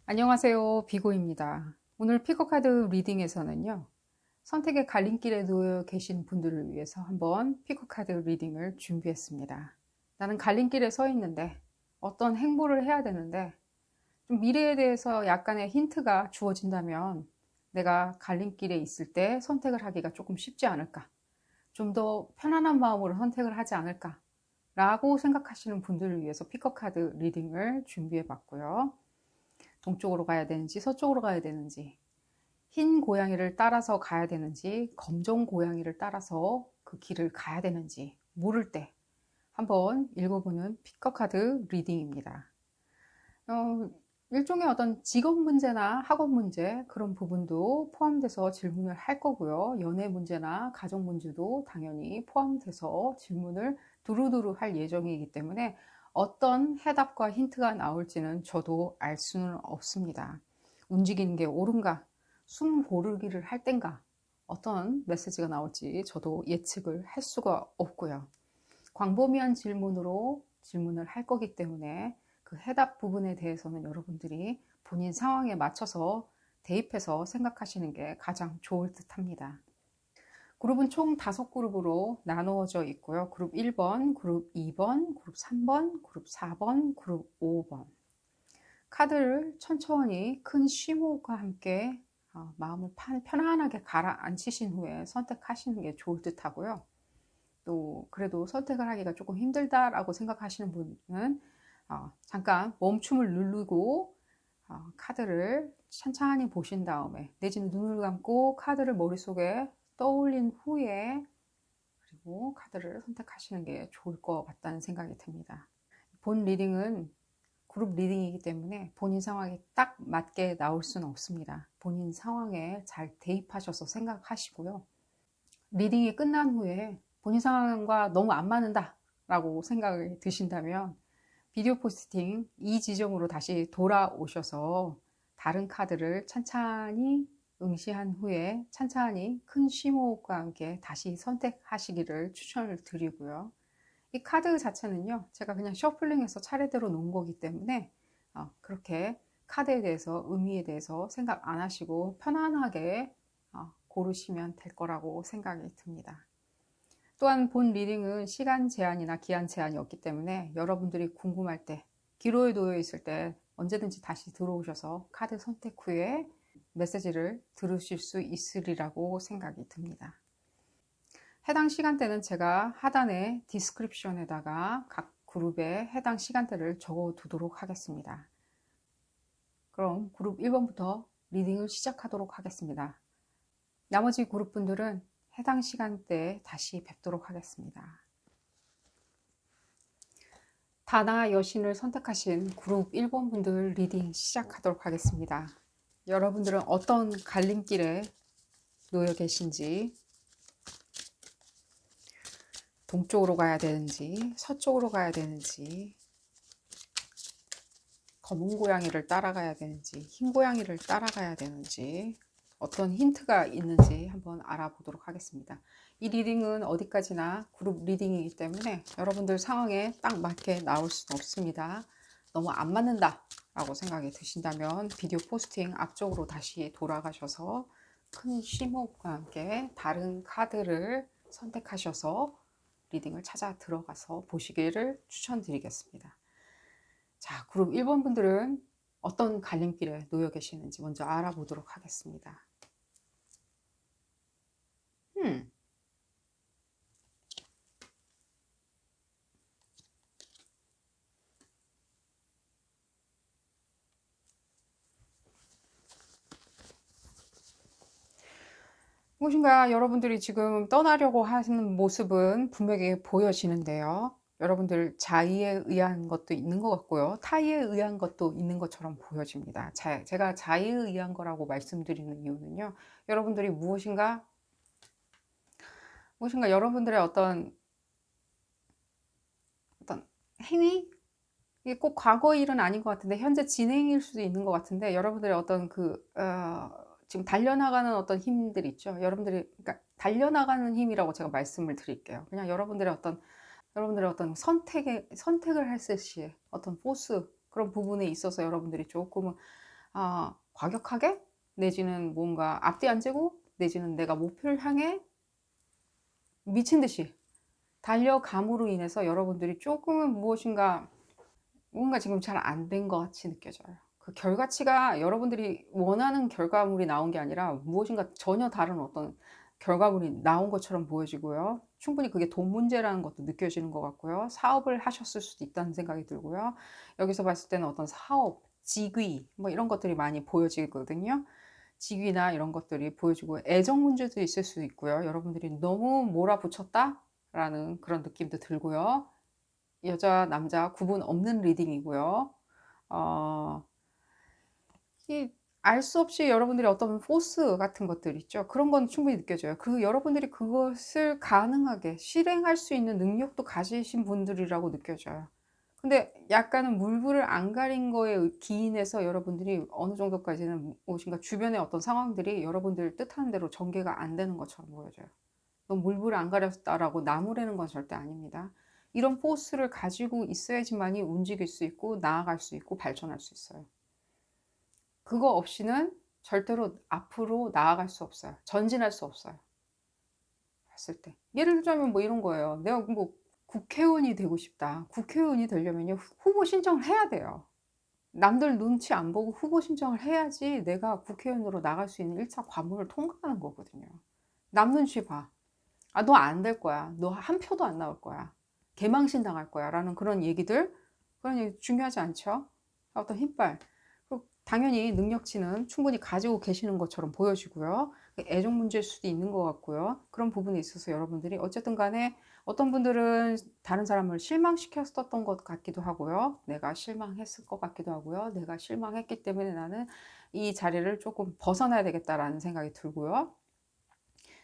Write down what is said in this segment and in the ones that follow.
안녕하세요, 비고입니다. 오늘 피거카드 리딩에서는요, 선택의 갈림길에 놓여 계신 분들을 위해서 한번 피거카드 리딩을 준비했습니다. 나는 갈림길에 서 있는데 어떤 행보를 해야 되는데 좀 미래에 대해서 약간의 힌트가 주어진다면 내가 갈림길에 있을 때 선택을 하기가 조금 쉽지 않을까, 좀 더 편안한 마음으로 선택을 하지 않을까 라고 생각하시는 분들을 위해서 피거카드 리딩을 준비해 봤고요. 동쪽으로 가야 되는지 서쪽으로 가야 되는지, 흰 고양이를 따라서 가야 되는지 검정 고양이를 따라서 그 길을 가야 되는지 모를 때 한번 읽어보는 피커카드 리딩입니다. 일종의 어떤 직업 문제나 학업 문제 그런 부분도 포함돼서 질문을 할 거고요. 연애 문제나 가정 문제도 당연히 포함돼서 질문을 두루두루 할 예정이기 때문에 어떤 해답과 힌트가 나올지는 저도 알 수는 없습니다. 움직이는 게 옳은가, 숨 고르기를 할 땐가, 어떤 메시지가 나올지 저도 예측을 할 수가 없고요. 광범위한 질문으로 질문을 할 거기 때문에 그 해답 부분에 대해서는 여러분들이 본인 상황에 맞춰서 대입해서 생각하시는 게 가장 좋을 듯 합니다. 그룹은 총 5그룹으로 나누어져 있고요. 그룹 1번, 그룹 2번, 그룹 3번, 그룹 4번, 그룹 5번. 카드를 천천히 큰 쉼호흡과 함께 마음을 편안하게 가라앉히신 후에 선택하시는 게 좋을 듯 하고요. 또 그래도 선택을 하기가 조금 힘들다라고 생각하시는 분은 잠깐 멈춤을 누르고 카드를 천천히 보신 다음에 내지는 눈을 감고 카드를 머릿속에 떠올린 후에 그리고 카드를 선택하시는 게 좋을 것 같다는 생각이 듭니다. 본 리딩은 그룹 리딩이기 때문에 본인 상황에 딱 맞게 나올 수는 없습니다. 본인 상황에 잘 대입하셔서 생각하시고요. 리딩이 끝난 후에 본인 상황과 너무 안 맞는다 라고 생각이 드신다면 비디오 포스팅 이 지점으로 다시 돌아오셔서 다른 카드를 찬찬히 응시한 후에 찬찬히 큰 쉼호흡과 함께 다시 선택하시기를 추천을 드리고요. 이 카드 자체는요, 제가 그냥 셔플링해서 차례대로 놓은 거기 때문에 그렇게 카드에 대해서 의미에 대해서 생각 안 하시고 편안하게 고르시면 될 거라고 생각이 듭니다. 또한 본 리딩은 시간 제한이나 기한 제한이 없기 때문에 여러분들이 궁금할 때, 기로에 놓여 있을 때 언제든지 다시 들어오셔서 카드 선택 후에 메시지를 들으실 수 있으리라고 생각이 듭니다. 해당 시간대는 제가 하단에 디스크립션에다가 각 그룹의 해당 시간대를 적어 두도록 하겠습니다. 그럼 그룹 1번부터 리딩을 시작하도록 하겠습니다. 나머지 그룹분들은 해당 시간대에 다시 뵙도록 하겠습니다. 다나 여신을 선택하신 그룹 1번 분들 리딩 시작하도록 하겠습니다. 여러분들은 어떤 갈림길에 놓여 계신지, 동쪽으로 가야 되는지 서쪽으로 가야 되는지, 검은 고양이를 따라가야 되는지 흰 고양이를 따라가야 되는지, 어떤 힌트가 있는지 한번 알아보도록 하겠습니다. 이 리딩은 어디까지나 그룹 리딩이기 때문에 여러분들 상황에 딱 맞게 나올 수는 없습니다. 너무 안 맞는다 라고 생각이 드신다면 비디오 포스팅 앞쪽으로 다시 돌아가셔서 큰 쉼호흡과 함께 다른 카드를 선택하셔서 리딩을 찾아 들어가서 보시기를 추천드리겠습니다. 자, 그룹 1번 분들은 어떤 갈림길에 놓여 계시는지 먼저 알아보도록 하겠습니다. 무엇인가 여러분들이 지금 떠나려고 하시는 모습은 분명히 보여지는데요. 여러분들 자의에 의한 것도 있는 것 같고요. 타의에 의한 것도 있는 것처럼 보여집니다. 제가 자의에 의한 거라고 말씀드리는 이유는요. 여러분들이 무엇인가 여러분들의 어떤 행위? 이게 꼭 과거 일은 아닌 것 같은데 현재 진행일 수도 있는 것 같은데 여러분들의 어떤 지금 달려나가는 어떤 힘들 있죠. 여러분들이 그러니까 달려나가는 힘이라고 제가 말씀을 드릴게요. 그냥 여러분들의 어떤 여러분들의 어떤 선택을 했을 시에 어떤 포스 그런 부분에 있어서 여러분들이 조금은 과격하게 내지는 뭔가 앞뒤 안 재고 내지는 내가 목표를 향해 미친 듯이 달려감으로 인해서 여러분들이 조금은 무엇인가 뭔가 지금 잘 안 된 것 같이 느껴져요. 그 결과치가 여러분들이 원하는 결과물이 나온 게 아니라 무엇인가 전혀 다른 어떤 결과물이 나온 것처럼 보여지고요. 충분히 그게 돈 문제라는 것도 느껴지는 것 같고요. 사업을 하셨을 수도 있다는 생각이 들고요. 여기서 봤을 때는 어떤 사업, 직위 뭐 이런 것들이 많이 보여지거든요. 직위나 이런 것들이 보여지고 애정 문제도 있을 수 있고요. 여러분들이 너무 몰아붙였다라는 그런 느낌도 들고요. 여자, 남자 구분 없는 리딩이고요. 어, 알 수 없이 여러분들이 어떤 포스 같은 것들 있죠. 그런 건 충분히 느껴져요. 여러분들이 그것을 가능하게 실행할 수 있는 능력도 가지신 분들이라고 느껴져요. 근데 약간은 물불을 안 가린 거에 기인해서 여러분들이 어느 정도까지는 무엇인가 주변의 어떤 상황들이 여러분들 뜻하는 대로 전개가 안 되는 것처럼 보여져요. 너 물불을 안 가렸다라고 나무라는 건 절대 아닙니다. 이런 포스를 가지고 있어야지만이 움직일 수 있고 나아갈 수 있고 발전할 수 있어요. 그거 없이는 절대로 앞으로 나아갈 수 없어요. 전진할 수 없어요. 봤을 때. 예를 들자면 뭐 이런 거예요. 내가 뭐 국회의원이 되고 싶다. 국회의원이 되려면요. 후보 신청을 해야 돼요. 남들 눈치 안 보고 후보 신청을 해야지 내가 국회의원으로 나갈 수 있는 1차 관문을 통과하는 거거든요. 남 눈치 봐. 너 안 될 거야. 너 한 표도 안 나올 거야. 개망신 당할 거야. 라는 그런 얘기들. 그런 얘기 중요하지 않죠? 어떤 힘빨. 당연히 능력치는 충분히 가지고 계시는 것처럼 보여지고요. 애정 문제일 수도 있는 것 같고요. 그런 부분에 있어서 여러분들이 어쨌든 간에 어떤 분들은 다른 사람을 실망시켰었던 것 같기도 하고요. 내가 실망했을 것 같기도 하고요. 내가 실망했기 때문에 나는 이 자리를 조금 벗어나야 되겠다라는 생각이 들고요.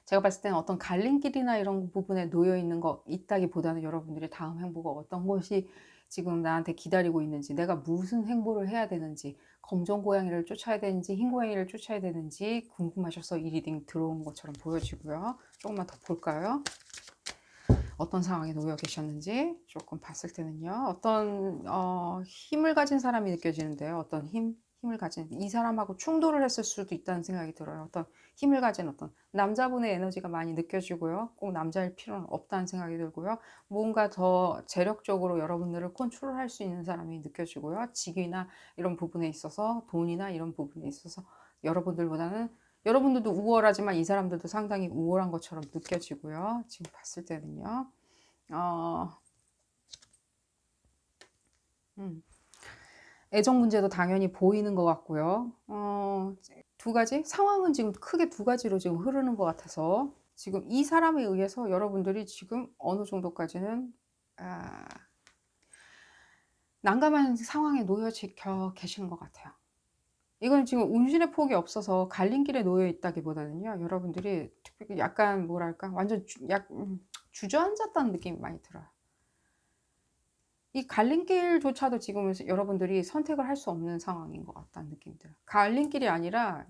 제가 봤을 때는 어떤 갈림길이나 이런 부분에 놓여 있는 거 있다기보다는 여러분들이 다음 행보가 어떤 것이 지금 나한테 기다리고 있는지, 내가 무슨 행보를 해야 되는지, 검정 고양이를 쫓아야 되는지, 흰 고양이를 쫓아야 되는지 궁금하셔서 이 리딩 들어온 것처럼 보여지고요. 조금만 더 볼까요? 어떤 상황에 놓여 계셨는지 조금 봤을 때는요. 어떤 힘을 가진 사람이 느껴지는데요. 어떤 힘을 가진 이 사람하고 충돌을 했을 수도 있다는 생각이 들어요. 어떤 힘을 가진 어떤 남자분의 에너지가 많이 느껴지고요. 꼭 남자일 필요는 없다는 생각이 들고요. 뭔가 더 재력적으로 여러분들을 컨트롤할 수 있는 사람이 느껴지고요. 직위나 이런 부분에 있어서 돈이나 이런 부분에 있어서 여러분들보다는 여러분들도 우월하지만 이 사람들도 상당히 우월한 것처럼 느껴지고요. 지금 봤을 때는요. 어, 음, 애정 문제도 당연히 보이는 것 같고요. 두 가지? 상황은 지금 크게 두 가지로 지금 흐르는 것 같아서 지금 이 사람에 의해서 여러분들이 지금 어느 정도까지는 아, 난감한 상황에 놓여져 계시는 것 같아요. 이건 지금 운신의 폭이 없어서 갈림길에 놓여 있다기보다는요. 여러분들이 특별히 약간 뭐랄까 완전 주저앉았다는 느낌이 많이 들어요. 이 갈림길조차도 지금 여러분들이 선택을 할 수 없는 상황인 것 같다는 느낌이 들어요. 갈림길이 아니라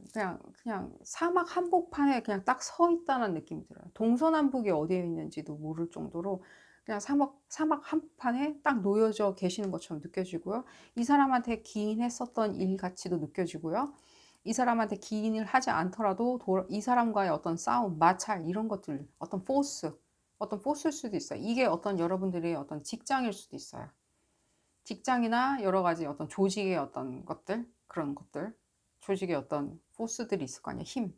그냥 사막 한복판에 그냥 딱 서 있다는 느낌이 들어요. 동서남북이 어디에 있는지도 모를 정도로 그냥 사막 한복판에 딱 놓여져 계시는 것처럼 느껴지고요. 이 사람한테 기인했었던 일 가치도 느껴지고요. 이 사람한테 기인을 하지 않더라도 이 사람과의 어떤 싸움, 마찰 이런 것들, 어떤 포스일 수도 있어요. 이게 어떤 여러분들의 어떤 직장일 수도 있어요. 직장이나 여러 가지 어떤 조직의 어떤 것들, 그런 것들, 조직의 어떤 포스들이 있을 거 아니에요. 힘,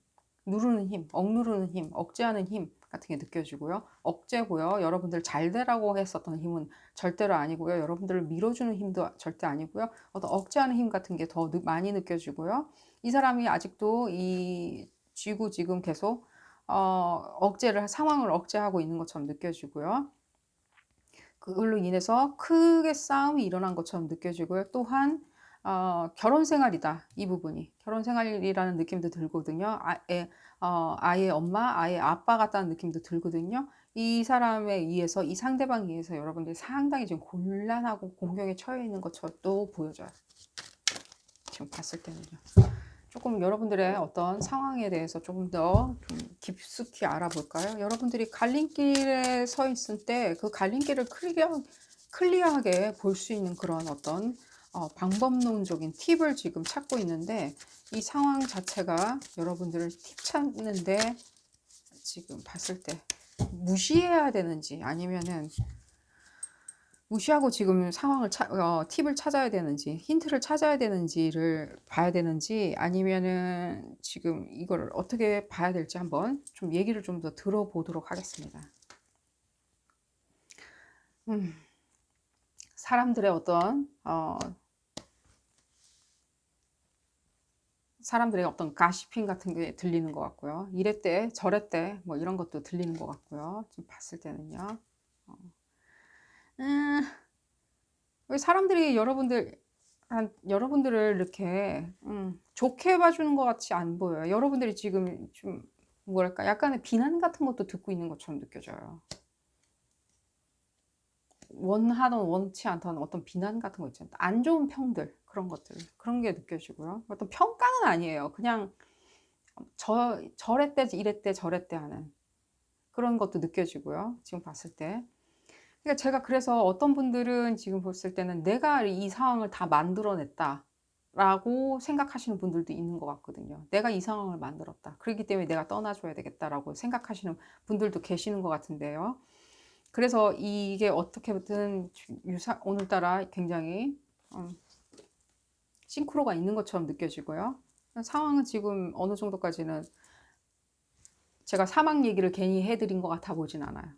누르는 힘, 억누르는 힘, 억제하는 힘 같은 게 느껴지고요. 억제고요. 여러분들 잘 되라고 했었던 힘은 절대로 아니고요. 여러분들을 밀어주는 힘도 절대 아니고요. 어떤 억제하는 힘 같은 게 더 많이 느껴지고요. 이 사람이 아직도 이 쥐고 지금 계속 상황을 억제하고 있는 것처럼 느껴지고요. 그걸로 인해서 크게 싸움이 일어난 것처럼 느껴지고요. 또한 결혼 생활이다. 이 부분이. 결혼 생활이라는 느낌도 들거든요. 아이의 엄마, 아이의 아빠 같다는 느낌도 들거든요. 이 사람에 의해서, 이 상대방에 의해서 여러분들이 상당히 지금 곤란하고 공경에 처해 있는 것처럼 또 보여져요. 지금 봤을 때는요. 조금 여러분들의 어떤 상황에 대해서 조금 더 좀 깊숙이 알아볼까요? 여러분들이 갈림길에 서 있을 때 그 갈림길을 클리어하게 볼 수 있는 그런 어떤 방법론적인 팁을 지금 찾고 있는데, 이 상황 자체가 여러분들을 팁 찾는데 지금 봤을 때 무시해야 되는지, 아니면은 무시하고 지금 팁을 찾아야 되는지, 힌트를 찾아야 되는지를 봐야 되는지, 아니면은 지금 이걸 어떻게 봐야 될지 한번 좀 얘기를 좀 더 들어보도록 하겠습니다. 사람들의 사람들의 어떤 가시핑 같은 게 들리는 것 같고요. 이랬대, 저랬대, 뭐 이런 것도 들리는 것 같고요. 지금 봤을 때는요. 음, 왜 사람들이 여러분들을 이렇게 좋게 봐주는 것 같이 안 보여요. 여러분들이 지금 좀 뭐랄까 약간의 비난 같은 것도 듣고 있는 것처럼 느껴져요. 원하던 원치 않던 어떤 비난 같은 거 있잖아요. 안 좋은 평들, 그런 것들, 그런 게 느껴지고요. 어떤 평가는 아니에요. 그냥 저랬대, 이랬대, 저랬대 하는 그런 것도 느껴지고요. 지금 봤을 때. 그러니까 제가 그래서 어떤 분들은 지금 봤을 때는 내가 이 상황을 다 만들어냈다 라고 생각하시는 분들도 있는 것 같거든요. 내가 이 상황을 만들었다. 그렇기 때문에 내가 떠나줘야 되겠다라고 생각하시는 분들도 계시는 것 같은데요. 그래서 이게 어떻게든 오늘따라 굉장히 싱크로가 있는 것처럼 느껴지고요. 상황은 지금 어느 정도까지는 제가 사막 얘기를 괜히 해드린 것 같아 보진 않아요.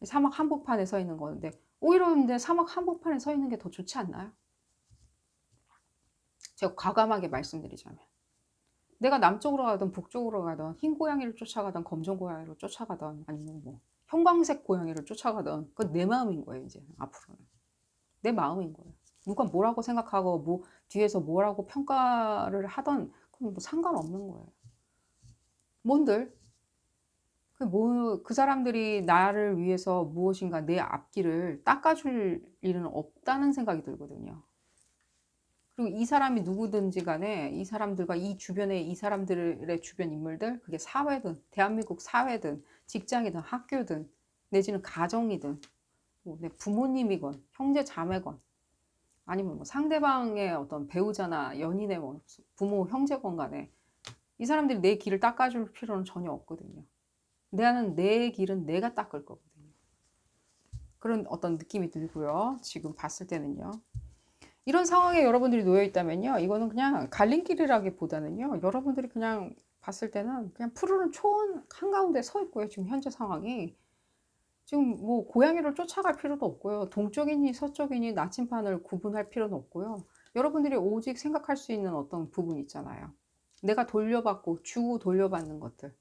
사막 한복판에 서 있는 건데, 오히려 근데 사막 한복판에 서 있는 게 더 좋지 않나요? 제가 과감하게 말씀드리자면, 내가 남쪽으로 가든 북쪽으로 가든 흰 고양이를 쫓아가든 검정 고양이를 쫓아가든 아니면 뭐 형광색 고양이를 쫓아가든 그건 내 마음인 거예요. 이제 앞으로는 내 마음인 거예요. 누가 뭐라고 생각하고 뭐 뒤에서 뭐라고 평가를 하던 그건 뭐 상관없는 거예요. 뭔들 그 사람들이 나를 위해서 무엇인가 내 앞길을 닦아줄 일은 없다는 생각이 들거든요. 그리고 이 사람이 누구든지 간에 이 사람들과 이 주변에 이 사람들의 주변 인물들, 그게 사회든 대한민국 사회든 직장이든 학교든 내지는 가정이든 뭐 내 부모님이건 형제 자매건 아니면 뭐 상대방의 어떤 배우자나 연인의 뭐 부모 형제건 간에 이 사람들이 내 길을 닦아줄 필요는 전혀 없거든요. 나는 내 길은 내가 닦을 거거든요. 그런 어떤 느낌이 들고요. 지금 봤을 때는요. 이런 상황에 여러분들이 놓여 있다면요. 이거는 그냥 갈림길이라기보다는요. 여러분들이 그냥 봤을 때는 그냥 푸르른 초원 한가운데 서 있고요. 지금 현재 상황이. 지금 뭐 고양이를 쫓아갈 필요도 없고요. 동쪽이니 서쪽이니 나침반을 구분할 필요는 없고요. 여러분들이 오직 생각할 수 있는 어떤 부분 있잖아요. 내가 돌려받고 주고 돌려받는 것들.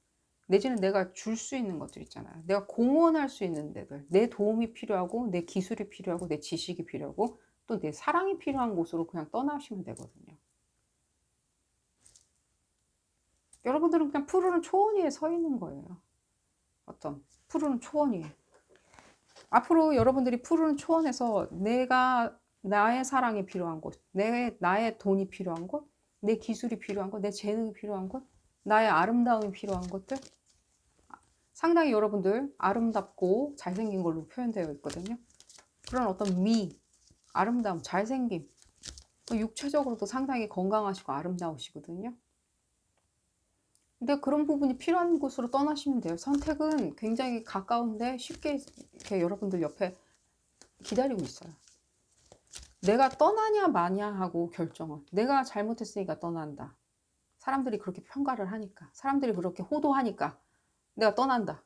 내지는 내가 줄 수 있는 것들 있잖아요. 내가 공헌할 수 있는 데들. 내 도움이 필요하고 내 기술이 필요하고 내 지식이 필요하고 또 내 사랑이 필요한 곳으로 그냥 떠나시면 되거든요. 여러분들은 그냥 푸르른 초원 위에 서 있는 거예요. 어떤 푸르른 초원 위에. 앞으로 여러분들이 푸르른 초원에서 나의 사랑이 필요한 곳, 나의 돈이 필요한 곳, 내 기술이 필요한 곳, 내 재능이 필요한 곳, 나의 아름다움이 필요한 것들, 상당히 여러분들 아름답고 잘생긴 걸로 표현되어 있거든요. 그런 어떤 아름다움, 잘생김, 육체적으로도 상당히 건강하시고 아름다우시거든요. 근데 그런 부분이 필요한 곳으로 떠나시면 돼요. 선택은 굉장히 가까운데 쉽게 이렇게 여러분들 옆에 기다리고 있어요. 내가 떠나냐 마냐 하고 결정을. 내가 잘못했으니까 떠난다. 사람들이 그렇게 평가를 하니까. 사람들이 그렇게 호도하니까 내가 떠난다.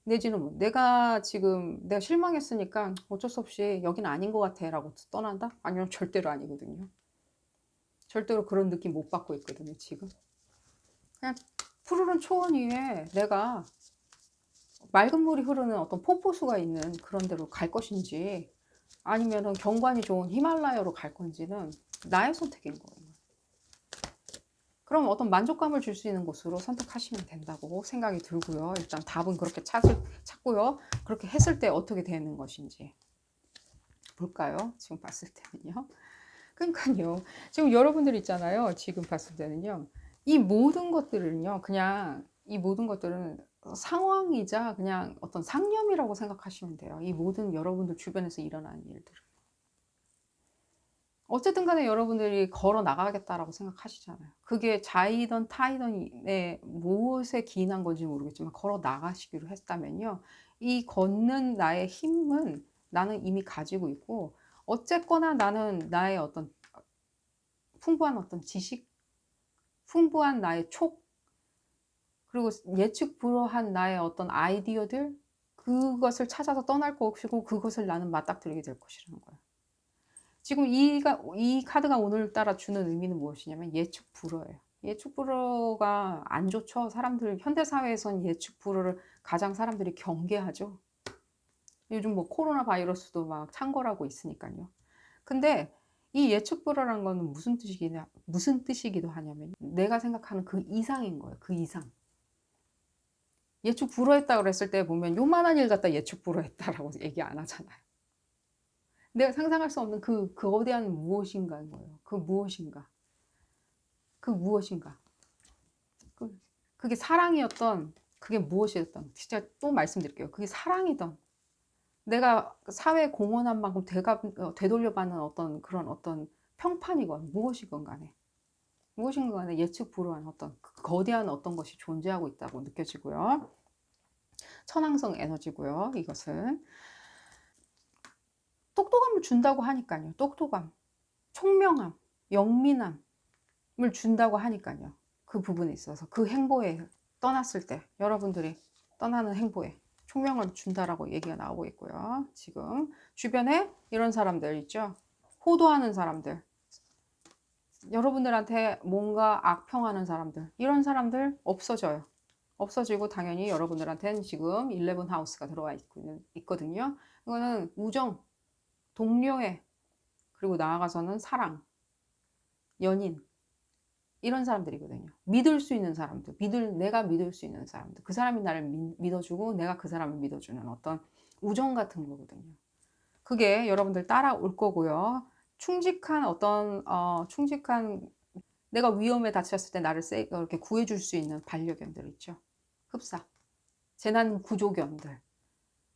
내지는 뭐 내가 실망했으니까 어쩔 수 없이 여기는 아닌 것 같아 라고 떠난다? 아니면 절대로 아니거든요. 절대로 그런 느낌 못 받고 있거든요, 지금. 그냥 푸르른 초원 위에 내가 맑은 물이 흐르는 어떤 폭포수가 있는 그런 데로 갈 것인지 아니면은 경관이 좋은 히말라야로 갈 건지는 나의 선택인 거예요. 그럼 어떤 만족감을 줄 수 있는 곳으로 선택하시면 된다고 생각이 들고요. 일단 답은 그렇게 찾고요. 그렇게 했을 때 어떻게 되는 것인지 볼까요? 지금 봤을 때는요. 그러니까요. 지금 여러분들 있잖아요. 지금 봤을 때는요. 이 모든 것들은요. 그냥 이 모든 것들은 상황이자 그냥 어떤 상념이라고 생각하시면 돼요. 이 모든 여러분들 주변에서 일어나는 일들. 어쨌든 간에 여러분들이 걸어 나가겠다라고 생각하시잖아요. 그게 자이든 타이든 무엇에 기인한 건지 모르겠지만 걸어 나가시기로 했다면요. 이 걷는 나의 힘은 나는 이미 가지고 있고 어쨌거나 나는 나의 어떤 풍부한 어떤 지식, 풍부한 나의 촉, 그리고 예측 불허한 나의 어떤 아이디어들, 그것을 찾아서 떠날 것이고 그것을 나는 맞닥뜨리게 될 것이라는 거예요. 지금 이 카드가 오늘따라 주는 의미는 무엇이냐면 예측 불허예요. 예측 불허가 안 좋죠. 사람들, 현대사회에선 예측 불허를 가장 사람들이 경계하죠. 요즘 뭐 코로나 바이러스도 막 창궐하고 있으니까요. 근데 이 예측 불허라는 거는 무슨 뜻이기도 하냐면 내가 생각하는 그 이상인 거예요. 그 이상. 예측 불허했다 그랬을 때 보면 요만한 일 갖다 예측 불허했다라고 얘기 안 하잖아요. 내가 상상할 수 없는 그 거대한 무엇인가인 거예요. 그 무엇인가. 그 무엇인가. 그게 사랑이었던, 그게 무엇이었던, 진짜 또 말씀드릴게요. 그게 사랑이던, 내가 사회에 공헌한 만큼 되돌려받는 어떤 그런 어떤 평판이건 무엇이건 간에, 무엇인가 간에 예측 불허한 어떤 그 거대한 어떤 것이 존재하고 있다고 느껴지고요. 천왕성 에너지고요. 이것은 똑똑함을 준다고 하니까요. 똑똑함, 총명함, 영민함을 준다고 하니까요. 그 부분에 있어서 그 행보에 떠났을 때 여러분들이 떠나는 행보에 총명을 준다라고 얘기가 나오고 있고요. 지금 주변에 이런 사람들 있죠. 호도하는 사람들, 여러분들한테 뭔가 악평하는 사람들, 이런 사람들 없어져요. 없어지고 당연히 여러분들한테는 지금 11 하우스가 들어와 있거든요. 이거는 우정, 동료애, 그리고 나아가서는 사랑, 연인, 이런 사람들이거든요. 믿을 수 있는 사람들, 내가 믿을 수 있는 사람들, 그 사람이 나를 믿어주고 내가 그 사람을 믿어주는 어떤 우정 같은 거거든요. 그게 여러분들 따라올 거고요. 충직한 내가 위험에 다쳤을 때 나를 이렇게 구해줄 수 있는 반려견들 있죠. 흡사, 재난 구조견들.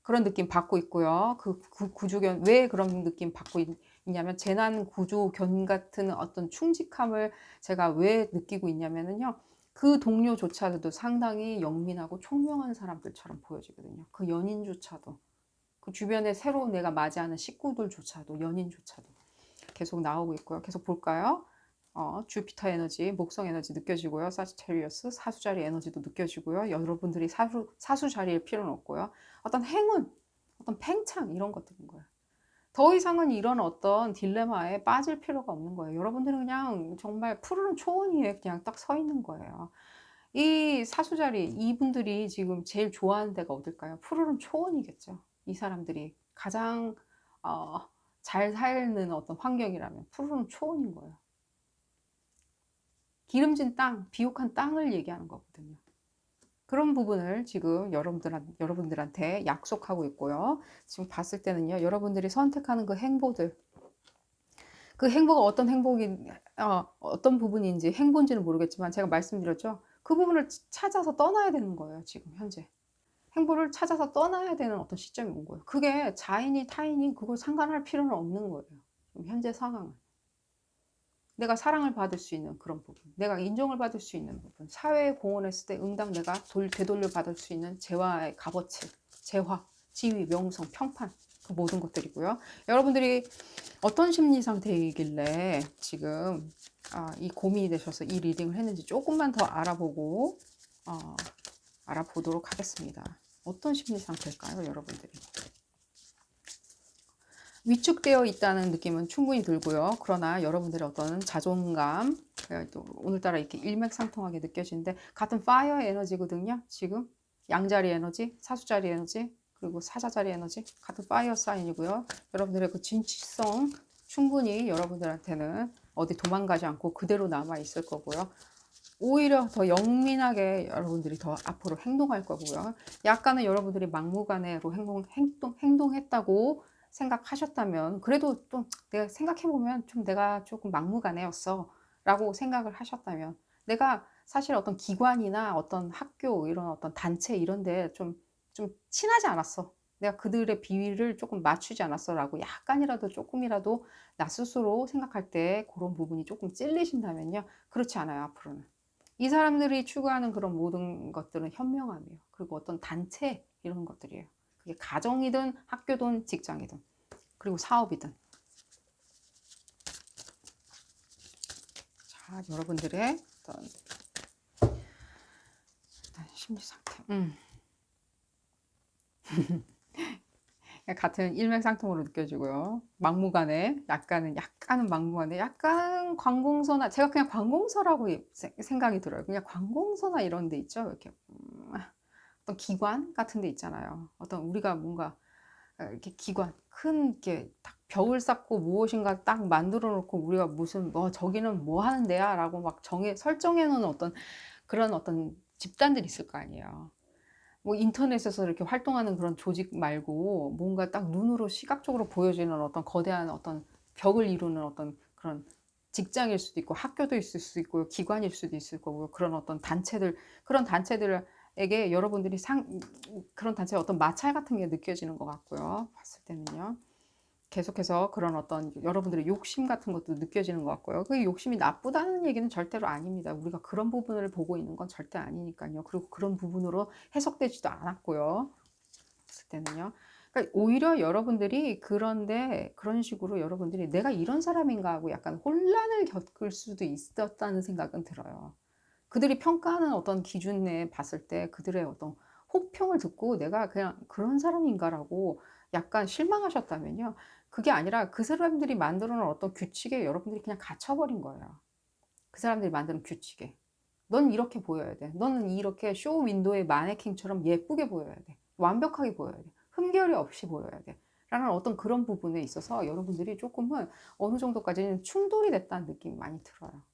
그런 느낌 받고 있고요. 그 구조견, 왜 그런 느낌 받고 있냐면 재난 구조견 같은 어떤 충직함을 제가 왜 느끼고 있냐면요. 그 동료조차도 상당히 영민하고 총명한 사람들처럼 보여지거든요. 그 연인조차도, 그 주변에 새로 내가 맞이하는 식구들조차도, 연인조차도 계속 나오고 있고요. 계속 볼까요? 주피터 에너지, 목성 에너지 느껴지고요. 사지테리어스, 사수자리 에너지도 느껴지고요. 여러분들이 사수자리일 필요는 없고요. 어떤 행운, 어떤 팽창 이런 것들인 거예요. 더 이상은 이런 어떤 딜레마에 빠질 필요가 없는 거예요. 여러분들은 그냥 정말 푸르른 초원 위에 그냥 딱 서 있는 거예요. 이 사수자리, 이분들이 지금 제일 좋아하는 데가 어딜까요? 푸르른 초원이겠죠. 이 사람들이 가장 잘 사는 어떤 환경이라면 푸르른 초원인 거예요. 기름진 땅, 비옥한 땅을 얘기하는 거거든요. 그런 부분을 지금 여러분들한테 약속하고 있고요. 지금 봤을 때는요, 여러분들이 선택하는 그 행보들, 그 행보가 어떤 부분인지, 행보인지는 모르겠지만 제가 말씀드렸죠. 그 부분을 찾아서 떠나야 되는 거예요, 지금 현재. 행보를 찾아서 떠나야 되는 어떤 시점이 온 거예요. 그게 자인이 타인이 그걸 상관할 필요는 없는 거예요. 현재 상황은. 내가 사랑을 받을 수 있는 그런 부분, 내가 인정을 받을 수 있는 부분, 사회에 공헌했을 때 응당 내가 되돌려 받을 수 있는 재화의 값어치, 재화, 지위, 명성, 평판, 그 모든 것들이고요. 여러분들이 어떤 심리 상태이길래 지금 이 고민이 되셔서 이 리딩을 했는지 조금만 더 알아보도록 하겠습니다. 어떤 심리 상태일까요, 여러분들이? 위축되어 있다는 느낌은 충분히 들고요. 그러나 여러분들의 어떤 자존감, 또 오늘따라 이렇게 일맥상통하게 느껴지는데 같은 파이어 에너지거든요. 지금 양자리 에너지, 사수자리 에너지, 그리고 사자자리 에너지 같은 파이어 사인이고요. 여러분들의 그 진취성 충분히 여러분들한테는 어디 도망가지 않고 그대로 남아 있을 거고요. 오히려 더 영민하게 여러분들이 더 앞으로 행동할 거고요. 약간은 여러분들이 막무가내로 행동했다고 생각하셨다면, 그래도 또 내가 생각해보면 좀 내가 조금 막무가내였어 라고 생각을 하셨다면, 내가 사실 어떤 기관이나 어떤 학교, 이런 어떤 단체 이런 데 좀 친하지 않았어, 내가 그들의 비위를 조금 맞추지 않았어 라고 약간이라도 조금이라도 나 스스로 생각할 때 그런 부분이 조금 찔리신다면요, 그렇지 않아요. 앞으로는 이 사람들이 추구하는 그런 모든 것들은 현명함이에요. 그리고 어떤 단체 이런 것들이에요. 그게 가정이든 학교든 직장이든 그리고 사업이든. 자, 여러분들의 어떤 심리 상태. 같은 일맥상통으로 느껴지고요. 막무가내, 약간은 막무가내, 약간 관공서나, 제가 그냥 관공서라고 생각이 들어요. 그냥 관공서나 이런 데 있죠. 이렇게 어떤 기관 같은 데 있잖아요. 어떤 우리가 뭔가 이렇게 기관, 큰 이렇게 딱 벽을 쌓고 무엇인가 딱 만들어 놓고 우리가 무슨 저기는 뭐 하는 데야 라고 막 설정해 놓은 어떤 그런 어떤 집단들이 있을 거 아니에요. 뭐 인터넷에서 이렇게 활동하는 그런 조직 말고 뭔가 딱 눈으로 시각적으로 보여지는 어떤 거대한 어떤 벽을 이루는 어떤 그런 직장일 수도 있고 학교도 있을 수 있고 기관일 수도 있을 거고, 그런 어떤 단체들, 그런 단체들에게 여러분들이 그런 단체의 어떤 마찰 같은 게 느껴지는 것 같고요. 봤을 때는요. 계속해서 그런 어떤 여러분들의 욕심 같은 것도 느껴지는 것 같고요. 그 욕심이 나쁘다는 얘기는 절대로 아닙니다. 우리가 그런 부분을 보고 있는 건 절대 아니니까요. 그리고 그런 부분으로 해석되지도 않았고요. 봤을 때는요. 그러니까 오히려 여러분들이 그런데 그런 식으로 여러분들이 내가 이런 사람인가 하고 약간 혼란을 겪을 수도 있었다는 생각은 들어요. 그들이 평가하는 어떤 기준 내에 봤을 때 그들의 어떤 혹평을 듣고 내가 그냥 그런 사람인가라고 약간 실망하셨다면요. 그게 아니라 그 사람들이 만들어 놓은 어떤 규칙에 여러분들이 그냥 갇혀버린 거예요. 그 사람들이 만드는 규칙에. 넌 이렇게 보여야 돼. 너는 이렇게 쇼 윈도우의 마네킹처럼 예쁘게 보여야 돼. 완벽하게 보여야 돼. 흠결이 없이 보여야 돼. 라는 어떤 그런 부분에 있어서 여러분들이 조금은 어느 정도까지는 충돌이 됐다는 느낌이 많이 들어요.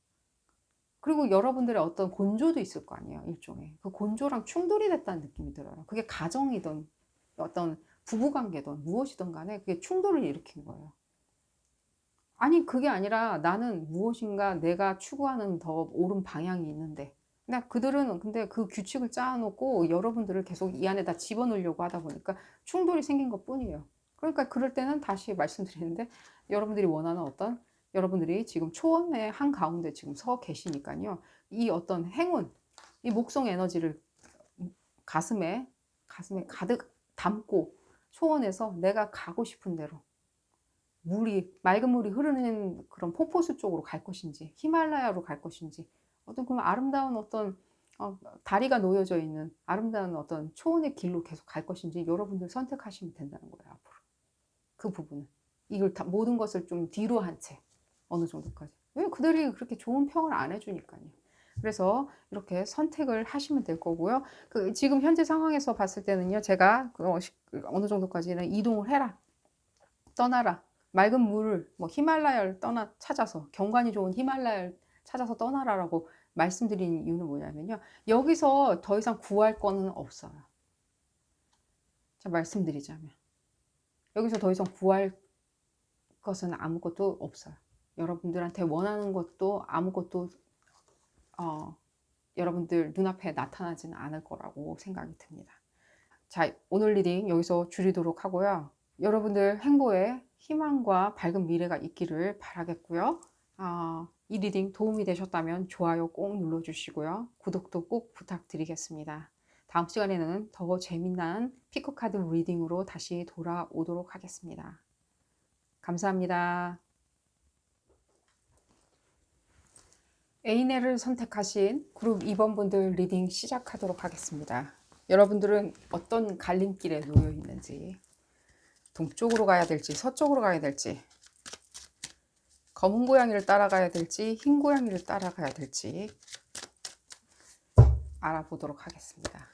그리고 여러분들의 어떤 곤조도 있을 거 아니에요. 일종의. 그 곤조랑 충돌이 됐다는 느낌이 들어요. 그게 가정이든 어떤 부부관계든 무엇이든 간에 그게 충돌을 일으킨 거예요. 아니 그게 아니라 나는 무엇인가 내가 추구하는 더 옳은 방향이 있는데, 근데 그들은 근데 그 규칙을 짜놓고 여러분들을 계속 이 안에다 집어넣으려고 하다 보니까 충돌이 생긴 것 뿐이에요. 그러니까 그럴 때는 다시 말씀드리는데, 여러분들이 원하는 어떤, 여러분들이 지금 초원의 한가운데 지금 서 계시니까요. 이 어떤 행운, 이 목성 에너지를 가슴에 가득 담고 초원에서 내가 가고 싶은 대로 맑은 물이 흐르는 그런 폭포수 쪽으로 갈 것인지, 히말라야로 갈 것인지, 어떤 그런 아름다운 어떤 다리가 놓여져 있는 아름다운 어떤 초원의 길로 계속 갈 것인지 여러분들 선택하시면 된다는 거예요. 앞으로 그 부분은 이걸 다 모든 것을 좀 뒤로 한 채 어느 정도까지, 왜 그들이 그렇게 좋은 평을 안 해주니까요. 그래서 이렇게 선택을 하시면 될 거고요. 지금 현재 상황에서 봤을 때는요, 제가 어느 정도까지는 이동을 해라, 떠나라, 맑은 물, 뭐 히말라야를 찾아서, 경관이 좋은 히말라야를 찾아서 떠나라라고 말씀드린 이유는 뭐냐면요, 여기서 더 이상 구할 거는 없어요. 제가 말씀드리자면 여기서 더 이상 구할 것은 아무것도 없어요. 여러분들한테 원하는 것도 아무것도 여러분들 눈앞에 나타나지는 않을 거라고 생각이 듭니다. 자, 오늘 리딩 여기서 줄이도록 하고요. 여러분들 행보에 희망과 밝은 미래가 있기를 바라겠고요. 이 리딩 도움이 되셨다면 좋아요 꼭 눌러주시고요. 구독도 꼭 부탁드리겠습니다. 다음 시간에는 더 재미난 피크카드 리딩으로 다시 돌아오도록 하겠습니다. 감사합니다. A네를 선택하신 그룹 2번분들 리딩 시작하도록 하겠습니다. 여러분들은 어떤 갈림길에 놓여 있는지, 동쪽으로 가야 될지 서쪽으로 가야 될지, 검은 고양이를 따라가야 될지 흰 고양이를 따라가야 될지 알아보도록 하겠습니다.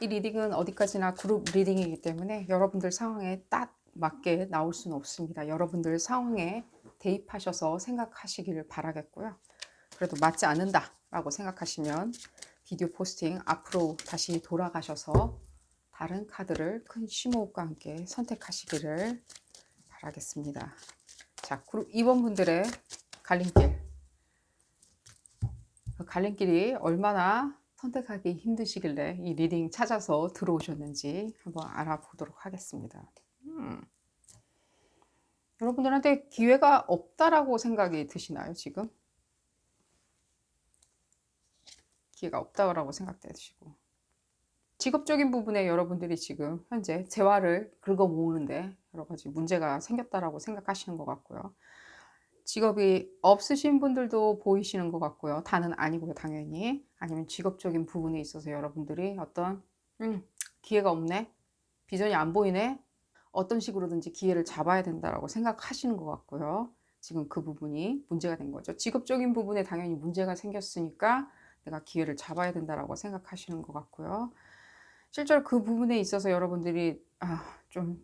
이 리딩은 어디까지나 그룹 리딩이기 때문에 여러분들 상황에 딱 맞게 나올 수는 없습니다. 여러분들 상황에 대입하셔서 생각하시기를 바라겠고요. 그래도 맞지 않는다 라고 생각하시면 비디오 포스팅 앞으로 다시 돌아가셔서 다른 카드를 큰 심호흡과 함께 선택하시기를 바라겠습니다. 자, 그리고 이번 분들의 갈림길. 그 갈림길이 얼마나 선택하기 힘드시길래 이 리딩 찾아서 들어오셨는지 한번 알아보도록 하겠습니다. 여러분들한테 기회가 없다라고 생각이 드시나요, 지금? 기회가 없다고 생각되시고. 직업적인 부분에 여러분들이 지금 현재 재화를 긁어 모으는데 여러 가지 문제가 생겼다라고 생각하시는 것 같고요. 직업이 없으신 분들도 보이시는 것 같고요. 다는 아니고요, 당연히. 아니면 직업적인 부분에 있어서 여러분들이 어떤 기회가 없네, 비전이 안 보이네, 어떤 식으로든지 기회를 잡아야 된다라고 생각하시는 것 같고요. 지금 그 부분이 문제가 된 거죠. 직업적인 부분에 당연히 문제가 생겼으니까 내가 기회를 잡아야 된다라고 생각하시는 것 같고요. 실제로 그 부분에 있어서 여러분들이 좀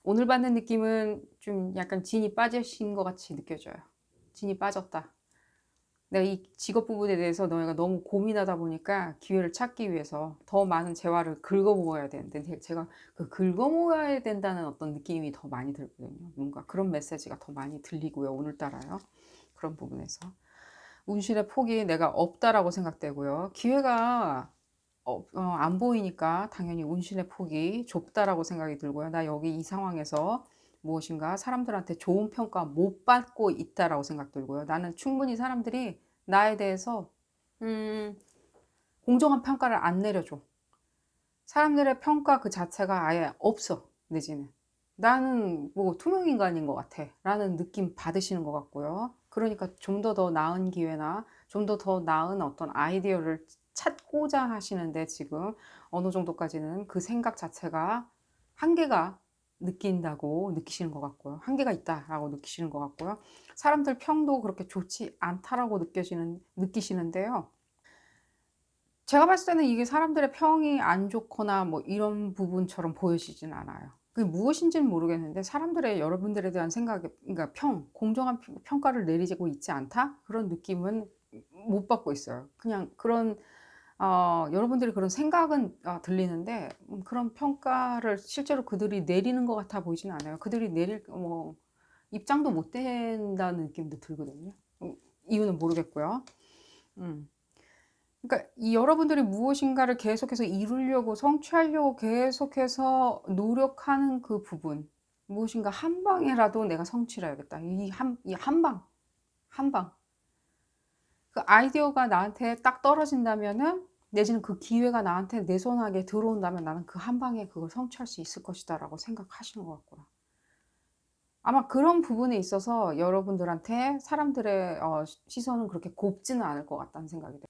오늘 받는 느낌은 좀 약간 진이 빠지신 것 같이 느껴져요. 진이 빠졌다. 내가 이 직업 부분에 대해서 너희가 너무 고민하다 보니까 기회를 찾기 위해서 더 많은 재화를 긁어모아야 되는데 제가 그 긁어모아야 된다는 어떤 느낌이 더 많이 들거든요. 뭔가 그런 메시지가 더 많이 들리고요. 오늘따라요. 그런 부분에서. 운신의 폭이 내가 없다라고 생각되고요. 기회가 안 보이니까 당연히 운신의 폭이 좁다라고 생각이 들고요. 나 여기 이 상황에서 무엇인가 사람들한테 좋은 평가 못 받고 있다라고 생각 들고요. 나는 충분히 사람들이 나에 대해서 공정한 평가를 안 내려줘. 사람들의 평가 그 자체가 아예 없어. 내지는 나는 뭐 투명인간인 것 같아 라는 느낌 받으시는 것 같고요. 그러니까 좀 더 나은 기회나 좀 더 나은 어떤 아이디어를 찾고자 하시는데 지금 어느 정도까지는 그 생각 자체가 한계가 느낀다고 느끼시는 것 같고요. 한계가 있다라고 느끼시는 것 같고요. 사람들 평도 그렇게 좋지 않다라고 느끼시는데요. 제가 봤을 때는 이게 사람들의 평이 안 좋거나 뭐 이런 부분처럼 보여지진 않아요. 그게 무엇인지는 모르겠는데 사람들의 여러분들에 대한 생각에, 그러니까 공정한 평가를 내리고 있지 않다? 그런 느낌은 못 받고 있어요. 그냥 그런 여러분들이 그런 생각은 들리는데 그런 평가를 실제로 그들이 내리는 것 같아 보이진 않아요. 그들이 내릴 입장도 못 된다는 느낌도 들거든요. 이유는 모르겠고요. 음. 그러니까 이 여러분들이 무엇인가를 계속해서 이루려고 성취하려고 계속해서 노력하는 그 부분, 무엇인가 한 방이라도 내가 성취를 해야겠다. 이 한 방. 그 아이디어가 나한테 딱 떨어진다면은 내지는 그 기회가 나한테 내 손 안에 들어온다면 나는 그 한 방에 그걸 성취할 수 있을 것이다라고 생각하시는 것 같고요. 아마 그런 부분에 있어서 여러분들한테 사람들의 시선은 그렇게 곱지는 않을 것 같다는 생각이 들어요.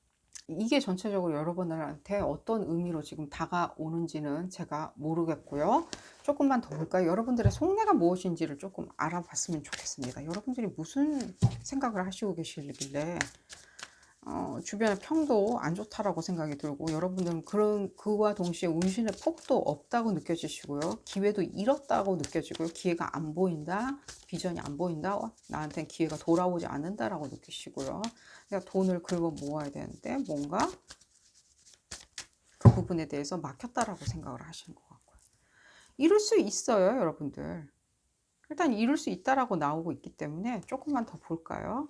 이게 전체적으로 여러분들한테 어떤 의미로 지금 다가오는지는 제가 모르겠고요. 조금만 더 볼까요? 여러분들의 속내가 무엇인지를 조금 알아봤으면 좋겠습니다. 여러분들이 무슨 생각을 하시고 계시길래 주변의 평도 안 좋다라고 생각이 들고 여러분들은 그와 동시에 운신의 폭도 없다고 느껴지시고요. 기회도 잃었다고 느껴지고요. 기회가 안 보인다. 비전이 안 보인다. 나한테는 기회가 돌아오지 않는다라고 느끼시고요. 내가 돈을 긁어 모아야 되는데 뭔가 그 부분에 대해서 막혔다라고 생각을 하시는 것 같고요. 이룰 수 있어요, 여러분들. 일단 이룰 수 있다라고 나오고 있기 때문에 조금만 더 볼까요?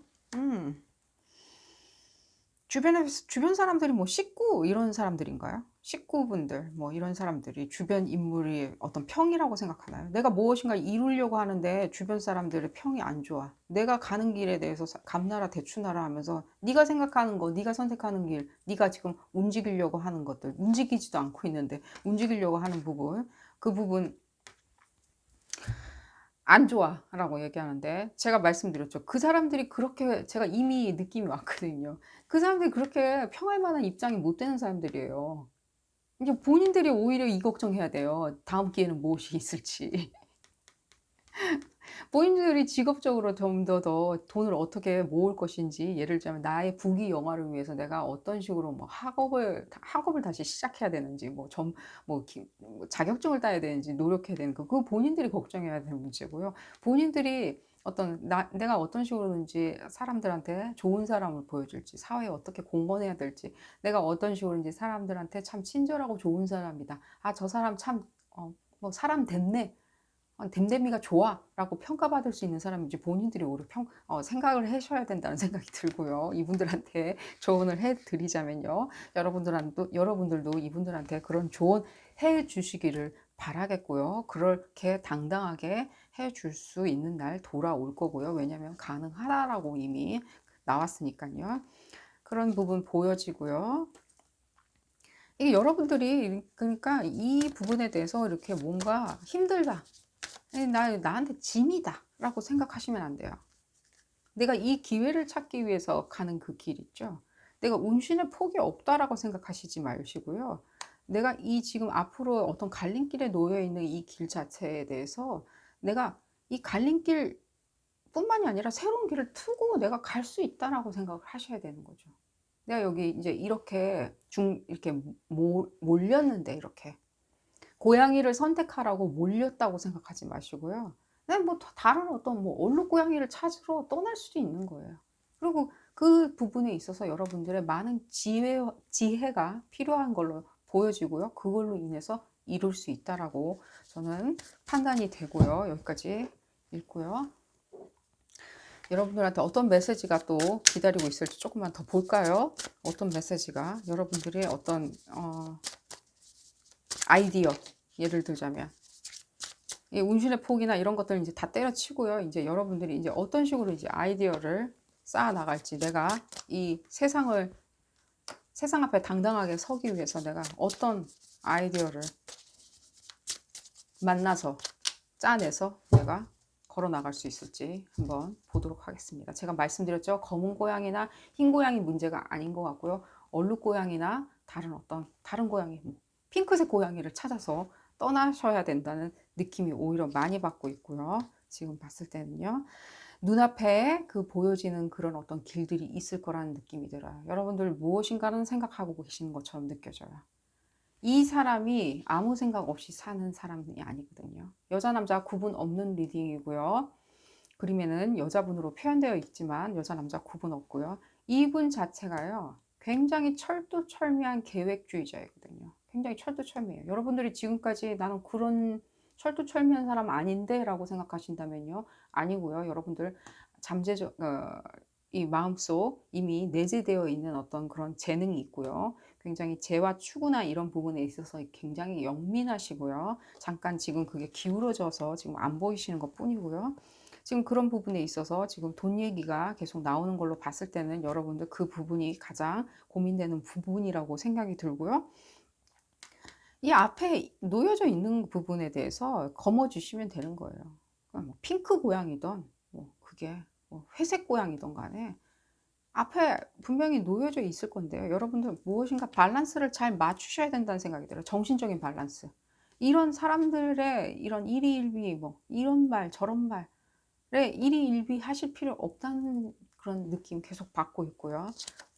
주변 사람들이 뭐 식구 이런 사람들인가요? 식구분들 뭐 이런 사람들이 주변 인물이 어떤 평이라고 생각하나요? 내가 무엇인가 이루려고 하는데 주변 사람들의 평이 안 좋아. 내가 가는 길에 대해서 감나라 대추나라 하면서 네가 생각하는 거, 네가 선택하는 길, 네가 지금 움직이려고 하는 것들 움직이지도 않고 있는데 움직이려고 하는 부분, 그 부분 안 좋아 라고 얘기하는데 제가 말씀드렸죠. 그 사람들이 그렇게 제가 이미 느낌이 왔거든요. 그 사람들이 그렇게 평할 만한 입장이 못 되는 사람들이에요. 이제 본인들이 오히려 이 걱정해야 돼요. 다음 기회는 무엇이 있을지. 본인들이 직업적으로 좀 더 돈을 어떻게 모을 것인지, 예를 들자면 나의 부귀 영화를 위해서 내가 어떤 식으로 뭐 학업을 다시 시작해야 되는지, 뭐 자격증을 따야 되는지 노력해야 되는 거, 그거 본인들이 걱정해야 되는 문제고요. 본인들이 내가 어떤 식으로든지 사람들한테 좋은 사람을 보여줄지, 사회에 어떻게 공헌해야 될지, 내가 어떤 식으로든지 사람들한테 참 친절하고 좋은 사람이다. 저 사람 참, 뭐 사람 됐네. 댐댐이가 좋아 라고 평가받을 수 있는 사람인지 본인들이 오히려 생각을 하셔야 된다는 생각이 들고요. 이분들한테 조언을 해드리자면요. 여러분들도 이분들한테 그런 조언 해 주시기를 바라겠고요. 그렇게 당당하게 해 줄 수 있는 날 돌아올 거고요. 왜냐하면 가능하다라고 이미 나왔으니까요. 그런 부분 보여지고요. 이게 여러분들이 그러니까 이 부분에 대해서 이렇게 뭔가 힘들다, 나한테 짐이다 라고 생각하시면 안 돼요. 내가 이 기회를 찾기 위해서 가는 그 길 있죠. 내가 운신의 폭이 없다라고 생각하시지 마시고요. 내가 이 지금 앞으로 어떤 갈림길에 놓여 있는 이 길 자체에 대해서 내가 이 갈림길 뿐만이 아니라 새로운 길을 트고 내가 갈 수 있다라고 생각을 하셔야 되는 거죠. 내가 여기 이제 이렇게 몰렸는데, 이렇게 고양이를 선택하라고 몰렸다고 생각하지 마시고요. 그냥 뭐 다른 어떤 뭐 얼룩 고양이를 찾으러 떠날 수도 있는 거예요. 그리고 그 부분에 있어서 여러분들의 많은 지혜가 필요한 걸로 보여지고요. 그걸로 인해서 이룰 수 있다라고 저는 판단이 되고요. 여기까지 읽고요. 여러분들한테 어떤 메시지가 또 기다리고 있을지 조금만 더 볼까요? 어떤 메시지가 여러분들의 어떤 아이디어, 예를 들자면 이 운신의 폭이나 이런 것들은 이제 다 때려치고요. 이제 여러분들이 이제 어떤 식으로 이제 아이디어를 쌓아 나갈지, 내가 이 세상 앞에 당당하게 서기 위해서 내가 어떤 아이디어를 만나서 짜내서 내가 걸어 나갈 수 있을지 한번 보도록 하겠습니다. 제가 말씀드렸죠. 검은 고양이나 흰 고양이 문제가 아닌 것 같고요. 얼룩 고양이나 다른 고양이, 핑크색 고양이를 찾아서 떠나셔야 된다는 느낌이 오히려 많이 받고 있고요. 지금 봤을 때는요. 눈앞에 그 보여지는 그런 어떤 길들이 있을 거라는 느낌이 들어요. 여러분들 무엇인가는 생각하고 계시는 것처럼 느껴져요. 이 사람이 아무 생각 없이 사는 사람이 아니거든요. 여자 남자 구분 없는 리딩이고요. 그림에는 여자분으로 표현되어 있지만 여자 남자 구분 없고요. 이분 자체가요, 굉장히 철두철미한 계획주의자이거든요. 굉장히 철두철미해요. 여러분들이 지금까지 나는 그런 철두철미한 사람 아닌데 라고 생각하신다면요, 아니고요. 여러분들 이 마음속 이미 내재되어 있는 어떤 그런 재능이 있고요. 굉장히 재와 추구나 이런 부분에 있어서 굉장히 영민하시고요. 잠깐 지금 그게 기울어져서 지금 안 보이시는 것 뿐이고요. 지금 그런 부분에 있어서 지금 돈 얘기가 계속 나오는 걸로 봤을 때는 여러분들 그 부분이 가장 고민되는 부분이라고 생각이 들고요. 이 앞에 놓여져 있는 부분에 대해서 거머쥐시면 되는 거예요. 뭐 핑크 고양이든 그게 회색 고양이든 간에 앞에 분명히 놓여져 있을 건데요. 여러분들 무엇인가 밸런스를 잘 맞추셔야 된다는 생각이 들어요. 정신적인 밸런스. 이런 사람들의 이런 일희일비 이런 말 저런 말에 일희일비 하실 필요 없다는 그런 느낌 계속 받고 있고요.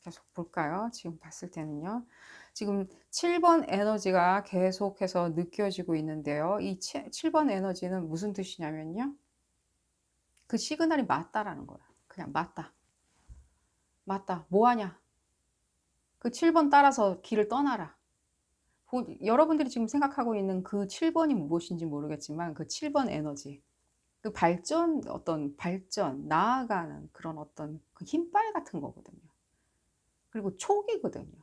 계속 볼까요? 지금 봤을 때는요. 지금 7번 에너지가 계속해서 느껴지고 있는데요. 이 7번 에너지는 무슨 뜻이냐면요. 그 시그널이 맞다라는 거예요. 그냥 맞다. 맞다. 뭐하냐? 그 7번 따라서 길을 떠나라. 여러분들이 지금 생각하고 있는 그 7번이 무엇인지 모르겠지만 그 7번 에너지, 그 발전, 나아가는 그런 어떤 그 힘빨 같은 거거든요. 그리고 촉이거든요.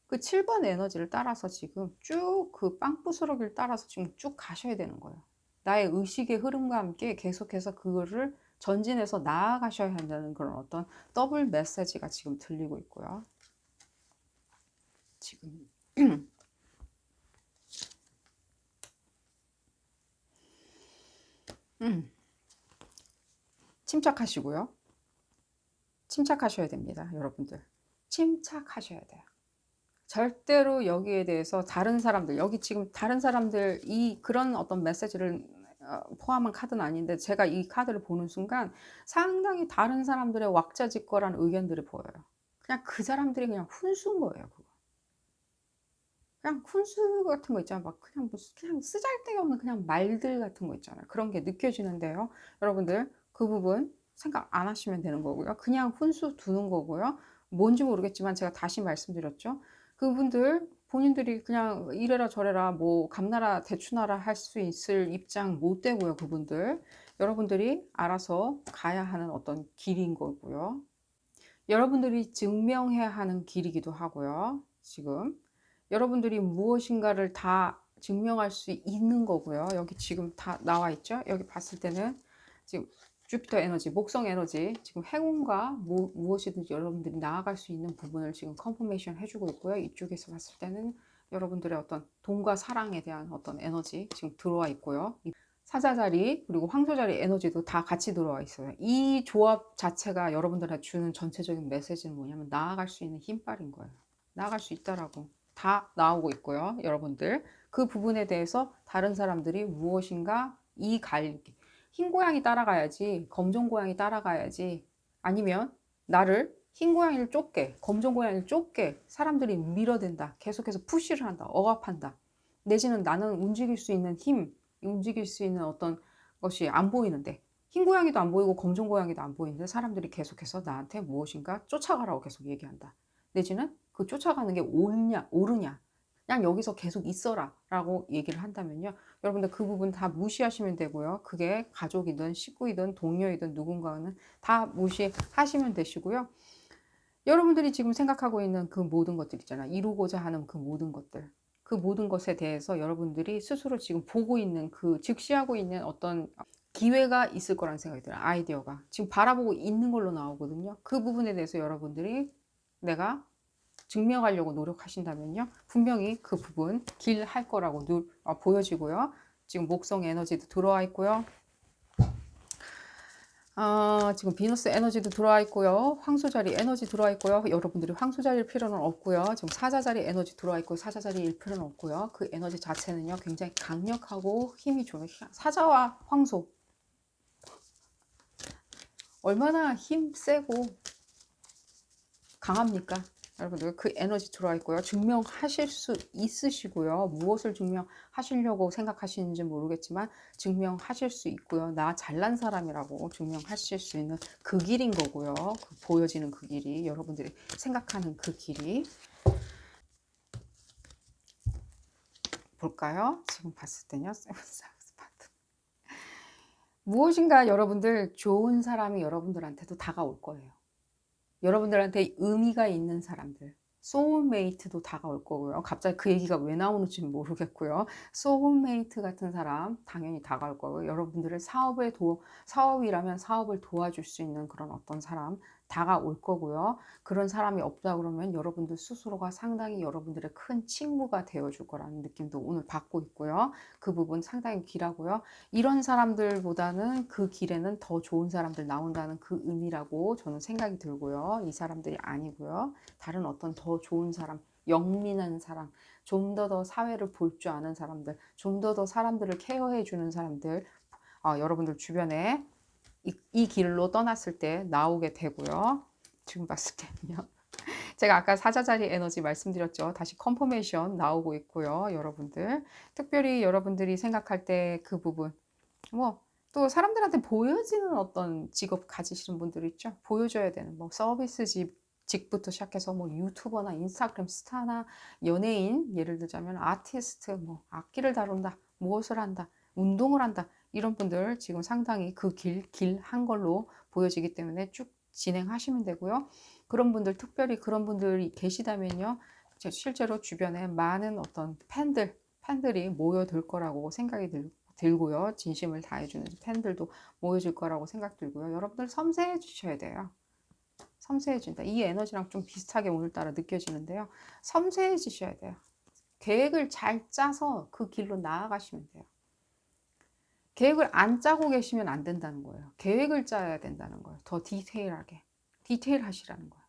그 7번 에너지를 따라서 지금 쭉 그 빵부스러기를 따라서 지금 쭉 가셔야 되는 거예요. 나의 의식의 흐름과 함께 계속해서 그거를 전진해서 나아가셔야 한다는 그런 어떤 더블 메시지가 지금 들리고 있고요. 지금 침착하시고요. 침착하셔야 됩니다, 여러분들. 침착하셔야 돼요. 절대로 여기에 대해서 다른 사람들, 여기 지금 다른 사람들 그런 어떤 메시지를 포함한 카드는 아닌데, 제가 이 카드를 보는 순간 상당히 다른 사람들의 왁자지껄한 의견들이 보여요. 그냥 그 사람들이 그냥 훈수인 거예요. 그거. 그냥 훈수 같은 거 있잖아요. 막 그냥 쓰잘데기 없는 그냥 말들 같은 거 있잖아요. 그런 게 느껴지는데요. 여러분들 그 부분 생각 안 하시면 되는 거고요. 그냥 훈수 두는 거고요. 뭔지 모르겠지만 제가 다시 말씀드렸죠. 그분들 본인들이 그냥 이래라 저래라 뭐 감나라 대추나라 할 수 있을 입장 못 되고요. 그분들. 여러분들이 알아서 가야 하는 어떤 길인 거고요. 여러분들이 증명해야 하는 길이기도 하고요. 지금 여러분들이 무엇인가를 다 증명할 수 있는 거고요. 여기 지금 다 나와 있죠. 여기 봤을 때는 지금 주피터 에너지, 목성 에너지, 지금 행운과 무엇이든지 여러분들이 나아갈 수 있는 부분을 지금 컨퍼메이션 해주고 있고요. 이쪽에서 봤을 때는 여러분들의 어떤 돈과 사랑에 대한 어떤 에너지 지금 들어와 있고요. 사자자리 그리고 황소자리 에너지도 다 같이 들어와 있어요. 이 조합 자체가 여러분들한테 주는 전체적인 메시지는 뭐냐면 나아갈 수 있는 힘빨인 거예요. 나아갈 수 있다라고 다 나오고 있고요. 여러분들 그 부분에 대해서 다른 사람들이 무엇인가 흰 고양이 따라가야지 검정 고양이 따라가야지 아니면 나를 흰 고양이를 쫓게 검정 고양이를 쫓게 사람들이 밀어댄다. 계속해서 푸시를 한다. 억압한다. 내지는 나는 움직일 수 있는 힘 움직일 수 있는 어떤 것이 안 보이는데 흰 고양이도 안 보이고 검정 고양이도 안 보이는데 사람들이 계속해서 나한테 무엇인가 쫓아가라고 계속 얘기한다. 내지는 그 쫓아가는 게 옳냐 옳으냐 그냥 여기서 계속 있어라 라고 얘기를 한다면요. 여러분들 그 부분 다 무시하시면 되고요. 그게 가족이든 식구이든 동료이든 누군가는 다 무시하시면 되시고요. 여러분들이 지금 생각하고 있는 그 모든 것들 있잖아. 이루고자 하는 그 모든 것들. 그 모든 것에 대해서 여러분들이 스스로 지금 보고 있는 그 직시하고 있는 어떤 기회가 있을 거라는 생각이 들어요. 아이디어가. 지금 바라보고 있는 걸로 나오거든요. 그 부분에 대해서 여러분들이 내가 증명하려고 노력하신다면요. 분명히 그 부분 길 할 거라고 보여지고요. 지금 목성 에너지도 들어와 있고요. 지금 비너스 에너지도 들어와 있고요. 황소자리 에너지 들어와 있고요. 여러분들이 황소자리일 필요는 없고요. 지금 사자자리 에너지 들어와 있고 사자자리일 필요는 없고요. 그 에너지 자체는요. 굉장히 강력하고 힘이 좋은 사자와 황소. 얼마나 힘 세고 강합니까? 여러분들 그 에너지 들어와 있고요. 증명하실 수 있으시고요. 무엇을 증명하시려고 생각하시는지 모르겠지만 증명하실 수 있고요. 나 잘난 사람이라고 증명하실 수 있는 그 길인 거고요. 그 보여지는 그 길이 여러분들이 생각하는 그 길이 볼까요? 지금 봤을 때요. 무엇인가 여러분들 좋은 사람이 여러분들한테도 다가올 거예요. 여러분들한테 의미가 있는 사람들 소울메이트도 다가올 거고요. 갑자기 그 얘기가 왜 나오는지 모르겠고요. 소울메이트 같은 사람 당연히 다가올 거고요. 여러분들의 사업이라면 사업을 도와줄 수 있는 그런 어떤 사람 다가올 거고요. 그런 사람이 없다 그러면 여러분들 스스로가 상당히 여러분들의 큰 친구가 되어줄 거라는 느낌도 오늘 받고 있고요. 그 부분 상당히 길하고요. 이런 사람들보다는 그 길에는 더 좋은 사람들 나온다는 그 의미라고 저는 생각이 들고요. 이 사람들이 아니고요. 다른 어떤 더 좋은 사람, 영민한 사람, 좀 더 사회를 볼 줄 아는 사람들, 좀 더 사람들을 케어해 주는 사람들, 여러분들 주변에 이 길로 떠났을 때 나오게 되고요. 지금 봤을 때는요. 제가 아까 사자자리 에너지 말씀드렸죠. 다시 컨퍼메이션 나오고 있고요. 여러분들. 특별히 여러분들이 생각할 때 그 부분. 또 사람들한테 보여지는 어떤 직업 가지시는 분들 있죠. 보여줘야 되는 서비스 직부터 시작해서 유튜버나 인스타그램 스타나 연예인 예를 들자면 아티스트 악기를 다룬다 무엇을 한다 운동을 한다 이런 분들 지금 상당히 그 길 한 걸로 보여지기 때문에 쭉 진행하시면 되고요. 그런 분들 특별히 그런 분들이 계시다면요. 실제로 주변에 많은 어떤 팬들이 모여들 거라고 생각이 들고요. 진심을 다해주는 팬들도 모여질 거라고 생각 들고요. 여러분들 섬세해 주셔야 돼요. 섬세해진다. 이 에너지랑 좀 비슷하게 오늘따라 느껴지는데요. 섬세해지셔야 돼요. 계획을 잘 짜서 그 길로 나아가시면 돼요. 계획을 안 짜고 계시면 안 된다는 거예요. 계획을 짜야 된다는 거예요. 더 디테일하게. 디테일하시라는 거예요.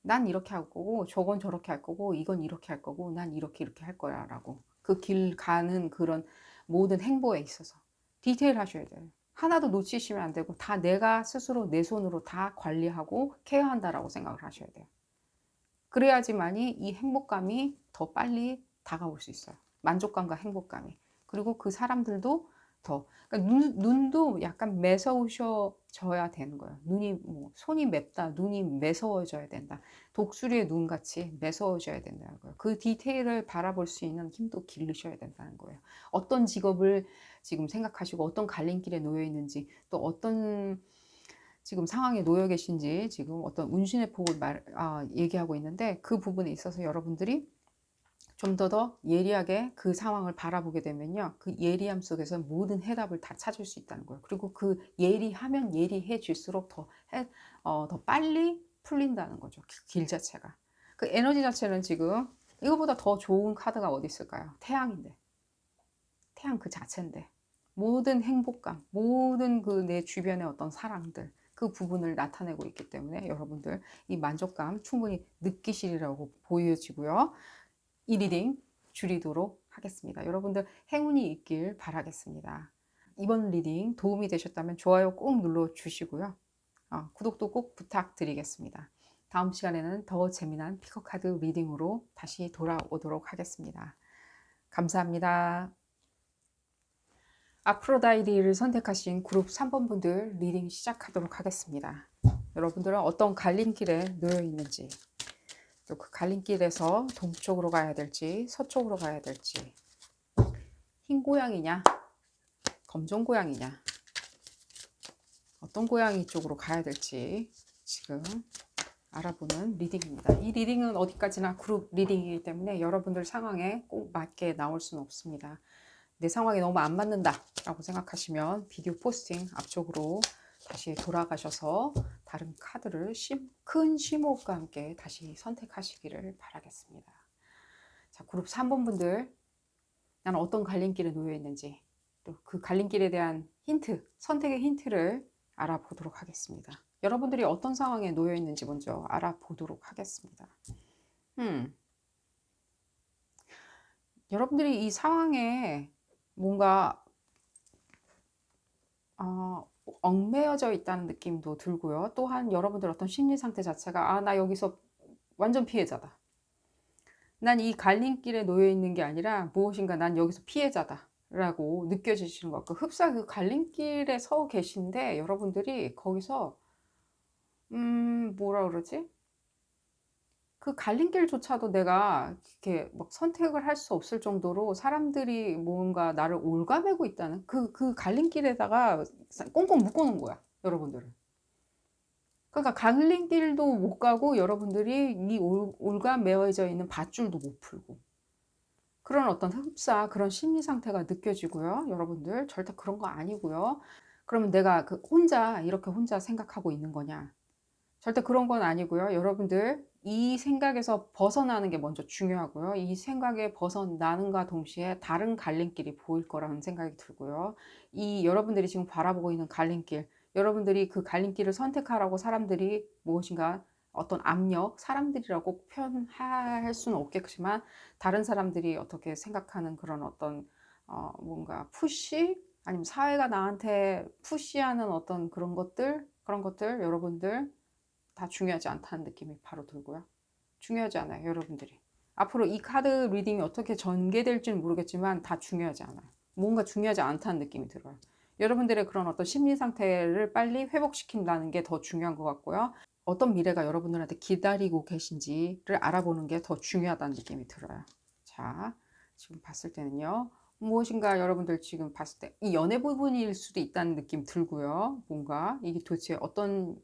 난 이렇게 할 거고 저건 저렇게 할 거고 이건 이렇게 할 거고 난 이렇게 할 거야 라고 그 길 가는 그런 모든 행보에 있어서 디테일 하셔야 돼요. 하나도 놓치시면 안 되고 다 내가 스스로 내 손으로 다 관리하고 케어한다라고 생각을 하셔야 돼요. 그래야지만이 이 행복감이 더 빨리 다가올 수 있어요. 만족감과 행복감이. 그리고 그 사람들도 그러니까 눈도 약간 매서우셔져야 되는 거예요. 눈이 뭐 손이 맵다, 눈이 매서워져야 된다. 독수리의 눈같이 매서워져야 된다는 거예요. 그 디테일을 바라볼 수 있는 힘도 기르셔야 된다는 거예요. 어떤 직업을 지금 생각하시고 어떤 갈림길에 놓여 있는지, 또 어떤 지금 상황에 놓여 계신지, 지금 어떤 운신의 폭을 얘기하고 있는데, 그 부분에 있어서 여러분들이 좀 더 예리하게 그 상황을 바라보게 되면요, 그 예리함 속에서 모든 해답을 다 찾을 수 있다는 거예요. 그리고 그 예리하면 예리해질수록 더 빨리 풀린다는 거죠. 길 자체가. 그 에너지 자체는 지금 이거보다 더 좋은 카드가 어디 있을까요? 태양인데. 태양 그 자체인데. 모든 행복감, 모든 그 내 주변의 어떤 사랑들, 그 부분을 나타내고 있기 때문에 여러분들 이 만족감 충분히 느끼시리라고 보여지고요. 이 리딩 줄이도록 하겠습니다. 여러분들 행운이 있길 바라겠습니다. 이번 리딩 도움이 되셨다면 좋아요 꼭 눌러주시고요. 구독도 꼭 부탁드리겠습니다. 다음 시간에는 더 재미난 피커카드 리딩으로 다시 돌아오도록 하겠습니다. 감사합니다. 아프로다이리를 선택하신 그룹 3번 분들 리딩 시작하도록 하겠습니다. 여러분들은 어떤 갈림길에 놓여 있는지, 또 그 갈림길에서 동쪽으로 가야 될지 서쪽으로 가야 될지, 흰 고양이냐 검정 고양이냐, 어떤 고양이 쪽으로 가야 될지 지금 알아보는 리딩입니다. 이 리딩은 어디까지나 그룹 리딩이기 때문에 여러분들 상황에 꼭 맞게 나올 수는 없습니다. 내 상황이 너무 안 맞는다 라고 생각하시면 비디오 포스팅 앞쪽으로 다시 돌아가셔서 다른 카드를 큰 심호흡과 함께 다시 선택하시기를 바라겠습니다. 자, 그룹 3번 분들, 나는 어떤 갈림길에 놓여 있는지, 또 그 갈림길에 대한 힌트, 선택의 힌트를 알아보도록 하겠습니다. 여러분들이 어떤 상황에 놓여 있는지 먼저 알아보도록 하겠습니다. 여러분들이 이 상황에 뭔가 얽매여져 있다는 느낌도 들고요. 또한 여러분들 어떤 심리 상태 자체가 나 여기서 완전 피해자다. 난 이 갈림길에 놓여 있는 게 아니라 무엇인가 난 여기서 피해자다 라고 느껴지시는 것 같고, 흡사 그 갈림길에 서 계신데 여러분들이 거기서 뭐라 그러지? 그 갈림길조차도 내가 이렇게 막 선택을 할 수 없을 정도로 사람들이 뭔가 나를 올가매고 있다는 그 갈림길에다가 꽁꽁 묶어 놓은 거야, 여러분들을. 그러니까 갈림길도 못 가고 여러분들이 이 올가매어져 있는 밧줄도 못 풀고, 그런 어떤 흡사 그런 심리 상태가 느껴지고요. 여러분들 절대 그런 거 아니고요. 그러면 내가 혼자 이렇게 혼자 생각하고 있는 거냐? 절대 그런 건 아니고요. 여러분들 이 생각에서 벗어나는 게 먼저 중요하고요. 이 생각에 벗어나는가 동시에 다른 갈림길이 보일 거라는 생각이 들고요. 이 여러분들이 지금 바라보고 있는 갈림길, 여러분들이 그 갈림길을 선택하라고 사람들이 무엇인가 어떤 압력, 사람들이라고 꼭 표현할 수는 없겠지만 다른 사람들이 어떻게 생각하는 그런 어떤 뭔가 푸시, 아니면 사회가 나한테 푸시하는 어떤 그런 것들 여러분들 다 중요하지 않다는 느낌이 바로 들고요. 중요하지 않아요, 여러분들이. 앞으로 이 카드 리딩이 어떻게 전개될지는 모르겠지만 다 중요하지 않아요. 뭔가 중요하지 않다는 느낌이 들어요. 여러분들의 그런 어떤 심리 상태를 빨리 회복시킨다는 게 더 중요한 것 같고요. 어떤 미래가 여러분들한테 기다리고 계신지를 알아보는 게 더 중요하다는 느낌이 들어요. 자, 지금 봤을 때는요. 무엇인가 여러분들 지금 봤을 때 이 연애 부분일 수도 있다는 느낌 들고요. 뭔가 이게 도대체 어떤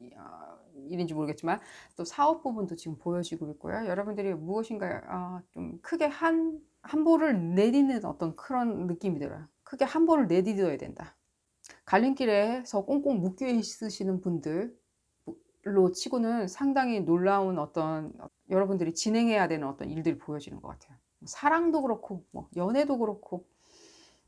일인지 모르겠지만 또 사업 부분도 지금 보여지고 있고요. 여러분들이 무엇인가 좀 크게 한 볼을 내딛는 어떤 그런 느낌이 들어요. 크게 한 볼을 내딛어야 된다. 갈림길에서 꽁꽁 묶여 있으시는 분들로 치고는 상당히 놀라운 어떤 여러분들이 진행해야 되는 어떤 일들이 보여지는 것 같아요. 사랑도 그렇고 뭐 연애도 그렇고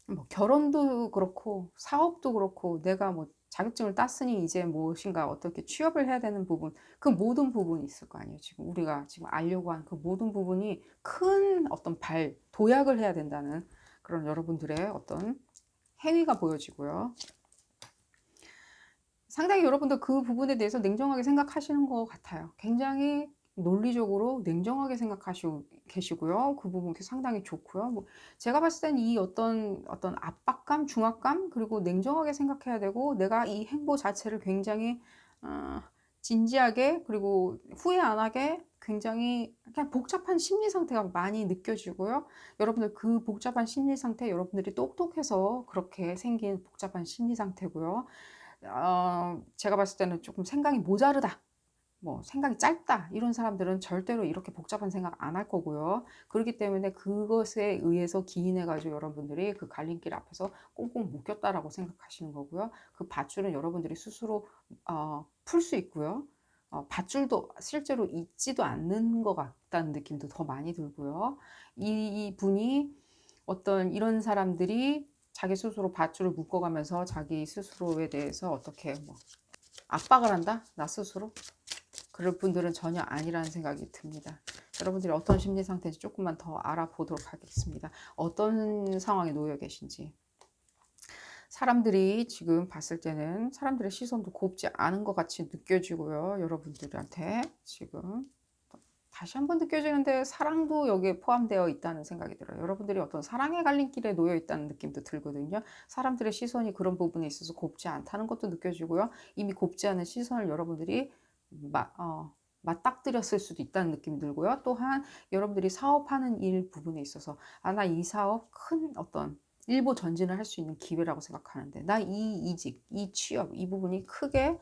뭐 결혼도 그렇고 사업도 그렇고, 내가 뭐 자격증을 땄으니 이제 무엇인가 어떻게 취업을 해야 되는 부분, 그 모든 부분이 있을 거 아니에요. 지금 우리가 지금 알려고 하는 그 모든 부분이 큰 어떤 도약을 해야 된다는 그런 여러분들의 어떤 행위가 보여지고요. 상당히 여러분들 그 부분에 대해서 냉정하게 생각하시는 것 같아요. 굉장히 논리적으로 냉정하게 생각하시고 계시고요. 그 부분 상당히 좋고요. 뭐 제가 봤을 땐 이 어떤 압박감, 중압감, 그리고 냉정하게 생각해야 되고, 내가 이 행보 자체를 굉장히 어, 진지하게, 그리고 후회 안 하게, 굉장히 그냥 복잡한 심리 상태가 많이 느껴지고요. 여러분들 그 복잡한 심리 상태, 여러분들이 똑똑해서 그렇게 생긴 복잡한 심리 상태고요. 제가 봤을 때는 조금 생각이 모자르다, 뭐 생각이 짧다, 이런 사람들은 절대로 이렇게 복잡한 생각 안 할 거고요. 그렇기 때문에 그것에 의해서 기인해 가지고 여러분들이 그 갈림길 앞에서 꽁꽁 묶였다라고 생각하시는 거고요. 그 밧줄은 여러분들이 스스로 풀 수 있고요. 밧줄도 실제로 있지도 않는 것 같다는 느낌도 더 많이 들고요. 이 분이 어떤 이런 사람들이 자기 스스로 밧줄을 묶어가면서 자기 스스로에 대해서 어떻게 뭐 압박을 한다? 나 스스로? 그럴 분들은 전혀 아니라는 생각이 듭니다. 여러분들이 어떤 심리 상태인지 조금만 더 알아보도록 하겠습니다. 어떤 상황에 놓여 계신지. 사람들이 지금 봤을 때는 사람들의 시선도 곱지 않은 것 같이 느껴지고요. 여러분들한테 지금 다시 한번 느껴지는데, 사랑도 여기에 포함되어 있다는 생각이 들어요. 여러분들이 어떤 사랑의 갈림길에 놓여 있다는 느낌도 들거든요. 사람들의 시선이 그런 부분에 있어서 곱지 않다는 것도 느껴지고요. 이미 곱지 않은 시선을 여러분들이 맞닥뜨렸을 수도 있다는 느낌이 들고요. 또한 여러분들이 사업하는 일 부분에 있어서 나 이 사업 큰 어떤 일보 전진을 할 수 있는 기회라고 생각하는데, 나 이 이직, 이 취업, 이 부분이 크게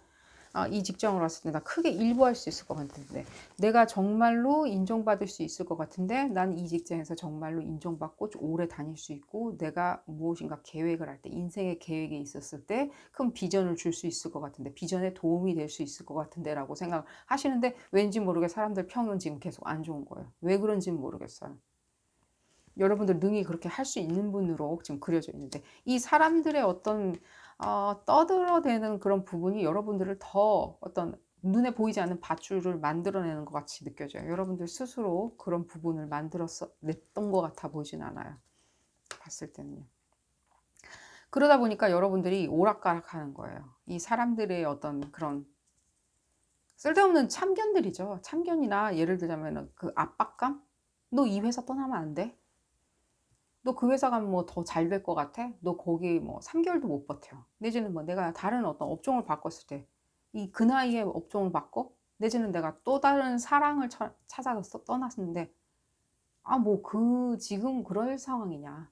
이 직장으로 왔을 때 나 크게 일보할 수 있을 것 같은데, 내가 정말로 인정받을 수 있을 것 같은데, 난 이 직장에서 정말로 인정받고 좀 오래 다닐 수 있고, 내가 무엇인가 계획을 할 때, 인생의 계획이 있었을 때 큰 비전을 줄 수 있을 것 같은데, 비전에 도움이 될 수 있을 것 같은데 라고 생각하시는데, 왠지 모르게 사람들 평은 지금 계속 안 좋은 거예요. 왜 그런지는 모르겠어요. 여러분들 능히 그렇게 할 수 있는 분으로 지금 그려져 있는데, 이 사람들의 어떤 떠들어대는 그런 부분이 여러분들을 더 어떤 눈에 보이지 않는 밧줄을 만들어내는 것 같이 느껴져요. 여러분들 스스로 그런 부분을 냈던 것 같아 보이진 않아요. 봤을 때는요. 그러다 보니까 여러분들이 오락가락 하는 거예요. 이 사람들의 어떤 그런 쓸데없는 참견들이죠. 참견이나, 예를 들자면 그 압박감? 너 이 회사 떠나면 안 돼? 너 그 회사 가면 뭐 더 잘 될 것 같아? 너 거기 뭐 3개월도 못 버텨. 내지는 뭐 내가 다른 어떤 업종을 바꿨을 때, 그 나이에 업종을 바꿔? 내지는 내가 또 다른 사랑을 찾아서 떠났는데, 뭐 지금 그럴 상황이냐?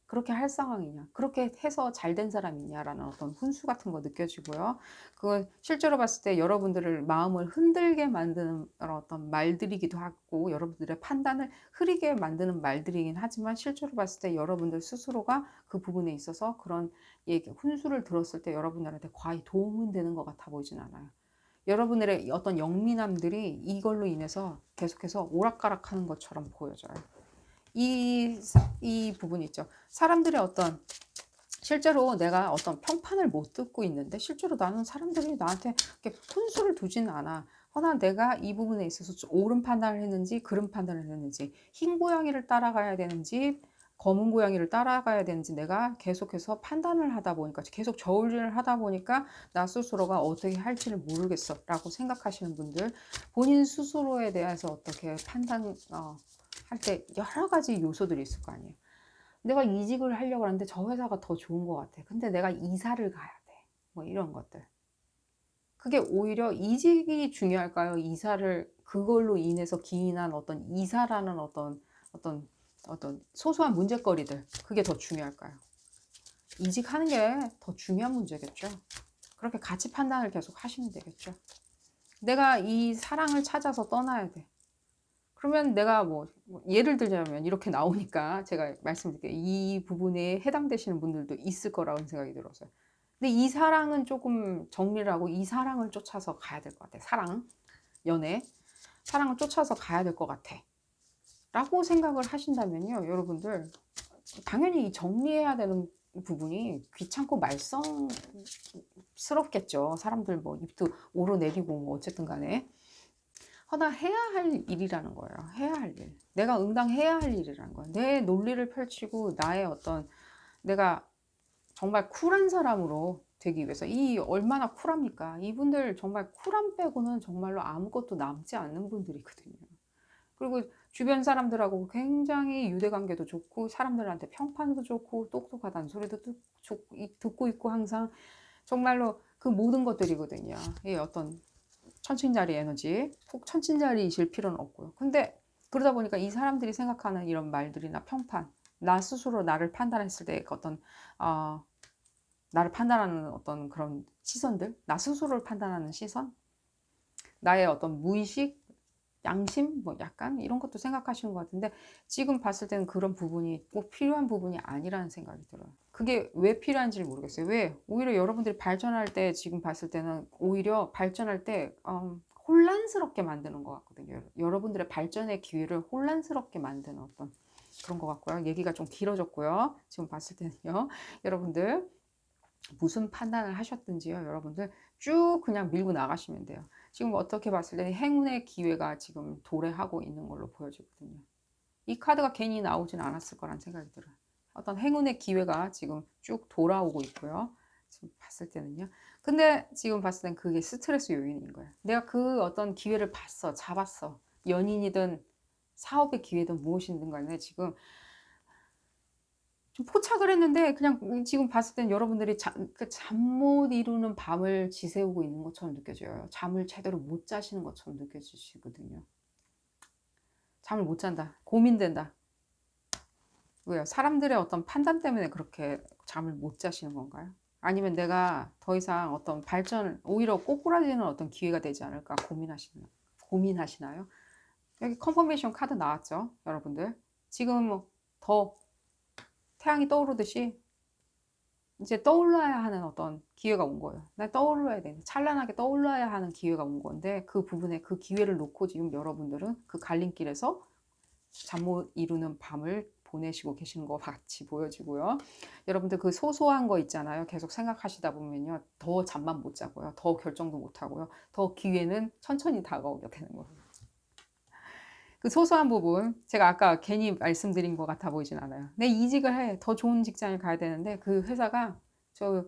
그렇게 할 상황이냐? 그렇게 해서 잘 된 사람이냐라는 어떤 훈수 같은 거 느껴지고요. 그건 실제로 봤을 때 여러분들을 마음을 흔들게 만드는 어떤 말들이기도 하고, 여러분들의 판단을 흐리게 만드는 말들이긴 하지만, 실제로 봤을 때 여러분들 스스로가 그 부분에 있어서 그런 훈수를 들었을 때 여러분들한테 과히 도움은 되는 것 같아 보이진 않아요. 여러분들의 어떤 영민함들이 이걸로 인해서 계속해서 오락가락하는 것처럼 보여져요. 이 부분이 있죠. 사람들의 어떤, 실제로 내가 어떤 평판을 못 듣고 있는데, 실제로 나는 사람들이 나한테 이렇게 훈수를 두지는 않아. 허나 내가 이 부분에 있어서 옳은 판단을 했는지 그른 판단을 했는지, 흰 고양이를 따라가야 되는지 검은 고양이를 따라가야 되는지, 내가 계속해서 판단을 하다 보니까, 계속 저울질을 하다 보니까 나 스스로가 어떻게 할지를 모르겠어 라고 생각하시는 분들, 본인 스스로에 대해서 어떻게 할 때 여러 가지 요소들이 있을 거 아니에요. 내가 이직을 하려고 하는데 저 회사가 더 좋은 것 같아. 근데 내가 이사를 가야 돼. 뭐 이런 것들. 그게 오히려 이직이 중요할까요? 이사를, 그걸로 인해서 기인한 어떤 이사라는 어떤, 어떤 소소한 문제거리들. 그게 더 중요할까요? 이직하는 게 더 중요한 문제겠죠. 그렇게 가치 판단을 계속 하시면 되겠죠. 내가 이 사랑을 찾아서 떠나야 돼. 그러면 내가 뭐 예를 들자면 이렇게 나오니까 제가 말씀드릴게요. 이 부분에 해당되시는 분들도 있을 거라고 생각이 들었어요. 근데 이 사랑은 조금 정리를 하고, 이 사랑을 쫓아서 가야 될 것 같아. 사랑, 연애, 사랑을 쫓아서 가야 될 것 같아 라고 생각을 하신다면요, 여러분들 당연히 정리해야 되는 부분이 귀찮고 말썽스럽겠죠. 사람들 뭐 입도 오르내리고 뭐 어쨌든 간에. 허나 해야 할 일이라는 거예요. 해야 할 일. 내가 응당해야 할 일이라는 거예요. 내 논리를 펼치고, 나의 어떤, 내가 정말 쿨한 사람으로 되기 위해서. 이 얼마나 쿨합니까? 이분들 정말 쿨함 빼고는 정말로 아무것도 남지 않는 분들이거든요. 그리고 주변 사람들하고 굉장히 유대관계도 좋고 사람들한테 평판도 좋고 똑똑하다는 소리도 듣고 있고 항상 정말로 그 모든 것들이거든요. 이 어떤 천칭자리 에너지, 꼭 천칭자리이실 필요는 없고요. 근데 그러다 보니까 이 사람들이 생각하는 이런 말들이나 평판, 나 스스로 나를 판단했을 때 어떤 나를 판단하는 어떤 그런 시선들, 나 스스로를 판단하는 시선, 나의 어떤 무의식, 양심, 뭐 약간 이런 것도 생각하시는 것 같은데 지금 봤을 때는 그런 부분이 꼭 필요한 부분이 아니라는 생각이 들어요. 그게 왜 필요한지 모르겠어요. 왜? 오히려 여러분들이 발전할 때 지금 봤을 때는 오히려 발전할 때 혼란스럽게 만드는 것 같거든요. 여러분들의 발전의 기회를 혼란스럽게 만드는 어떤 그런 것 같고요. 얘기가 좀 길어졌고요. 지금 봤을 때는요. 여러분들 무슨 판단을 하셨든지요. 여러분들 쭉 그냥 밀고 나가시면 돼요. 지금 어떻게 봤을 때 행운의 기회가 지금 도래하고 있는 걸로 보여지거든요. 이 카드가 괜히 나오진 않았을 거란 생각이 들어요. 어떤 행운의 기회가 지금 쭉 돌아오고 있고요. 지금 봤을 때는요. 근데 지금 봤을 땐 그게 스트레스 요인인 거예요. 내가 그 어떤 기회를 봤어, 잡았어. 연인이든 사업의 기회든 무엇이든 간에 지금 좀 포착을 했는데 그냥 지금 봤을 땐 여러분들이 잠 못 이루는 밤을 지새우고 있는 것처럼 느껴져요. 잠을 제대로 못 자시는 것처럼 느껴지시거든요. 잠을 못 잔다. 고민된다. 왜요? 사람들의 어떤 판단 때문에 그렇게 잠을 못 자시는 건가요? 아니면 내가 더 이상 어떤 발전, 오히려 꼬꾸라지는 어떤 기회가 되지 않을까 고민하시나요? 여기 컨퍼메이션 카드 나왔죠, 여러분들. 지금 더 태양이 떠오르듯이 이제 떠올라야 하는 어떤 기회가 온 거예요. 난 떠올라야 돼. 찬란하게 떠올라야 하는 기회가 온 건데 그 부분에 그 기회를 놓고 지금 여러분들은 그 갈림길에서 잠 못 이루는 밤을 보내시고 계시는 것 같이 보여지고요. 여러분들 그 소소한 거 있잖아요. 계속 생각하시다 보면요. 더 잠만 못 자고요. 더 결정도 못 하고요. 더 기회는 천천히 다가오게 되는 거예요. 그 소소한 부분 제가 아까 괜히 말씀드린 것 같아 보이진 않아요. 내 이직을 해. 더 좋은 직장을 가야 되는데 그 회사가 저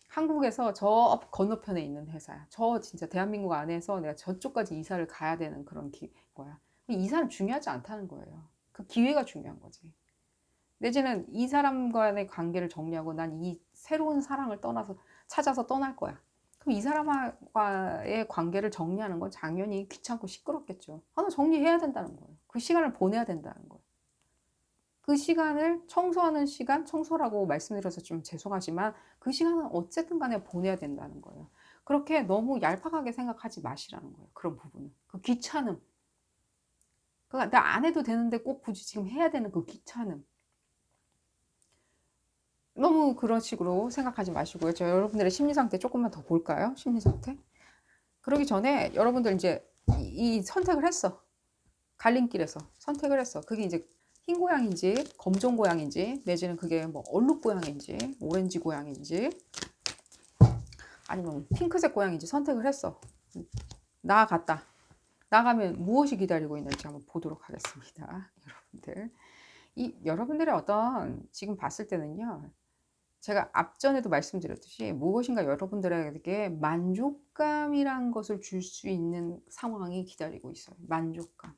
한국에서 저 건너편에 있는 회사야. 저 진짜 대한민국 안에서 내가 저쪽까지 이사를 가야 되는 그런 거야. 이사는 중요하지 않다는 거예요. 그 기회가 중요한 거지. 내지는 이 사람과의 관계를 정리하고 난 이 새로운 사랑을 찾아서 떠날 거야. 그럼 이 사람과의 관계를 정리하는 건 당연히 귀찮고 시끄럽겠죠. 하나 정리해야 된다는 거예요. 그 시간을 보내야 된다는 거예요. 그 시간을 청소하는 시간, 청소라고 말씀드려서 좀 죄송하지만 그 시간은 어쨌든 간에 보내야 된다는 거예요. 그렇게 너무 얄팍하게 생각하지 마시라는 거예요. 그런 부분은. 그 귀찮음. 그러니까 나 안 해도 되는데 꼭 굳이 지금 해야 되는 그 귀찮음. 너무 그런 식으로 생각하지 마시고요. 저 여러분들의 심리 상태 조금만 더 볼까요? 심리 상태. 그러기 전에 여러분들 이제 이 선택을 했어. 갈림길에서 선택을 했어. 그게 이제 흰 고양인지 검정 고양인지 내지는 그게 뭐 얼룩 고양인지 오렌지 고양인지 아니면 핑크색 고양인지 선택을 했어. 나아갔다. 나가면 무엇이 기다리고 있는지 한번 보도록 하겠습니다. 여러분들. 여러분들의 어떤 지금 봤을 때는요. 제가 앞전에도 말씀드렸듯이 무엇인가 여러분들에게 만족감이란 것을 줄 수 있는 상황이 기다리고 있어요. 만족감.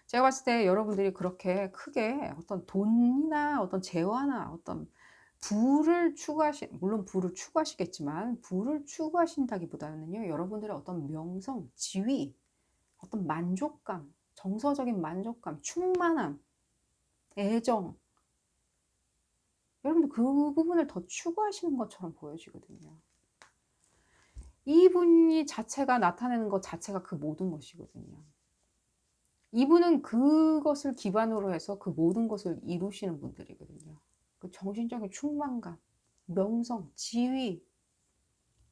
제가 봤을 때 여러분들이 그렇게 크게 어떤 돈이나 어떤 재화나 어떤 물론 부를 추구하시겠지만 부를 추구하신다기보다는요. 여러분들의 어떤 명성, 지위, 어떤 만족감, 정서적인 만족감, 충만함, 애정 여러분들 그 부분을 더 추구하시는 것처럼 보여지거든요. 이분이 자체가 나타내는 것 자체가 그 모든 것이거든요. 이분은 그것을 기반으로 해서 그 모든 것을 이루시는 분들이거든요. 그 정신적인 충만감, 명성, 지위,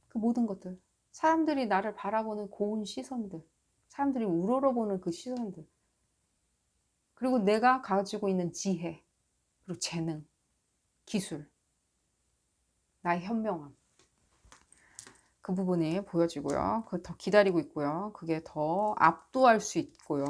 그 모든 것들. 사람들이 나를 바라보는 고운 시선들, 사람들이 우러러보는 그 시선들, 그리고 내가 가지고 있는 지혜, 그리고 재능, 기술, 나의 현명함. 그 부분이 보여지고요. 그 더 기다리고 있고요. 그게 더 압도할 수 있고요.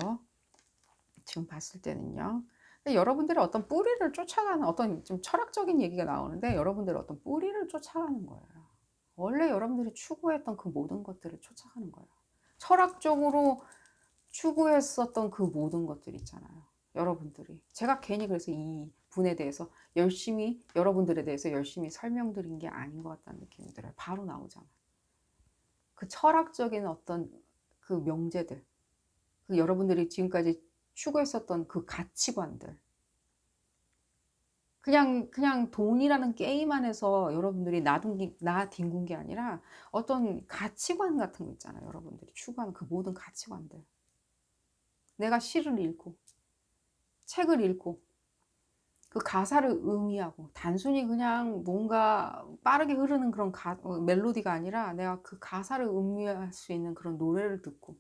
지금 봤을 때는요. 근데 여러분들의 어떤 뿌리를 쫓아가는 어떤 좀 철학적인 얘기가 나오는데 여러분들의 어떤 뿌리를 쫓아가는 거예요. 원래 여러분들이 추구했던 그 모든 것들을 쫓아가는 거예요. 철학적으로 추구했었던 그 모든 것들 있잖아요. 여러분들이. 제가 괜히 그래서 이 분에 대해서 열심히, 여러분들에 대해서 열심히 설명드린 게 아닌 것 같다는 느낌이 들어요. 바로 나오잖아. 그 철학적인 어떤 그 명제들, 그 여러분들이 지금까지 추구했었던 그 가치관들, 그냥 돈이라는 게임 안에서 여러분들이 나 뒹군 게 아니라 어떤 가치관 같은 거 있잖아요. 여러분들이 추구하는 그 모든 가치관들. 내가 시를 읽고, 책을 읽고, 그 가사를 의미하고, 단순히 그냥 뭔가 빠르게 흐르는 그런 멜로디가 아니라 내가 그 가사를 의미할 수 있는 그런 노래를 듣고,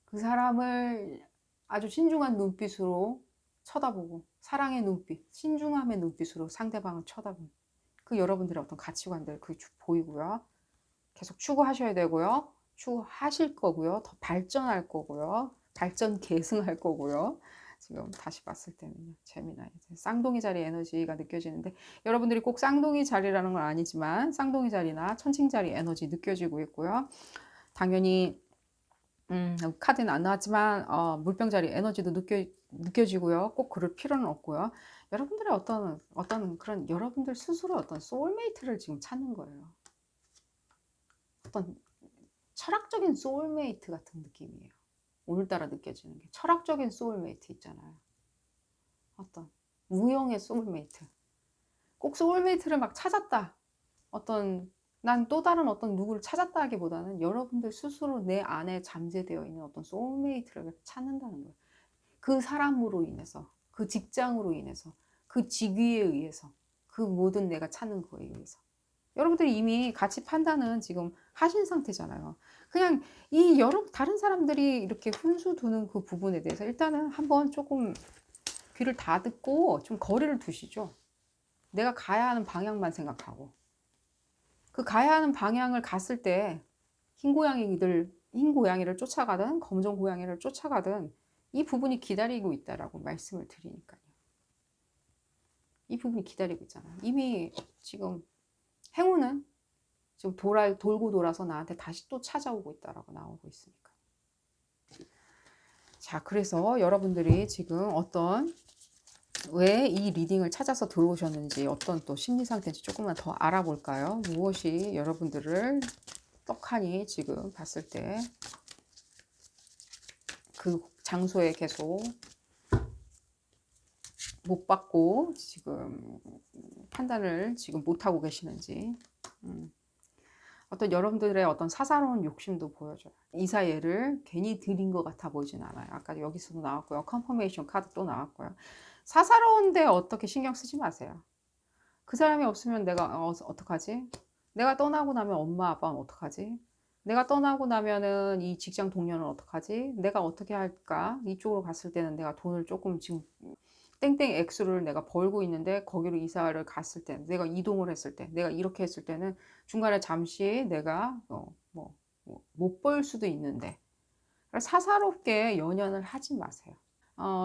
그 사람을 아주 신중한 눈빛으로 쳐다보고, 사랑의 눈빛, 신중함의 눈빛으로 상대방을 쳐다보고, 그 여러분들의 어떤 가치관들 그게 보이고요. 계속 추구하셔야 되고요. 추구하실 거고요. 더 발전할 거고요. 발전 계승할 거고요. 지금 다시 봤을 때는요. 재미나요. 쌍둥이 자리 에너지가 느껴지는데 여러분들이 꼭 쌍둥이 자리라는 건 아니지만 쌍둥이 자리나 천칭 자리 에너지 느껴지고 있고요. 당연히 카드는 안 나왔지만 물병 자리 에너지도 느껴지고요. 꼭 그럴 필요는 없고요. 여러분들의 어떤 그런 여러분들 스스로 어떤 소울메이트를 지금 찾는 거예요. 어떤 철학적인 소울메이트 같은 느낌이에요. 오늘따라 느껴지는 게 철학적인 소울메이트 있잖아요. 어떤 무형의 소울메이트. 꼭 소울메이트를 막 찾았다. 난 또 다른 어떤 누구를 찾았다 하기보다는 여러분들 스스로 내 안에 잠재되어 있는 어떤 소울메이트를 찾는다는 거예요. 그 사람으로 인해서, 그 직장으로 인해서, 그 직위에 의해서, 그 모든 내가 찾는 거에 의해서. 여러분들이 이미 가치 판단은 지금 하신 상태잖아요. 그냥 다른 사람들이 이렇게 훈수 두는 그 부분에 대해서 일단은 한번 조금 귀를 다 듣고 좀 거리를 두시죠. 내가 가야 하는 방향만 생각하고. 그 가야 하는 방향을 갔을 때 흰 고양이를 쫓아가든 검정 고양이를 쫓아가든 이 부분이 기다리고 있다라고 말씀을 드리니까요. 이 부분이 기다리고 있잖아요. 이미 지금 행운은 지금 돌고 돌아서 나한테 다시 또 찾아오고 있다라고 나오고 있으니까. 자, 그래서 여러분들이 지금 왜 이 리딩을 찾아서 들어오셨는지, 어떤 또 심리 상태인지 조금만 더 알아볼까요? 무엇이 여러분들을 떡하니 지금 봤을 때 그 장소에 계속 못 받고 지금 판단을 지금 못하고 계시는지. 어떤 여러분들의 어떤 사사로운 욕심도 보여줘요. 이사예를 괜히 드린 것 같아 보이진 않아요. 아까 여기서도 나왔고요. 컨퍼메이션 카드 또 나왔고요. 사사로운데 어떻게 신경 쓰지 마세요. 그 사람이 없으면 내가 어떡하지? 내가 떠나고 나면 엄마 아빠는 어떡하지? 내가 떠나고 나면은 이 직장 동료는 어떡하지? 내가 어떻게 할까? 이쪽으로 갔을 때는 내가 돈을 조금 지금 땡땡 액수를 내가 벌고 있는데 거기로 이사를 갔을 때, 내가 이동을 했을 때, 내가 이렇게 했을 때는 중간에 잠시 내가 못 벌 수도 있는데 사사롭게 연연을 하지 마세요.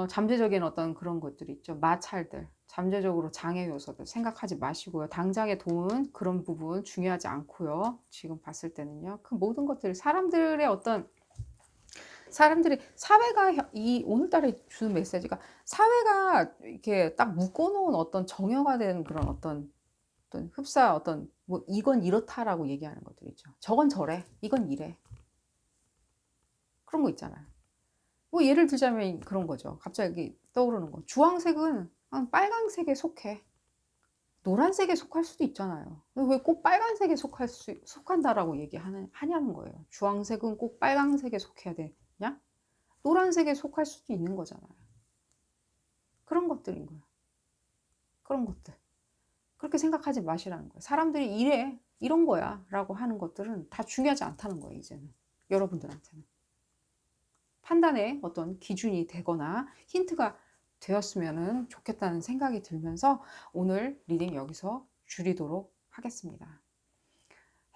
잠재적인 어떤 그런 것들이 있죠. 마찰들, 잠재적으로 장애 요소들 생각하지 마시고요. 당장의 돈 그런 부분 중요하지 않고요. 지금 봤을 때는요. 그 모든 것들 사람들이 사회가 이 오늘따라 주는 메시지가 사회가 이렇게 딱 묶어놓은 어떤 정형화 된 그런 어떤 흡사 뭐 이건 이렇다라고 얘기하는 것들 있죠. 저건 저래, 이건 이래. 그런 거 있잖아요. 뭐 예를 들자면 그런 거죠. 갑자기 떠오르는 거. 주황색은 빨강색에 속해. 노란색에 속할 수도 있잖아요. 왜 꼭 빨간색에 속한다라고 하냐는 거예요. 주황색은 꼭 빨강색에 속해야 되냐? 노란색에 속할 수도 있는 거잖아요. 그런 것들인 거예요. 그런 것들. 그렇게 생각하지 마시라는 거예요. 사람들이 이런 거야 라고 하는 것들은 다 중요하지 않다는 거예요, 이제는. 여러분들한테는. 판단의 어떤 기준이 되거나 힌트가 되었으면 좋겠다는 생각이 들면서 오늘 리딩 여기서 줄이도록 하겠습니다.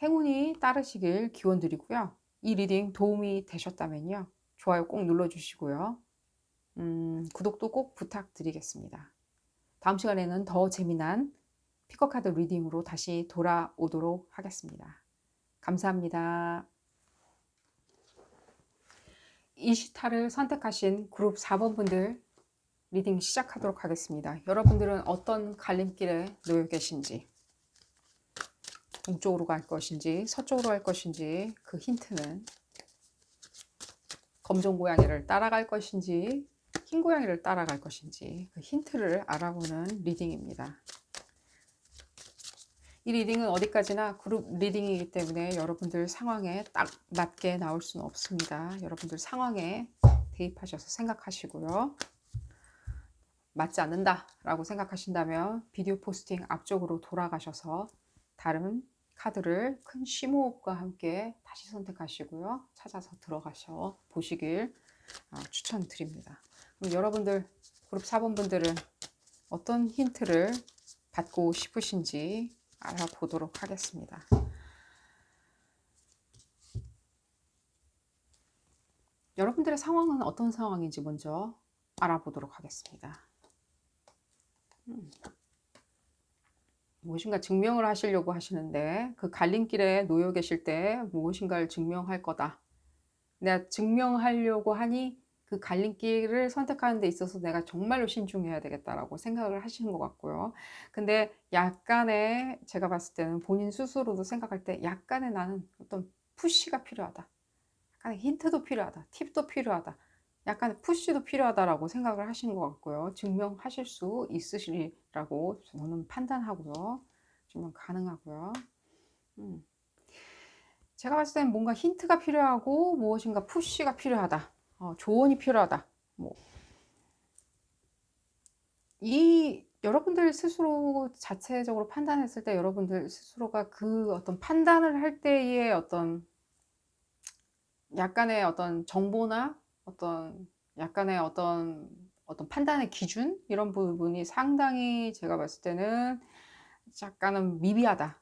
행운이 따르시길 기원 드리고요. 이 리딩 도움이 되셨다면요. 좋아요 꼭 눌러주시고요. 구독도 꼭 부탁드리겠습니다. 다음 시간에는 더 재미난 피커 카드 리딩으로 다시 돌아오도록 하겠습니다. 감사합니다. 이시타를 선택하신 그룹 4번 분들 리딩 시작하도록 하겠습니다. 여러분들은 어떤 갈림길에 놓여 계신지, 동쪽으로 갈 것인지 서쪽으로 갈 것인지, 그 힌트는 검정 고양이를 따라갈 것인지 흰 고양이를 따라갈 것인지 그 힌트를 알아보는 리딩입니다. 이 리딩은 어디까지나 그룹 리딩이기 때문에 여러분들 상황에 딱 맞게 나올 수는 없습니다. 여러분들 상황에 대입하셔서 생각하시고요. 맞지 않는다 라고 생각하신다면 비디오 포스팅 앞쪽으로 돌아가셔서 다른 카드를 큰 심호흡과 함께 다시 선택하시고요. 찾아서 들어가셔 보시길 추천드립니다. 그럼 여러분들 그룹 4번 분들은 어떤 힌트를 받고 싶으신지 알아보도록 하겠습니다. 여러분들의 상황은 어떤 상황인지 먼저 알아보도록 하겠습니다. 무엇인가 증명을 하시려고 하시는데 그 갈림길에 놓여 계실 때 무엇인가를 증명할 거다. 내가 증명하려고 하니 그 갈림길을 선택하는 데 있어서 내가 정말로 신중해야 되겠다라고 생각을 하시는 것 같고요. 근데 약간의 제가 봤을 때는 본인 스스로도 생각할 때 약간의 나는 어떤 푸시가 필요하다. 약간의 힌트도 필요하다. 팁도 필요하다. 약간의 푸시도 필요하다라고 생각을 하시는 것 같고요. 증명하실 수 있으시리라고 저는 판단하고요. 증명 가능하고요. 제가 봤을 때는 뭔가 힌트가 필요하고 무엇인가 푸시가 필요하다. 조언이 필요하다. 이 여러분들 스스로 자체적으로 판단했을 때 여러분들 스스로가 그 어떤 판단을 할 때의 어떤 약간의 어떤 정보나 어떤 약간의 어떤 판단의 기준 이런 부분이 상당히 제가 봤을 때는 약간은 미비하다.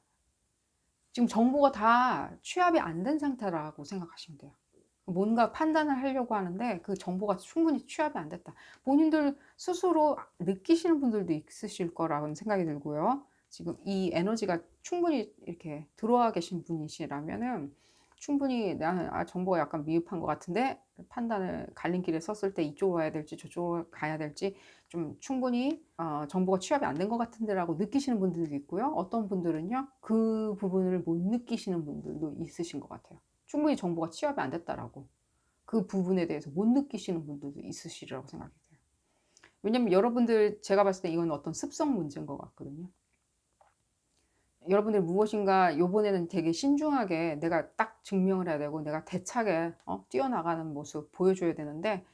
지금 정보가 다 취합이 안 된 상태라고 생각하시면 돼요. 뭔가 판단을 하려고 하는데 그 정보가 충분히 취합이 안 됐다. 본인들 스스로 느끼시는 분들도 있으실 거라는 생각이 들고요. 지금 이 에너지가 충분히 이렇게 들어와 계신 분이시라면은 충분히 나는 정보가 약간 미흡한 것 같은데 판단을 갈림길에 섰을 때 이쪽으로 가야 될지 저쪽으로 가야 될지 좀 충분히 정보가 취합이 안 된 것 같은데 라고 느끼시는 분들도 있고요. 어떤 분들은요 그 부분을 못 느끼시는 분들도 있으신 것 같아요. 충분히 정보가 취합이 안 됐다라고 그 부분에 대해서 못 느끼시는 분들도 있으시리라고 생각이 돼요. 왜냐면 여러분들 제가 봤을 때 이건 어떤 습성 문제인 것 같거든요. 여러분들 무엇인가 요번에는 되게 신중하게 내가 딱 증명을 해야 되고 내가 대차게 뛰어나가는 모습 보여줘야 되는데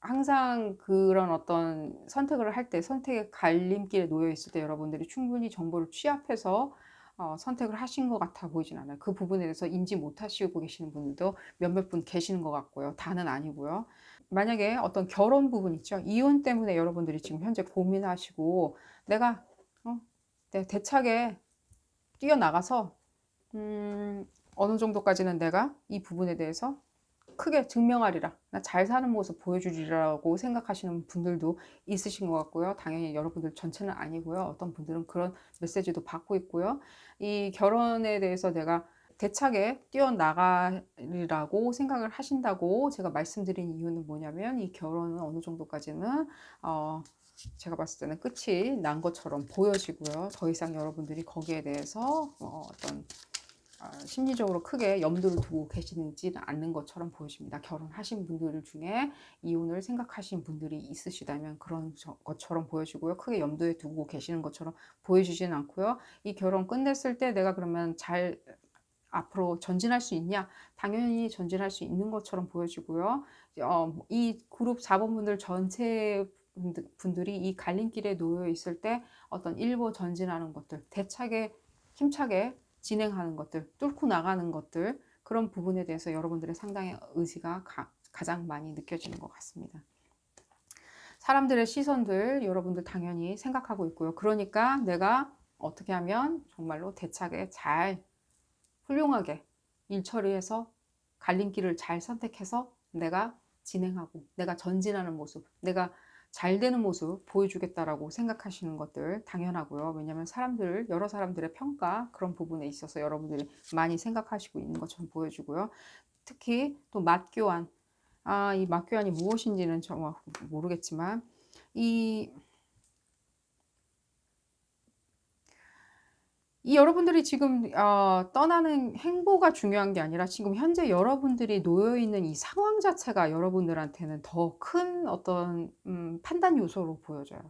항상 그런 어떤 선택을 할 때 선택의 갈림길에 놓여 있을 때 여러분들이 충분히 정보를 취합해서 선택을 하신 것 같아 보이진 않아요. 그 부분에 대해서 인지 못하시고 계시는 분들도 몇몇 분 계시는 것 같고요. 다는 아니고요. 만약에 어떤 결혼 부분 있죠. 이혼 때문에 여러분들이 지금 현재 고민하시고 내가 대차게 뛰어나가서 어느 정도까지는 내가 이 부분에 대해서 크게 증명하리라. 나 잘 사는 모습 보여주리라고 생각하시는 분들도 있으신 것 같고요. 당연히 여러분들 전체는 아니고요. 어떤 분들은 그런 메시지도 받고 있고요. 이 결혼에 대해서 내가 대차게 뛰어나가리라고 생각을 하신다고 제가 말씀드린 이유는 뭐냐면 이 결혼은 어느 정도까지는 제가 봤을 때는 끝이 난 것처럼 보여지고요. 더 이상 여러분들이 거기에 대해서 어떤 심리적으로 크게 염두를 두고 계시지는 않는 것처럼 보여집니다. 결혼하신 분들 중에 이혼을 생각하신 분들이 있으시다면 그런 것처럼 보여지고요. 크게 염두에 두고 계시는 것처럼 보여지지는 않고요. 이 결혼 끝냈을 때 내가 그러면 잘 앞으로 전진할 수 있냐? 당연히 전진할 수 있는 것처럼 보여지고요. 이 그룹 4번 분들 전체 분들이 이 갈림길에 놓여 있을 때 어떤 일부 전진하는 것들, 대차게 힘차게 진행하는 것들, 뚫고 나가는 것들 그런 부분에 대해서 여러분들의 상당히 의지가 가장 많이 느껴지는 것 같습니다. 사람들의 시선들 여러분들 당연히 생각하고 있고요. 그러니까 내가 어떻게 하면 정말로 대차게 잘 훌륭하게 일 처리해서 갈림길을 잘 선택해서 내가 진행하고 내가 전진하는 모습, 내가 잘 되는 모습 보여주겠다라고 생각하시는 것들 당연하고요. 왜냐하면 여러 사람들의 평가 그런 부분에 있어서 여러분들이 많이 생각하시고 있는 것처럼 보여주고요. 특히 또 맞교환, 이 맞교환이 무엇인지는 정말 모르겠지만 이 여러분들이 지금 떠나는 행보가 중요한 게 아니라 지금 현재 여러분들이 놓여 있는 이 상황 자체가 여러분들한테는 더 큰 어떤 판단 요소로 보여져요.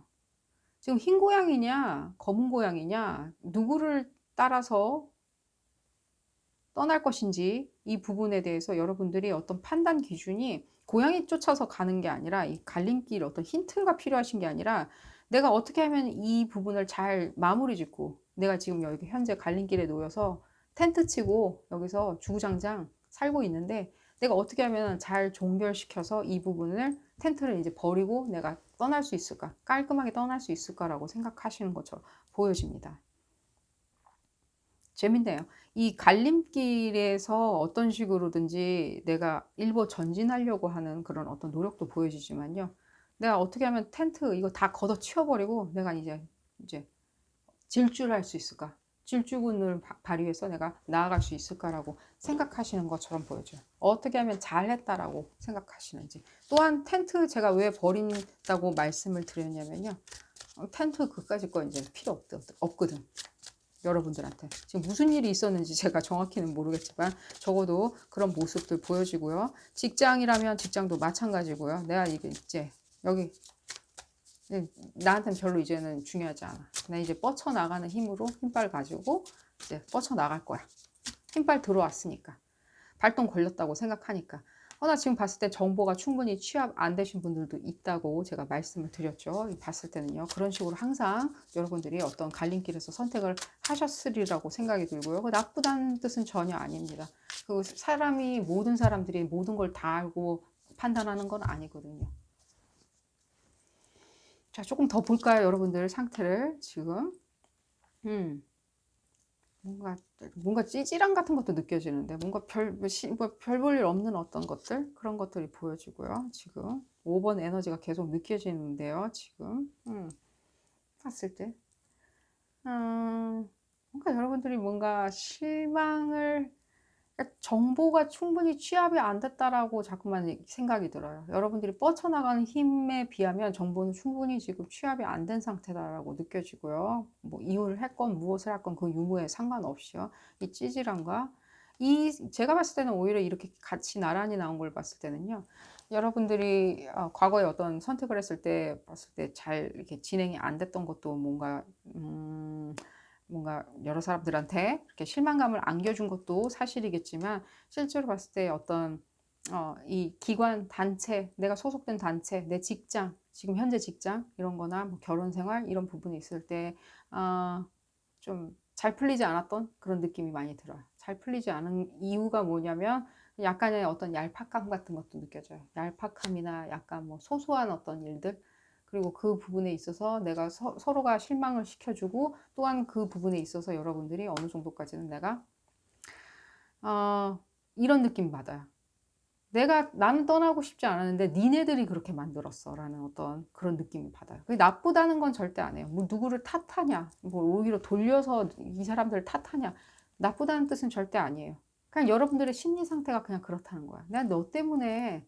지금 흰 고양이냐 검은 고양이냐 누구를 따라서 떠날 것인지 이 부분에 대해서 여러분들이 어떤 판단 기준이 고양이 쫓아서 가는 게 아니라 이 갈림길 어떤 힌트가 필요하신 게 아니라 내가 어떻게 하면 이 부분을 잘 마무리 짓고 내가 지금 여기 현재 갈림길에 놓여서 텐트 치고 여기서 주구장창 살고 있는데 내가 어떻게 하면 잘 종결시켜서 이 부분을 텐트를 이제 버리고 내가 떠날 수 있을까? 깔끔하게 떠날 수 있을까라고 생각하시는 것처럼 보여집니다. 재밌네요. 이 갈림길에서 어떤 식으로든지 내가 일부 전진하려고 하는 그런 어떤 노력도 보여지지만요. 내가 어떻게 하면 텐트 이거 다 걷어 치워버리고 내가 이제 질주할 수 있을까? 질주군을 발휘해서 내가 나아갈 수 있을까라고 생각하시는 것처럼 보여져요. 어떻게 하면 잘했다라고 생각하시는지. 또한 텐트 제가 왜 버린다고 말씀을 드렸냐면요. 텐트 그까짓 거 이제 필요 없거든. 여러분들한테 지금 무슨 일이 있었는지 제가 정확히는 모르겠지만 적어도 그런 모습들 보여지고요. 직장이라면 직장도 마찬가지고요. 내가 이제 여기 나한테는 별로 이제는 중요하지 않아. 나 이제 뻗쳐나가는 힘으로 힘빨 가지고 이제 뻗쳐나갈 거야. 힘빨 들어왔으니까. 발동 걸렸다고 생각하니까. 나 지금 봤을 때 정보가 충분히 취합 안 되신 분들도 있다고 제가 말씀을 드렸죠. 봤을 때는요. 그런 식으로 항상 여러분들이 어떤 갈림길에서 선택을 하셨으리라고 생각이 들고요. 나쁘다는 뜻은 전혀 아닙니다. 모든 사람들이 모든 걸 다 알고 판단하는 건 아니거든요. 자, 조금 더 볼까요, 여러분들 상태를 지금. 뭔가 찌질함 같은 것도 느껴지는데 뭔가 별 볼 일 없는 어떤 것들 그런 것들이 보여지고요. 지금 5번 에너지가 계속 느껴지는데요. 지금 봤을 때 뭔가 여러분들이 뭔가 실망을 그러니까 정보가 충분히 취합이 안 됐다라고 자꾸만 생각이 들어요. 여러분들이 뻗쳐나가는 힘에 비하면 정보는 충분히 지금 취합이 안 된 상태다라고 느껴지고요. 뭐 이혼을 했건 무엇을 했건 그 유무에 상관없이요. 이 찌질함과 제가 봤을 때는 오히려 이렇게 같이 나란히 나온 걸 봤을 때는요. 여러분들이 과거에 어떤 선택을 했을 때 봤을 때 잘 이렇게 진행이 안 됐던 것도 뭔가 여러 사람들한테 그렇게 실망감을 안겨준 것도 사실이겠지만 실제로 봤을 때 어떤 이 기관, 단체, 내가 소속된 단체, 내 직장, 지금 현재 직장 이런 거나 뭐 결혼 생활 이런 부분이 있을 때 좀 잘 풀리지 않았던 그런 느낌이 많이 들어요. 잘 풀리지 않은 이유가 뭐냐면 약간의 어떤 얄팍함 같은 것도 느껴져요. 얄팍함이나 약간 뭐 소소한 어떤 일들 그리고 그 부분에 있어서 내가 서로가 실망을 시켜주고 또한 그 부분에 있어서 여러분들이 어느 정도까지는 내가 이런 느낌 받아요. 나는 떠나고 싶지 않았는데 니네들이 그렇게 만들었어 라는 어떤 그런 느낌을 받아요. 그게 나쁘다는 건 절대 안 해요. 뭐 누구를 탓하냐 뭐 오히려 돌려서 이 사람들을 탓하냐 나쁘다는 뜻은 절대 아니에요. 그냥 여러분들의 심리 상태가 그냥 그렇다는 거야. 내가 너 때문에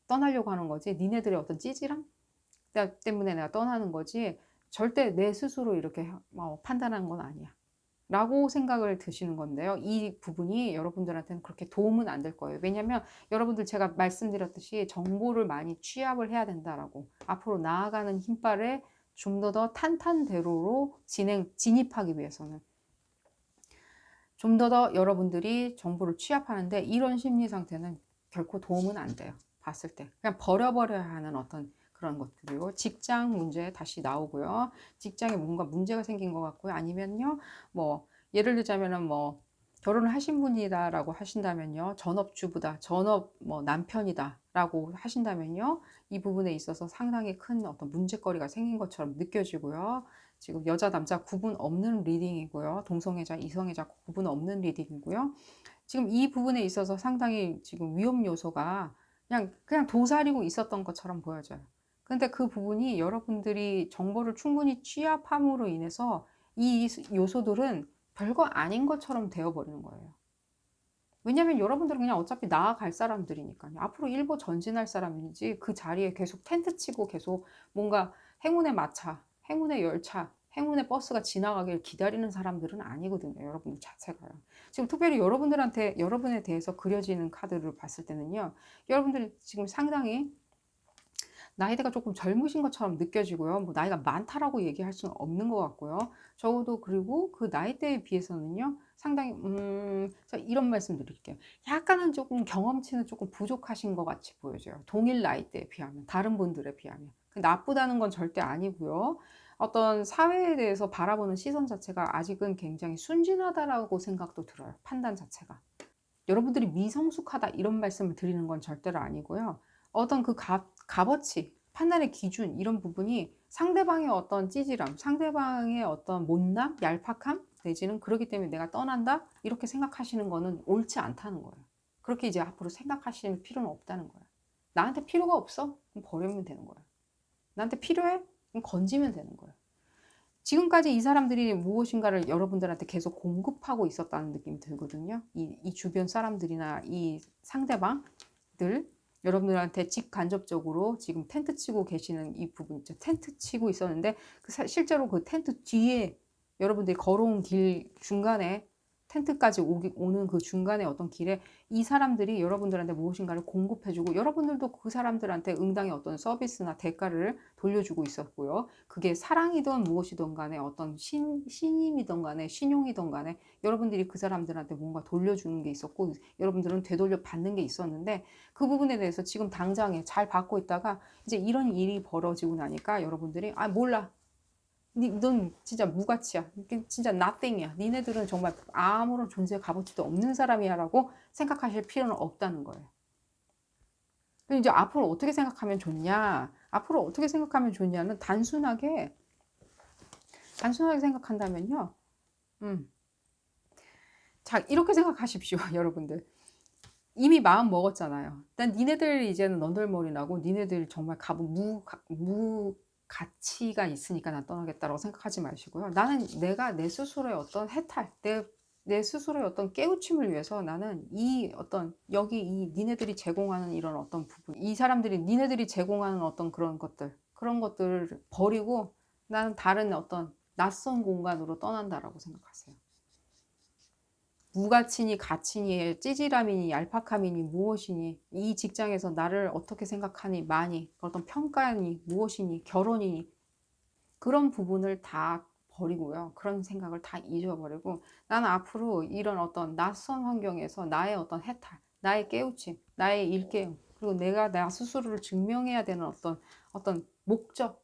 떠나려고 하는 거지 니네들의 어떤 찌질함 때문에 내가 떠나는 거지 절대 내 스스로 이렇게 판단한 건 아니야 라고 생각을 드시는 건데요. 이 부분이 여러분들한테는 그렇게 도움은 안 될 거예요. 왜냐면 여러분들 제가 말씀드렸듯이 정보를 많이 취합을 해야 된다라고 앞으로 나아가는 힘빨에 좀 더 탄탄대로로 진입하기 위해서는 좀 더 여러분들이 정보를 취합하는데 이런 심리 상태는 결코 도움은 안 돼요. 봤을 때 그냥 버려버려야 하는 어떤 그런 것들이고 직장 문제 다시 나오고요. 직장에 뭔가 문제가 생긴 것 같고요. 아니면요, 뭐 예를 들자면은 뭐 결혼을 하신 분이다라고 하신다면요, 전업주부다, 전업 뭐 남편이다라고 하신다면요, 이 부분에 있어서 상당히 큰 어떤 문제거리가 생긴 것처럼 느껴지고요. 지금 여자 남자 구분 없는 리딩이고요. 동성애자 이성애자 구분 없는 리딩이고요. 지금 이 부분에 있어서 상당히 지금 위험 요소가 그냥 도사리고 있었던 것처럼 보여져요. 근데 그 부분이 여러분들이 정보를 충분히 취합함으로 인해서 이 요소들은 별거 아닌 것처럼 되어버리는 거예요. 왜냐면 여러분들은 그냥 어차피 나아갈 사람들이니까요. 앞으로 일보 전진할 사람이지 그 자리에 계속 텐트 치고 계속 뭔가 행운의 마차, 행운의 열차, 행운의 버스가 지나가길 기다리는 사람들은 아니거든요. 여러분들 자체가요. 지금 특별히 여러분들한테, 여러분에 대해서 그려지는 카드를 봤을 때는요. 여러분들이 지금 상당히 나이대가 조금 젊으신 것처럼 느껴지고요. 뭐 나이가 많다라고 얘기할 수는 없는 것 같고요. 적어도 그리고 그 나이대에 비해서는요. 상당히 자, 이런 말씀 드릴게요. 약간은 조금 경험치는 조금 부족하신 것 같이 보여져요. 동일 나이대에 비하면, 다른 분들에 비하면. 나쁘다는 건 절대 아니고요. 어떤 사회에 대해서 바라보는 시선 자체가 아직은 굉장히 순진하다라고 생각도 들어요. 판단 자체가. 여러분들이 미성숙하다 이런 말씀을 드리는 건 절대로 아니고요. 어떤 그 값어치, 판단의 기준 이런 부분이 상대방의 어떤 찌질함, 상대방의 어떤 못남, 얄팍함 내지는 그렇기 때문에 내가 떠난다 이렇게 생각하시는 거는 옳지 않다는 거예요. 그렇게 이제 앞으로 생각하실 필요는 없다는 거예요. 나한테 필요가 없어? 그럼 버리면 되는 거예요. 나한테 필요해? 그럼 건지면 되는 거예요. 지금까지 이 사람들이 무엇인가를 여러분들한테 계속 공급하고 있었다는 느낌이 들거든요. 이 주변 사람들이나 이 상대방들, 여러분들한테 직간접적으로 지금 텐트 치고 계시는 이 부분 있죠. 텐트 치고 있었는데 실제로 그 텐트 뒤에 여러분들이 걸어온 길 중간에 텐트까지 오는 그 중간에 어떤 길에 이 사람들이 여러분들한테 무엇인가를 공급해주고 여러분들도 그 사람들한테 응당의 어떤 서비스나 대가를 돌려주고 있었고요. 그게 사랑이든 무엇이든 간에 어떤 신임이든 간에 신용이든 간에 여러분들이 그 사람들한테 뭔가 돌려주는 게 있었고 여러분들은 되돌려 받는 게 있었는데 그 부분에 대해서 지금 당장에 잘 받고 있다가 이제 이런 일이 벌어지고 나니까 여러분들이 아 몰라 넌 진짜 무가치야. 진짜 nothing이야. 니네들은 정말 아무런 존재 값어치도 없는 사람이야 라고 생각하실 필요는 없다는 거예요. 그럼 이제 앞으로 어떻게 생각하면 좋냐? 앞으로 어떻게 생각하면 좋냐는 단순하게 생각한다면요. 자, 이렇게 생각하십시오, 여러분들. 이미 마음 먹었잖아요. 난 니네들 이제는 넌덜머리 나고 니네들 정말 무 가치가 있으니까 난 떠나겠다라고 생각하지 마시고요. 나는 내가 내 스스로의 어떤 해탈, 내 스스로의 어떤 깨우침을 위해서 나는 이 어떤 여기 이 니네들이 제공하는 이런 어떤 부분, 이 사람들이 니네들이 제공하는 어떤 그런 것들을 버리고 나는 다른 어떤 낯선 공간으로 떠난다라고 생각하세요. 무가치니 가치니 찌질함이니 얄팍함이니 무엇이니 이 직장에서 나를 어떻게 생각하니 많이 어떤 평가니 무엇이니 결혼이니 그런 부분을 다 버리고요. 그런 생각을 다 잊어버리고 나는 앞으로 이런 어떤 낯선 환경에서 나의 어떤 해탈, 나의 깨우침, 나의 일깨움 그리고 내가 나 스스로를 증명해야 되는 어떤 목적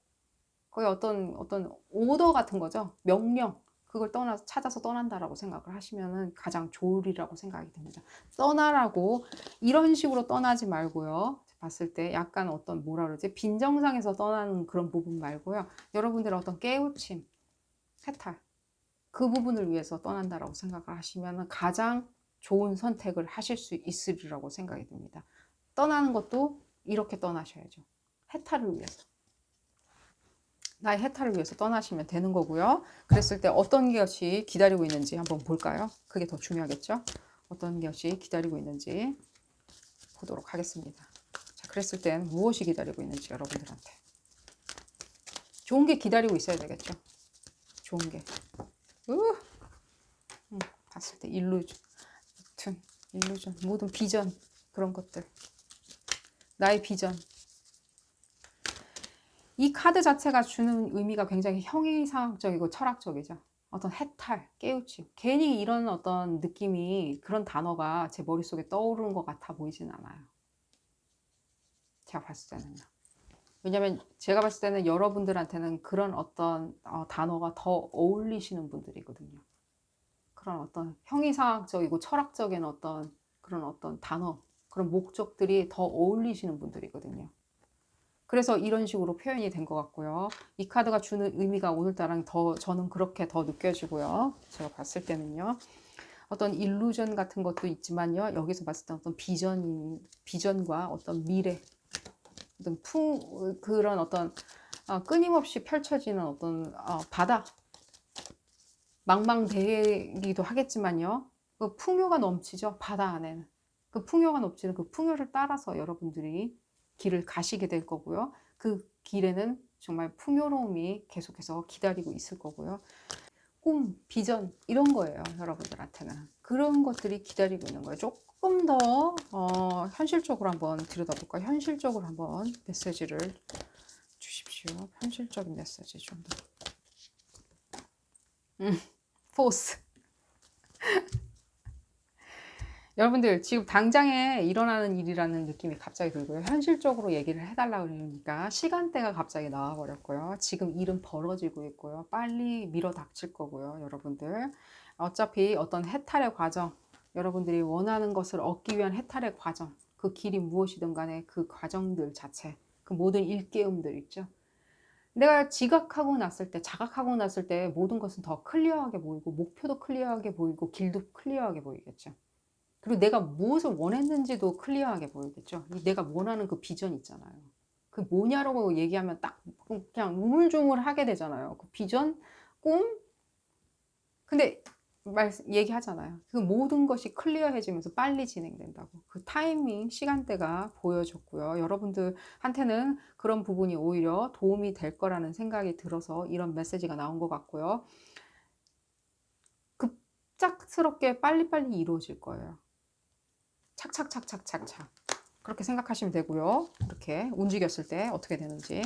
거의 어떤 오더 같은 거죠. 명령 그걸 찾아서 떠난다라고 생각을 하시면은 가장 좋으리라고 생각이 듭니다. 떠나라고 이런 식으로 떠나지 말고요. 봤을 때 약간 어떤 뭐라 그러지? 빈정상에서 떠나는 그런 부분 말고요. 여러분들의 어떤 깨우침, 해탈 그 부분을 위해서 떠난다라고 생각을 하시면 가장 좋은 선택을 하실 수 있으리라고 생각이 듭니다. 떠나는 것도 이렇게 떠나셔야죠. 해탈을 위해서. 나의 해탈을 위해서 떠나시면 되는 거고요. 그랬을 때 어떤 것이 기다리고 있는지 한번 볼까요? 그게 더 중요하겠죠? 어떤 것이 기다리고 있는지 보도록 하겠습니다. 자, 그랬을 땐 무엇이 기다리고 있는지 여러분들한테. 좋은 게 기다리고 있어야 되겠죠? 좋은 게. 봤을 때 일루전, 모든 비전, 그런 것들. 나의 비전. 이 카드 자체가 주는 의미가 굉장히 형이상학적이고 철학적이죠. 어떤 해탈, 깨우침. 괜히 이런 어떤 느낌이, 그런 단어가 제 머릿속에 떠오르는 것 같아 보이진 않아요. 제가 봤을 때는요. 왜냐면 제가 봤을 때는 여러분들한테는 그런 어떤 단어가 더 어울리시는 분들이거든요. 그런 어떤 형이상학적이고 철학적인 어떤 그런 어떤 단어, 그런 목적들이 더 어울리시는 분들이거든요. 그래서 이런 식으로 표현이 된 것 같고요. 이 카드가 주는 의미가 오늘따라 저는 그렇게 더 느껴지고요. 제가 봤을 때는요. 어떤 일루전 같은 것도 있지만요. 여기서 봤을 때 어떤 비전과 어떤 미래, 어떤 그런 어떤 끊임없이 펼쳐지는 어떤 바다, 망망대해이기도 하겠지만요. 그 풍요가 넘치죠. 바다 안에는. 그 풍요가 넘치는 그 풍요를 따라서 여러분들이 길을 가시게 될 거고요. 그 길에는 정말 풍요로움이 계속해서 기다리고 있을 거고요. 꿈, 비전 이런 거예요. 여러분들한테는. 그런 것들이 기다리고 있는 거예요. 조금 더 현실적으로 한번 들여다볼까요? 현실적으로 한번 메시지를 주십시오. 현실적인 메시지 좀 더. 포스. 여러분들 지금 당장에 일어나는 일이라는 느낌이 갑자기 들고요. 현실적으로 얘기를 해달라 그러니까 시간대가 갑자기 나와버렸고요. 지금 일은 벌어지고 있고요. 빨리 밀어 닥칠 거고요. 여러분들 어차피 어떤 해탈의 과정, 여러분들이 원하는 것을 얻기 위한 해탈의 과정, 그 길이 무엇이든 간에 그 과정들 자체, 그 모든 일깨움들 있죠. 내가 지각하고 났을 때, 자각하고 났을 때 모든 것은 더 클리어하게 보이고 목표도 클리어하게 보이고 길도 클리어하게 보이겠죠. 그리고 내가 무엇을 원했는지도 클리어하게 보이겠죠. 내가 원하는 그 비전 있잖아요. 그 뭐냐라고 얘기하면 딱 그냥 우물쭈물하게 되잖아요. 그 비전, 꿈. 근데 얘기하잖아요. 그 모든 것이 클리어해지면서 빨리 진행된다고. 그 타이밍, 시간대가 보여줬고요. 여러분들한테는 그런 부분이 오히려 도움이 될 거라는 생각이 들어서 이런 메시지가 나온 것 같고요. 급작스럽게 빨리빨리 이루어질 거예요. 착착착착착착. 그렇게 생각하시면 되고요. 이렇게 움직였을 때 어떻게 되는지.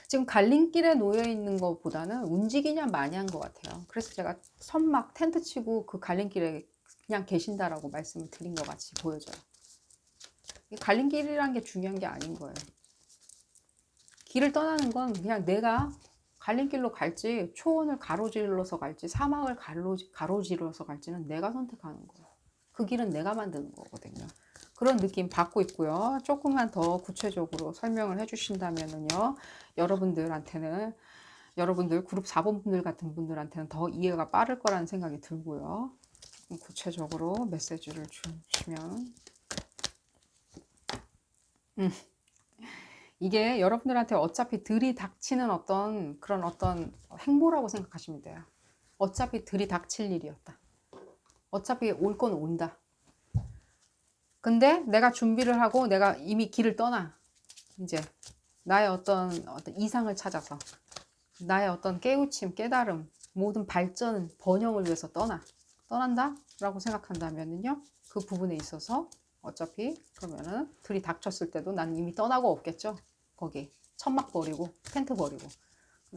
지금 갈림길에 놓여 있는 것보다는 움직이냐 마냐인 것 같아요. 그래서 제가 선막 텐트 치고 그 갈림길에 그냥 계신다라고 말씀을 드린 것 같이 보여져요. 갈림길이란 게 중요한 게 아닌 거예요. 길을 떠나는 건 그냥 내가 갈림길로 갈지, 초원을 가로질러서 갈지, 사막을 가로질러서 갈지는 내가 선택하는 거예요. 그 길은 내가 만드는 거거든요. 그런 느낌 받고 있고요. 조금만 더 구체적으로 설명을 해주신다면요. 여러분들한테는, 여러분들 그룹 4번 분들 같은 분들한테는 더 이해가 빠를 거라는 생각이 들고요. 구체적으로 메시지를 주시면. 이게 여러분들한테 어차피 들이닥치는 그런 어떤 행보라고 생각하시면 돼요. 어차피 들이닥칠 일이었다. 어차피 올 건 온다. 근데 내가 준비를 하고 내가 이미 길을 떠나. 이제 나의 어떤 이상을 찾아서 나의 어떤 깨우침, 깨달음, 모든 발전, 번영을 위해서 떠난다? 라고 생각한다면요. 그 부분에 있어서 어차피 그러면은 들이닥쳤을 때도 난 이미 떠나고 없겠죠. 거기 천막 버리고 텐트 버리고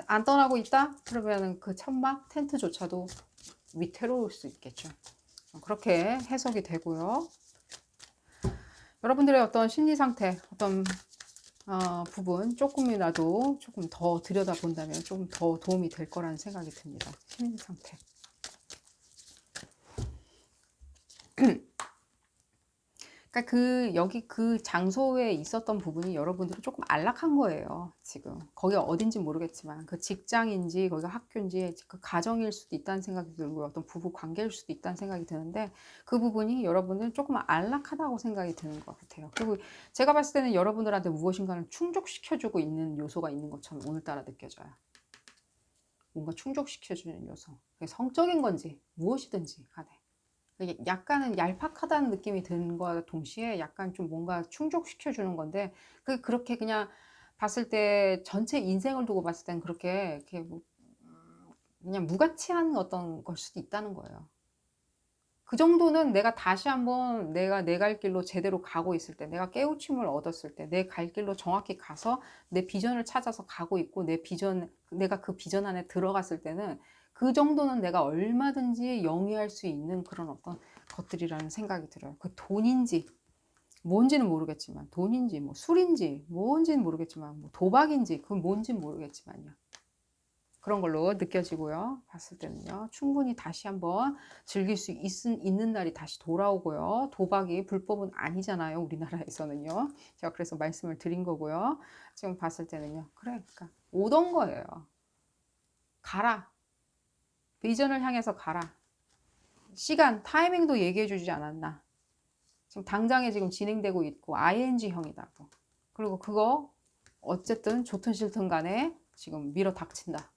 안 떠나고 있다? 그러면은 그 천막 텐트조차도 위태로울 수 있겠죠. 그렇게 해석이 되고요. 여러분들의 어떤 심리 상태, 어떤 부분 조금이라도 조금 더 들여다본다면 조금 더 도움이 될 거라는 생각이 듭니다. 심리 상태. 그러니까 여기 그 장소에 있었던 부분이 여러분들은 조금 안락한 거예요. 지금 거기가 어딘지 모르겠지만 그 직장인지 거기가 학교인지 그 가정일 수도 있다는 생각이 들고 어떤 부부 관계일 수도 있다는 생각이 드는데 그 부분이 여러분들은 조금 안락하다고 생각이 드는 것 같아요. 그리고 제가 봤을 때는 여러분들한테 무엇인가를 충족시켜주고 있는 요소가 있는 것처럼 오늘따라 느껴져요. 뭔가 충족시켜주는 요소. 성적인 건지 무엇이든지 간에. 약간은 얄팍하다는 느낌이 드는 거와 동시에 약간 좀 뭔가 충족시켜주는 건데 그렇게 그냥 봤을 때 전체 인생을 두고 봤을 땐 그렇게 이렇게 그냥 무가치한 어떤 걸 수도 있다는 거예요. 그 정도는 내가 다시 한번 내가 내 갈 길로 제대로 가고 있을 때, 내가 깨우침을 얻었을 때, 내 갈 길로 정확히 가서 내 비전을 찾아서 가고 있고 내가 그 비전 안에 들어갔을 때는 그 정도는 내가 얼마든지 영위할 수 있는 그런 어떤 것들이라는 생각이 들어요. 그 돈인지 뭔지는 모르겠지만, 돈인지 뭐 술인지 뭔지는 모르겠지만, 뭐 도박인지 그건 뭔지는 모르겠지만요. 그런 걸로 느껴지고요. 봤을 때는요. 충분히 다시 한번 즐길 수 있는 날이 다시 돌아오고요. 도박이 불법은 아니잖아요. 우리나라에서는요. 제가 그래서 말씀을 드린 거고요. 지금 봤을 때는요. 그래, 그러니까 오던 거예요. 가라. 비전을 향해서 가라. 시간, 타이밍도 얘기해 주지 않았나. 지금 당장에 지금 진행되고 있고 ING형이다고. 그리고 그거 어쨌든 좋든 싫든 간에 지금 밀어 닥친다.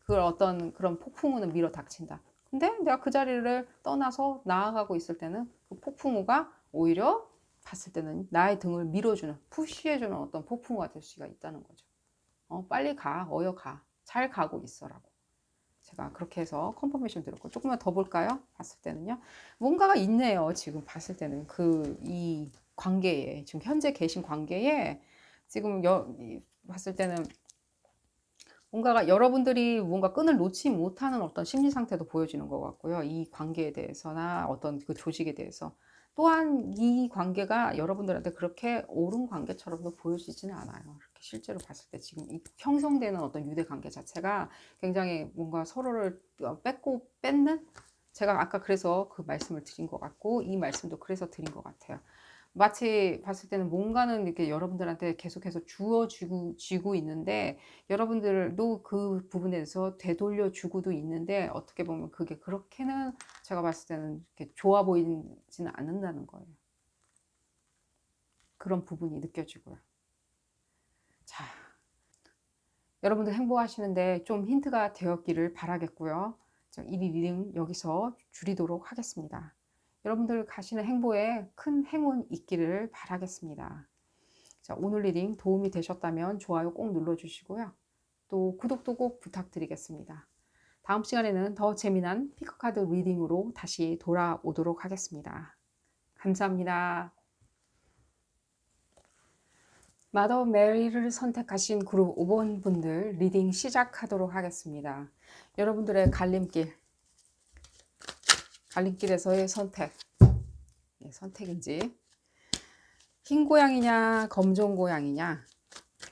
그걸 어떤 그런 폭풍우는 밀어 닥친다. 근데 내가 그 자리를 떠나서 나아가고 있을 때는 그 폭풍우가 오히려 봤을 때는 나의 등을 밀어주는, 푸시해주는 어떤 폭풍우가 될 수가 있다는 거죠. 빨리 가, 어여 가. 잘 가고 있어라고. 제가 그렇게 해서 컨퍼메이션 드렸고, 조금만 더 볼까요? 봤을 때는요. 뭔가가 있네요. 지금 봤을 때는 이 관계에, 지금 현재 계신 관계에 지금 봤을 때는 뭔가가 여러분들이 뭔가 끈을 놓지 못하는 어떤 심리 상태도 보여지는 것 같고요. 이 관계에 대해서나 어떤 그 조직에 대해서. 또한 이 관계가 여러분들한테 그렇게 옳은 관계처럼도 보여지지는 않아요. 이렇게 실제로 봤을 때 지금 이 형성되는 어떤 유대 관계 자체가 굉장히 뭔가 서로를 뺏고 뺏는? 제가 아까 그래서 그 말씀을 드린 것 같고, 이 말씀도 그래서 드린 것 같아요. 마치 봤을 때는 뭔가는 이렇게 여러분들한테 계속해서 주어지고 있는데, 여러분들도 그 부분에 대해서 되돌려 주고도 있는데, 어떻게 보면 그게 그렇게는 제가 봤을 때는 이렇게 좋아 보이지는 않는다는 거예요. 그런 부분이 느껴지고요. 자, 여러분들 행복하시는데 좀 힌트가 되었기를 바라겠고요. 이 리딩 여기서 줄이도록 하겠습니다. 여러분들 가시는 행보에 큰 행운 있기를 바라겠습니다. 자, 오늘 리딩 도움이 되셨다면 좋아요 꼭 눌러주시고요. 또 구독도 꼭 부탁드리겠습니다. 다음 시간에는 더 재미난 피크카드 리딩으로 다시 돌아오도록 하겠습니다. 감사합니다. 마더 메리를 선택하신 그룹 5번 분들 리딩 시작하도록 하겠습니다. 여러분들의 갈림길에서의 선택, 선택인지 흰 고양이냐 검정 고양이냐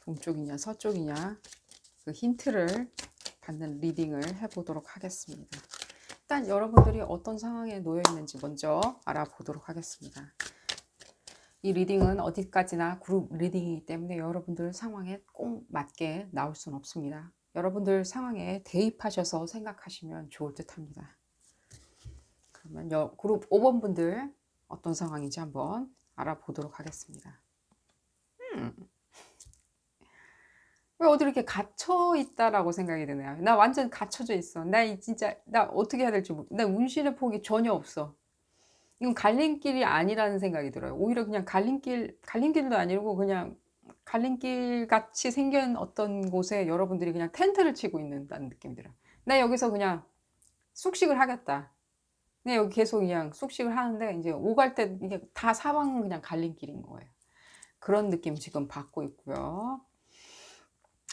동쪽이냐 서쪽이냐 그 힌트를 받는 리딩을 해보도록 하겠습니다. 일단 여러분들이 어떤 상황에 놓여 있는지 먼저 알아보도록 하겠습니다. 이 리딩은 어디까지나 그룹 리딩이기 때문에 여러분들 상황에 꼭 맞게 나올 수는 없습니다. 여러분들 상황에 대입하셔서 생각하시면 좋을 듯 합니다. 그러면 그룹 5번 분들 어떤 상황인지 한번 알아보도록 하겠습니다. 왜 어디 이렇게 갇혀 있다라고 생각이 드네요. 나 완전 갇혀져 있어. 나 어떻게 해야 될지 나 운신의 폭이 전혀 없어. 이건 갈림길이 아니라는 생각이 들어요. 오히려 그냥 갈림길도 아니고 그냥 갈림길 같이 생긴 어떤 곳에 여러분들이 그냥 텐트를 치고 있는다는 느낌이 들어요. 나 여기서 그냥 숙식을 하겠다. 네, 여기 계속 그냥 숙식을 하는데 이제 오갈 때 이게 다 사방은 그냥 갈림길인 거예요. 그런 느낌 지금 받고 있고요.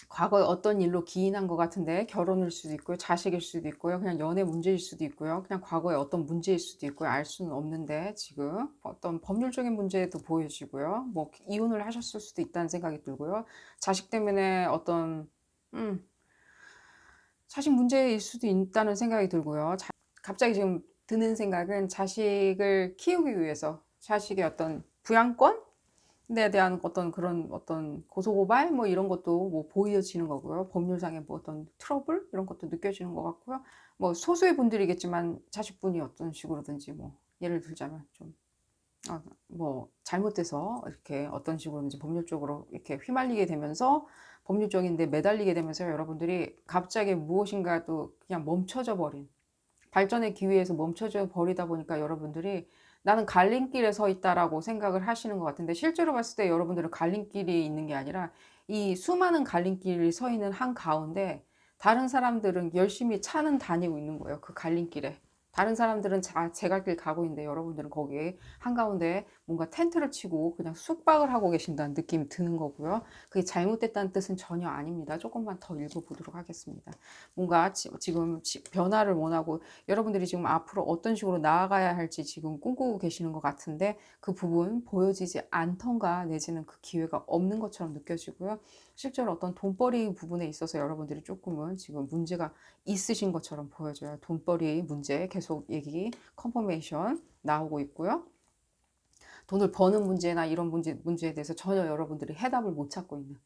과거에 어떤 일로 기인한 것 같은데 결혼일 수도 있고요. 자식일 수도 있고요. 그냥 연애 문제일 수도 있고요. 그냥 과거에 어떤 문제일 수도 있고요. 알 수는 없는데 지금 어떤 법률적인 문제도 보여지고요. 뭐 이혼을 하셨을 수도 있다는 생각이 들고요. 자식 때문에 어떤 자식 문제일 수도 있다는 생각이 들고요. 갑자기 지금 드는 생각은 자식을 키우기 위해서 자식의 어떤 부양권? 에 대한 어떤 그런 어떤 고소고발 뭐 이런 것도 뭐 보여지는 거고요. 법률상의 뭐 어떤 트러블 이런 것도 느껴지는 것 같고요. 뭐 소수의 분들이겠지만 자식분이 어떤 식으로든지 뭐 예를 들자면 좀 뭐 잘못돼서 이렇게 어떤 식으로든지 법률적으로 이렇게 휘말리게 되면서 법률적인 데 매달리게 되면서 여러분들이 갑자기 무엇인가도 그냥 멈춰져 버린 발전의 기회에서 멈춰져 버리다 보니까 여러분들이 나는 갈림길에 서 있다라고 생각을 하시는 것 같은데 실제로 봤을 때 여러분들은 갈림길이 있는 게 아니라 이 수많은 갈림길이 서 있는 한 가운데 다른 사람들은 열심히 차는 다니고 있는 거예요. 그 갈림길에. 다른 사람들은 제 갈 길 가고 있는데 여러분들은 거기에 한가운데 뭔가 텐트를 치고 그냥 숙박을 하고 계신다는 느낌이 드는 거고요. 그게 잘못됐다는 뜻은 전혀 아닙니다. 조금만 더 읽어보도록 하겠습니다. 뭔가 지금 변화를 원하고 여러분들이 지금 앞으로 어떤 식으로 나아가야 할지 지금 꿈꾸고 계시는 것 같은데 그 부분 보여지지 않던가 내지는 그 기회가 없는 것처럼 느껴지고요. 실제로 어떤 돈벌이 부분에 있어서 여러분들이 조금은 지금 문제가 있으신 것처럼 보여져요. 돈벌이 문제 계속 얘기 컨퍼메이션 나오고 있고요. 돈을 버는 문제나 이런 문제에 대해서 전혀 여러분들이 해답을 못 찾고 있는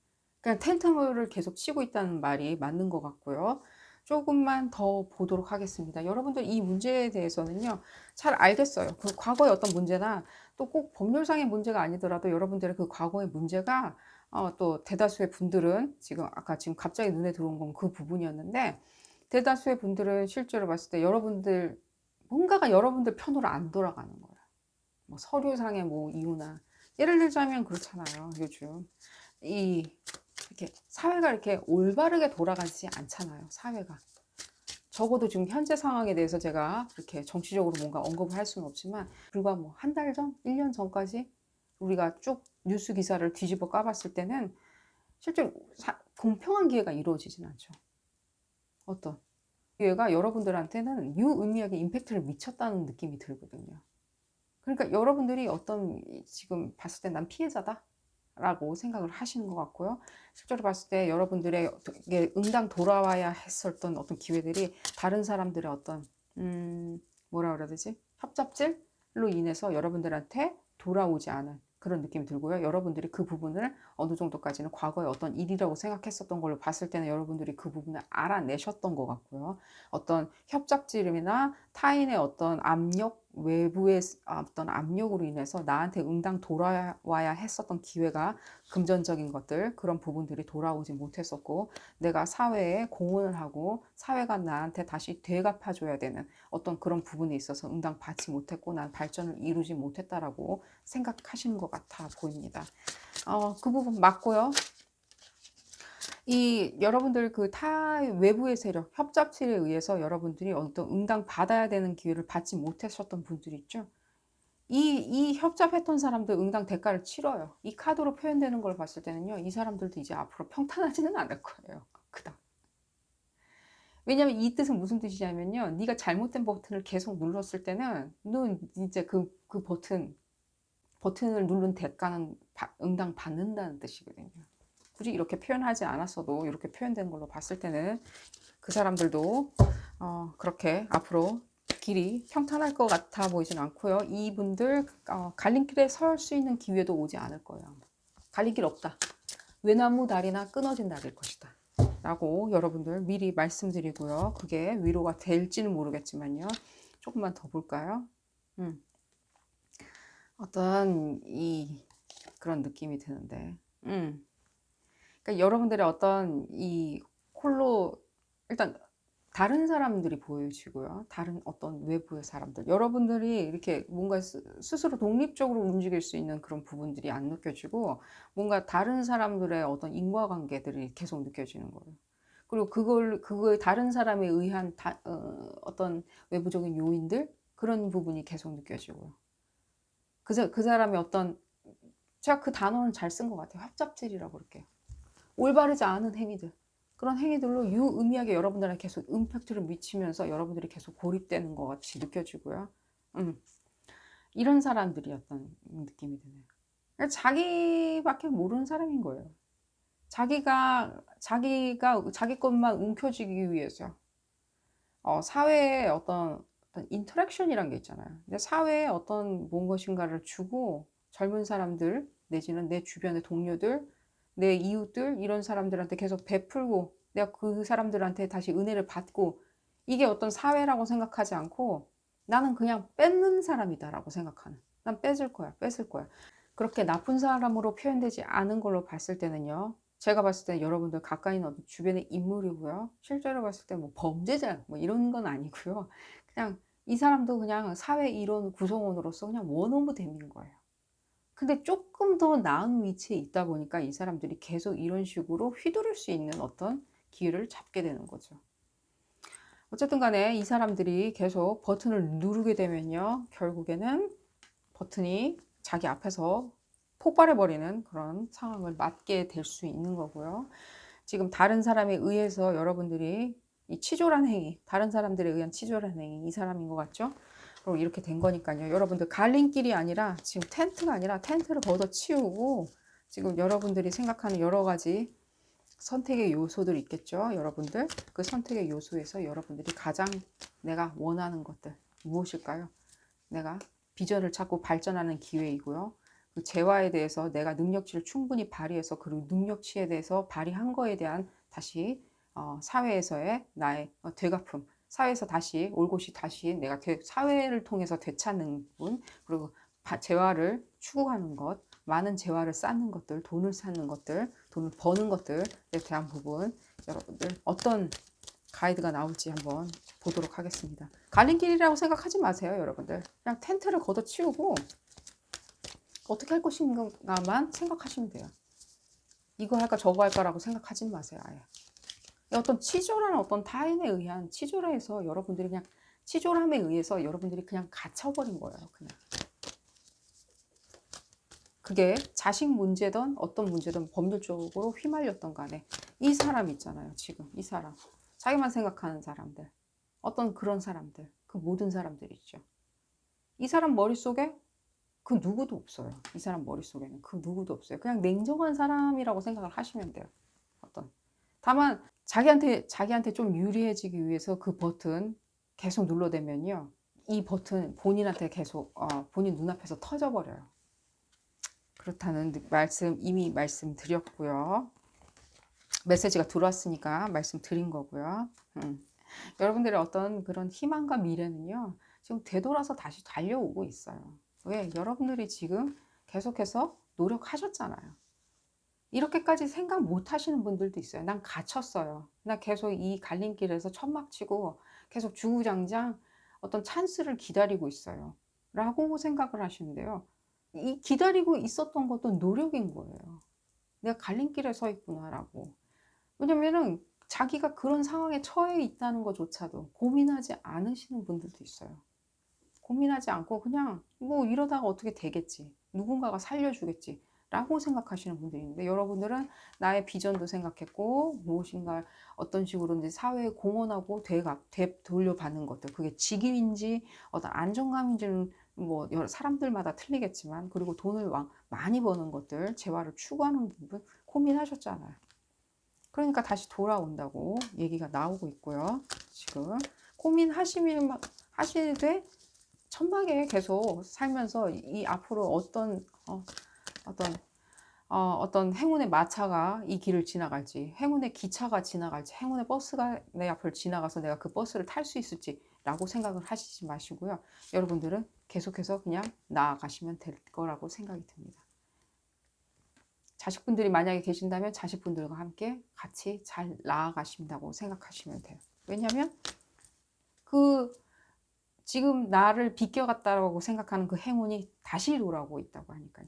그냥 텐트를 계속 치고 있다는 말이 맞는 것 같고요. 조금만 더 보도록 하겠습니다. 여러분들 이 문제에 대해서는요, 잘 알겠어요. 그 과거의 어떤 문제나 또 꼭 법률상의 문제가 아니더라도 여러분들의 그 과거의 문제가 또 대다수의 분들은 지금 갑자기 눈에 들어온 건 그 부분이었는데, 대다수의 분들은 실제로 봤을 때 여러분들 뭔가가 여러분들 편으로 안 돌아가는 거예요. 뭐 서류상의 뭐 이유나, 예를 들자면 그렇잖아요. 요즘 이 이렇게 사회가 이렇게 올바르게 돌아가지 않잖아요. 사회가. 적어도 지금 현재 상황에 대해서 제가 그렇게 정치적으로 뭔가 언급을 할 수는 없지만, 불과 뭐 한 달 전, 1년 전까지 우리가 쭉 뉴스 기사를 뒤집어 까봤을 때는 실제로 공평한 기회가 이루어지진 않죠. 어떤 기회가 여러분들한테는 유의미하게 임팩트를 미쳤다는 느낌이 들거든요. 그러니까 여러분들이 어떤 지금 봤을 때 난 피해자다 라고 생각을 하시는 것 같고요. 실제로 봤을 때 여러분들의 응당 돌아와야 했었던 어떤 기회들이 다른 사람들의 어떤 뭐라 그래야 되지? 협잡질로 인해서 여러분들한테 돌아오지 않은 그런 느낌이 들고요. 여러분들이 그 부분을 어느 정도까지는 과거의 어떤 일이라고 생각했었던 걸로 봤을 때는 여러분들이 그 부분을 알아내셨던 것 같고요. 어떤 협잡질이나 타인의 어떤 압력, 외부의 어떤 압력으로 인해서 나한테 응당 돌아와야 했었던 기회가, 금전적인 것들, 그런 부분들이 돌아오지 못했었고, 내가 사회에 공헌을 하고 사회가 나한테 다시 되갚아줘야 되는 어떤 그런 부분에 있어서 응당 받지 못했고 난 발전을 이루지 못했다라고 생각하시는 것 같아 보입니다. 그 부분 맞고요. 이 여러분들 그 외부의 세력, 협잡질에 의해서 여러분들이 어떤 응당 받아야 되는 기회를 받지 못하셨던 분들이 있죠. 이 협잡했던 사람들 응당 대가를 치러요. 이 카드로 표현되는 걸 봤을 때는요, 이 사람들도 이제 앞으로 평탄하지는 않을 거예요. 그다음. 왜냐면 이 뜻은 무슨 뜻이냐면요, 네가 잘못된 버튼을 계속 눌렀을 때는 넌 이제 그 버튼을 누른 대가는 응당 받는다는 뜻이거든요. 굳이 이렇게 표현하지 않았어도 이렇게 표현된 걸로 봤을 때는 그 사람들도 그렇게 앞으로 길이 평탄할 것 같아 보이진 않고요. 이분들 갈림길에 설 수 있는 기회도 오지 않을 거예요. 갈림길 없다. 외나무 다리나 끊어진 다리일 것이다. 라고 여러분들 미리 말씀드리고요. 그게 위로가 될지는 모르겠지만요. 조금만 더 볼까요? 어떤 그런 느낌이 드는데, 그러니까 여러분들의 어떤 이 홀로 일단 다른 사람들이 보여지고요. 다른 어떤 외부의 사람들. 여러분들이 이렇게 뭔가 스스로 독립적으로 움직일 수 있는 그런 부분들이 안 느껴지고, 뭔가 다른 사람들의 어떤 인과관계들이 계속 느껴지는 거예요. 그리고 그걸 다른 사람에 의한 어떤 외부적인 요인들, 그런 부분이 계속 느껴지고요. 그 사람의 어떤, 제가 그 단어는 잘 쓴 것 같아요. 협잡질이라고 그럴게요. 올바르지 않은 행위들. 그런 행위들로 유의미하게 여러분들한테 계속 임팩트를 미치면서 여러분들이 계속 고립되는 것 같이 느껴지고요. 이런 사람들이었던 느낌이 드네요. 그러니까 자기밖에 모르는 사람인 거예요. 자기 것만 움켜쥐기 위해서. 사회에 어떤 인터랙션이란 게 있잖아요. 근데 사회에 어떤 무엇인가를 주고 젊은 사람들 내지는 내 주변의 동료들, 내 이웃들, 이런 사람들한테 계속 베풀고 내가 그 사람들한테 다시 은혜를 받고, 이게 어떤 사회라고 생각하지 않고 나는 그냥 뺏는 사람이다라고 생각하는, 난 뺏을 거야, 뺏을 거야. 그렇게 나쁜 사람으로 표현되지 않은 걸로 봤을 때는요, 제가 봤을 때 여러분들 가까이 있는 어떤 주변의 인물이고요. 실제로 봤을 때 뭐 범죄자 뭐 이런 건 아니고요. 그냥 이 사람도 그냥 사회 일원 구성원으로서 그냥 원 오브 댐인 거예요. 근데 조금 더 나은 위치에 있다 보니까 이 사람들이 계속 이런 식으로 휘두를 수 있는 어떤 기회를 잡게 되는 거죠. 어쨌든 간에 이 사람들이 계속 버튼을 누르게 되면요, 결국에는 버튼이 자기 앞에서 폭발해버리는 그런 상황을 맞게 될 수 있는 거고요. 지금 다른 사람에 의해서 여러분들이 이 치졸한 행위, 다른 사람들에 의한 치졸한 행위, 이 사람인 것 같죠? 그리고 이렇게 된 거니까요. 여러분들 갈림길이 아니라 지금 텐트가 아니라 텐트를 걷어치우고 지금 여러분들이 생각하는 여러 가지 선택의 요소들 있겠죠. 여러분들 그 선택의 요소에서 여러분들이 가장 내가 원하는 것들 무엇일까요? 내가 비전을 찾고 발전하는 기회이고요. 그 재화에 대해서 내가 능력치를 충분히 발휘해서 그 능력치에 대해서 발휘한 거에 대한 다시 사회에서의 나의 되갚음, 사회에서 다시 올곧이 다시 내가 사회를 통해서 되찾는 분, 그리고 재화를 추구하는 것, 많은 재화를 쌓는 것들, 돈을 쌓는 것들, 돈을 버는 것들에 대한 부분, 여러분들 어떤 가이드가 나올지 한번 보도록 하겠습니다. 갈림길이라고 생각하지 마세요, 여러분들. 그냥 텐트를 걷어치우고 어떻게 할 것인가만 생각하시면 돼요. 이거 할까 저거 할까라고 생각하지 마세요, 아예. 어떤 치졸한 어떤 타인에 의한 치졸해서 여러분들이 그냥 치졸함에 의해서 여러분들이 그냥 갇혀버린 거예요, 그냥. 그게 자식 문제든 어떤 문제든 법률적으로 휘말렸던 간에 이 사람 있잖아요, 지금 이 사람. 자기만 생각하는 사람들. 어떤 그런 사람들, 그 모든 사람들이 있죠. 이 사람 머릿속에 그 누구도 없어요. 이 사람 머릿속에는 그 누구도 없어요. 그냥 냉정한 사람이라고 생각을 하시면 돼요. 어떤. 다만 자기한테 좀 유리해지기 위해서 그 버튼 계속 눌러대면요. 이 버튼 본인한테 계속 본인 눈앞에서 터져버려요. 그렇다는 말씀 이미 말씀드렸고요. 메시지가 들어왔으니까 말씀드린 거고요. 여러분들의 어떤 그런 희망과 미래는요. 지금 되돌아서 다시 달려오고 있어요. 왜? 여러분들이 지금 계속해서 노력하셨잖아요. 이렇게까지 생각 못 하시는 분들도 있어요. 난 갇혔어요. 나 계속 이 갈림길에서 천막치고 계속 주구장창 어떤 찬스를 기다리고 있어요. 라고 생각을 하시는데요. 이 기다리고 있었던 것도 노력인 거예요. 내가 갈림길에 서 있구나라고. 왜냐면은 자기가 그런 상황에 처해 있다는 것조차도 고민하지 않으시는 분들도 있어요. 고민하지 않고 그냥 뭐 이러다가 어떻게 되겠지. 누군가가 살려주겠지. 라고 생각하시는 분들이 있는데 여러분들은 나의 비전도 생각했고 무엇인가 어떤 식으로든지 사회에 공헌하고 돌려받는 것들 그게 직위인지 어떤 안정감인지는 뭐 여러 사람들마다 틀리겠지만 그리고 돈을 많이 버는 것들 재화를 추구하는 부분 고민하셨잖아요. 그러니까 다시 돌아온다고 얘기가 나오고 있고요. 지금 고민하시면 하시되 천막에 계속 살면서 이 앞으로 어떤 행운의 마차가 이 길을 지나갈지, 행운의 기차가 지나갈지, 행운의 버스가 내 앞을 지나가서 내가 그 버스를 탈 수 있을지라고 생각을 하시지 마시고요. 여러분들은 계속해서 그냥 나아가시면 될 거라고 생각이 듭니다. 자식분들이 만약에 계신다면 자식분들과 함께 같이 잘 나아가신다고 생각하시면 돼요. 왜냐하면 그 지금 나를 비껴갔다고 생각하는 그 행운이 다시 돌아오고 있다고 하니까요.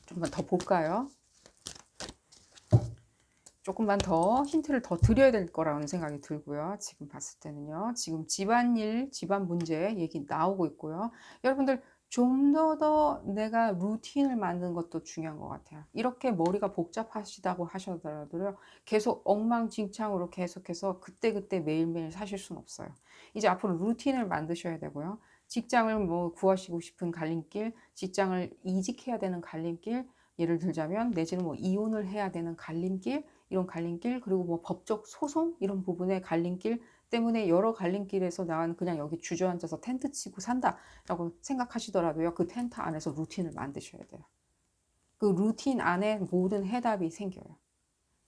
좀만 더 볼까요? 조금만 더 힌트를 더 드려야 될 거라는 생각이 들고요. 지금 봤을 때는요. 지금 집안일, 집안 문제 얘기 나오고 있고요. 여러분들 좀 더 내가 루틴을 만드는 것도 중요한 것 같아요. 이렇게 머리가 복잡하시다고 하셔더라도요. 계속 엉망진창으로 계속해서 그때그때 매일매일 사실 수는 없어요. 이제 앞으로 루틴을 만드셔야 되고요. 직장을 뭐 구하시고 싶은 갈림길, 직장을 이직해야 되는 갈림길, 예를 들자면 내지는 뭐 이혼을 해야 되는 갈림길, 이런 갈림길 그리고 뭐 법적 소송 이런 부분의 갈림길 때문에 여러 갈림길에서 나는 그냥 여기 주저앉아서 텐트 치고 산다라고 생각하시더라도요. 그 텐트 안에서 루틴을 만드셔야 돼요. 그 루틴 안에 모든 해답이 생겨요.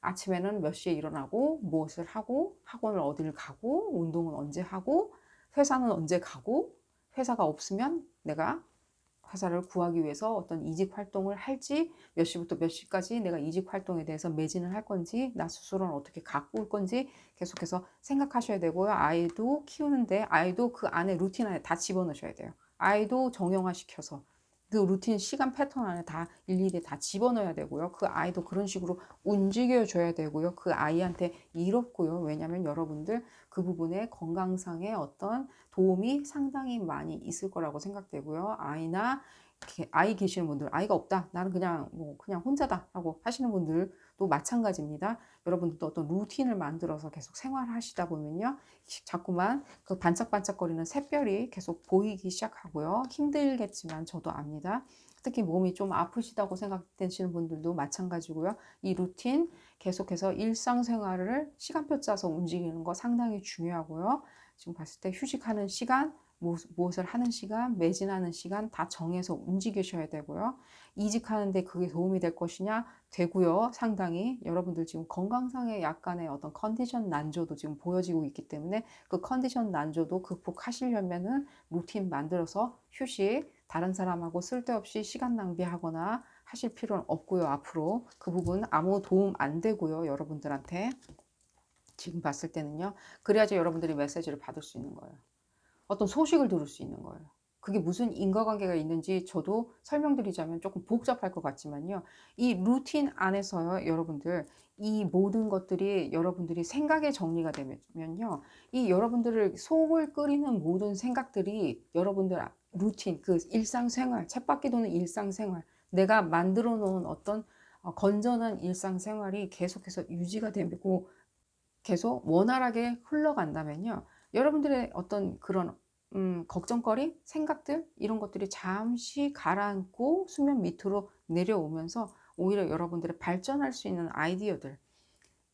아침에는 몇 시에 일어나고 무엇을 하고 학원을 어디를 가고 운동은 언제 하고 회사는 언제 가고 회사가 없으면 내가 회사를 구하기 위해서 어떤 이직 활동을 할지 몇 시부터 몇 시까지 내가 이직 활동에 대해서 매진을 할 건지 나 스스로는 어떻게 갖고 올 건지 계속해서 생각하셔야 되고요. 아이도 키우는데 아이도 그 안에 루틴 안에 다 집어넣으셔야 돼요. 아이도 정형화 시켜서 그 루틴 시간 패턴 안에 다 일일이 다 집어넣어야 되고요. 그 아이도 그런 식으로 움직여줘야 되고요. 그 아이한테 이롭고요. 왜냐하면 여러분들 그 부분에 건강상의 어떤 도움이 상당히 많이 있을 거라고 생각되고요. 아이 계시는 분들, 아이가 없다. 나는 그냥 그냥 혼자다라고 하시는 분들도 마찬가지입니다. 여러분들도 어떤 루틴을 만들어서 계속 생활하시다 보면요. 자꾸만 그 반짝반짝거리는 샛별이 계속 보이기 시작하고요. 힘들겠지만 저도 압니다. 특히 몸이 좀 아프시다고 생각되시는 분들도 마찬가지고요. 이 루틴 계속해서 일상생활을 시간표 짜서 움직이는 거 상당히 중요하고요. 지금 봤을 때 휴식하는 시간, 무엇을 하는 시간, 매진하는 시간 다 정해서 움직이셔야 되고요. 이직하는데 그게 도움이 될 것이냐? 되고요. 상당히 여러분들 지금 건강상의 약간의 어떤 컨디션 난조도 지금 보여지고 있기 때문에 그 컨디션 난조도 극복하시려면은 루틴 만들어서 휴식, 다른 사람하고 쓸데없이 시간 낭비하거나 하실 필요는 없고요. 앞으로 그 부분 아무 도움 안 되고요. 여러분들한테 지금 봤을 때는요. 그래야지 여러분들이 메시지를 받을 수 있는 거예요. 어떤 소식을 들을 수 있는 거예요. 그게 무슨 인과관계가 있는지 저도 설명드리자면 조금 복잡할 것 같지만요. 이 루틴 안에서요, 여러분들, 이 모든 것들이 여러분들이 생각의 정리가 되면요. 이 여러분들을 속을 끓이는 모든 생각들이 여러분들 루틴, 그 일상생활, 쳇바퀴 도는 일상생활, 내가 만들어 놓은 어떤 건전한 일상생활이 계속해서 유지가 되고 계속 원활하게 흘러간다면요. 여러분들의 어떤 그런 걱정거리, 생각들 이런 것들이 잠시 가라앉고 수면 밑으로 내려오면서 오히려 여러분들의 발전할 수 있는 아이디어들,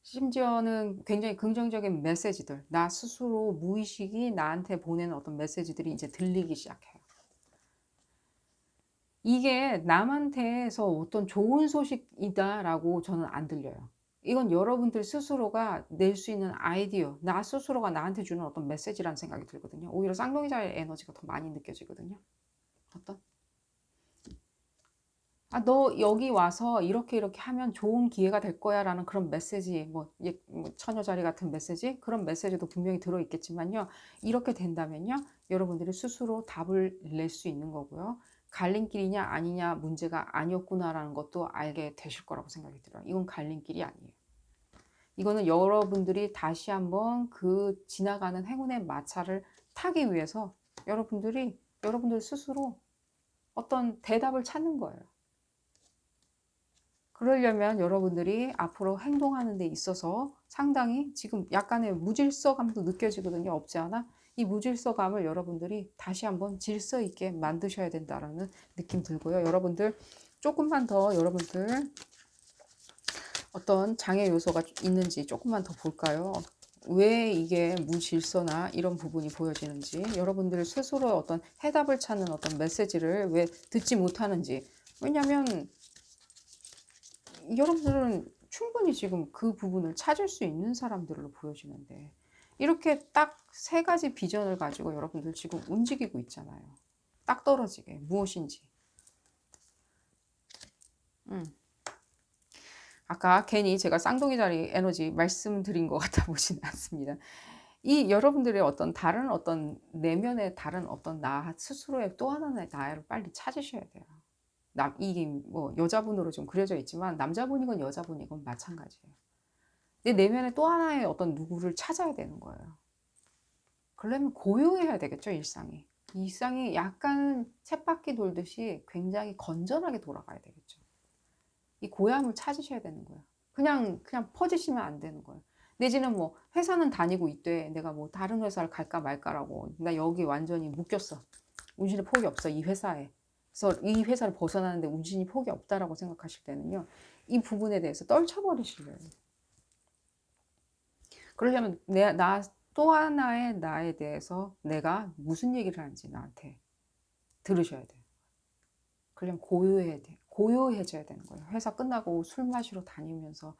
심지어는 굉장히 긍정적인 메시지들, 나 스스로 무의식이 나한테 보내는 어떤 메시지들이 이제 들리기 시작해요. 이게 남한테서 어떤 좋은 소식이다라고 저는 안 들려요. 이건 여러분들 스스로가 낼 수 있는 아이디어, 나 스스로가 나한테 주는 어떤 메시지라는 생각이 들거든요. 오히려 쌍둥이자의 에너지가 더 많이 느껴지거든요. 어떤? 아, 너 여기 와서 이렇게 이렇게 하면 좋은 기회가 될 거야 라는 그런 메시지, 뭐 처녀자리 같은 메시지, 그런 메시지도 분명히 들어있겠지만요. 이렇게 된다면요. 여러분들이 스스로 답을 낼 수 있는 거고요. 갈림길이냐 아니냐 문제가 아니었구나라는 것도 알게 되실 거라고 생각이 들어요. 이건 갈림길이 아니에요. 이거는 여러분들이 다시 한번 그 지나가는 행운의 마차를 타기 위해서 여러분들 스스로 어떤 대답을 찾는 거예요. 그러려면 여러분들이 앞으로 행동하는 데 있어서 상당히 지금 약간의 무질서감도 느껴지거든요. 없지 않아? 이 무질서감을 여러분들이 다시 한번 질서 있게 만드셔야 된다라는 느낌 들고요. 여러분들 조금만 더 여러분들 어떤 장애 요소가 있는지 조금만 더 볼까요? 왜 이게 무질서나 이런 부분이 보여지는지, 여러분들 스스로 어떤 해답을 찾는 어떤 메시지를 왜 듣지 못하는지. 왜냐면 여러분들은 충분히 지금 그 부분을 찾을 수 있는 사람들로 보여지는데, 이렇게 딱 세 가지 비전을 가지고 여러분들 지금 움직이고 있잖아요. 딱 떨어지게 무엇인지. 아까 괜히 제가 쌍둥이 자리 에너지 말씀드린 것 같아 보지는 않습니다. 이 여러분들의 어떤 다른 어떤 내면의 다른 어떤 나 스스로의 또 하나의 나를 빨리 찾으셔야 돼요. 이게 뭐 여자분으로 좀 그려져 있지만 남자분이건 여자분이건 마찬가지예요. 내 내면에 또 하나의 어떤 누구를 찾아야 되는 거예요. 그러려면 고요해야 되겠죠, 일상이. 일상이 약간 쳇바퀴 돌듯이 굉장히 건전하게 돌아가야 되겠죠. 이 고향을 찾으셔야 되는 거예요. 그냥 퍼지시면 안 되는 거예요. 내지는 뭐 회사는 다니고 있대. 내가 뭐 다른 회사를 갈까 말까라고. 나 여기 완전히 묶였어. 운신의 폭이 없어, 이 회사에. 그래서 이 회사를 벗어나는데 운신이 폭이 없다라고 생각하실 때는요. 이 부분에 대해서 떨쳐버리시려요. 그러려면 나 또 하나의 나에 대해서 내가 무슨 얘기를 하는지 나한테 들으셔야 돼요. 그러려면 고요해져야 되는 거예요. 회사 끝나고 술 마시러 다니면서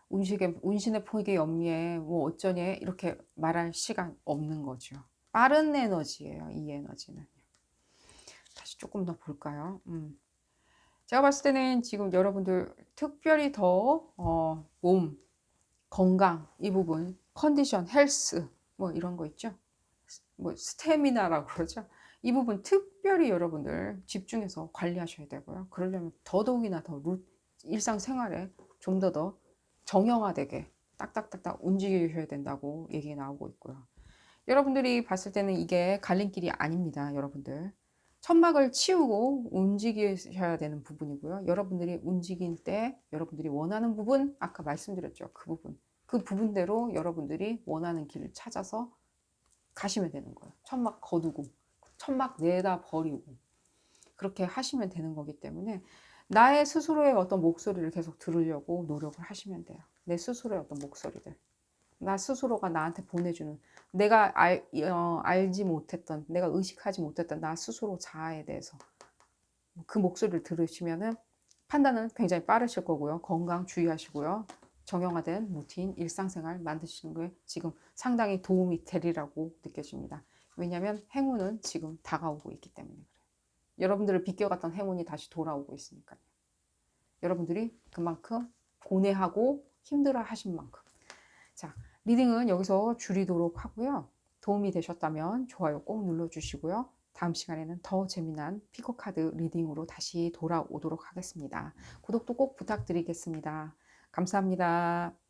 운신의 폭이 없니 뭐 어쩌니 이렇게 말할 시간 없는 거죠. 빠른 에너지예요. 이 에너지는. 다시 조금 더 볼까요? 제가 봤을 때는 지금 여러분들 특별히 더 몸, 건강 이 부분, 컨디션, 헬스 뭐 이런 거 있죠. 뭐 스태미나라고 그러죠. 이 부분 특별히 여러분들 집중해서 관리하셔야 되고요. 그러려면 더더욱이나 더 일상생활에 좀 더 정형화되게 딱딱딱딱 움직이셔야 된다고 얘기 나오고 있고요. 여러분들이 봤을 때는 이게 갈림길이 아닙니다. 여러분들 천막을 치우고 움직이셔야 되는 부분이고요. 여러분들이 움직일 때 여러분들이 원하는 부분, 아까 말씀드렸죠. 그 부분대로 여러분들이 원하는 길을 찾아서 가시면 되는 거예요. 천막 거두고 천막 내다 버리고 그렇게 하시면 되는 거기 때문에 나의 스스로의 어떤 목소리를 계속 들으려고 노력을 하시면 돼요. 내 스스로의 어떤 목소리들, 나 스스로가 나한테 보내주는 내가 알지 못했던, 내가 의식하지 못했던 나 스스로 자아에 대해서 그 목소리를 들으시면은 판단은 굉장히 빠르실 거고요. 건강 주의하시고요. 정형화된 루틴 일상생활 만드시는 거에 지금 상당히 도움이 되리라고 느껴집니다. 왜냐하면 행운은 지금 다가오고 있기 때문에 그래요. 여러분들을 비껴갔던 행운이 다시 돌아오고 있으니까요. 여러분들이 그만큼 고뇌하고 힘들어 하신 만큼. 자, 리딩은 여기서 줄이도록 하고요. 도움이 되셨다면 좋아요 꼭 눌러주시고요. 다음 시간에는 더 재미난 피거카드 리딩으로 다시 돌아오도록 하겠습니다. 구독도 꼭 부탁드리겠습니다. 감사합니다.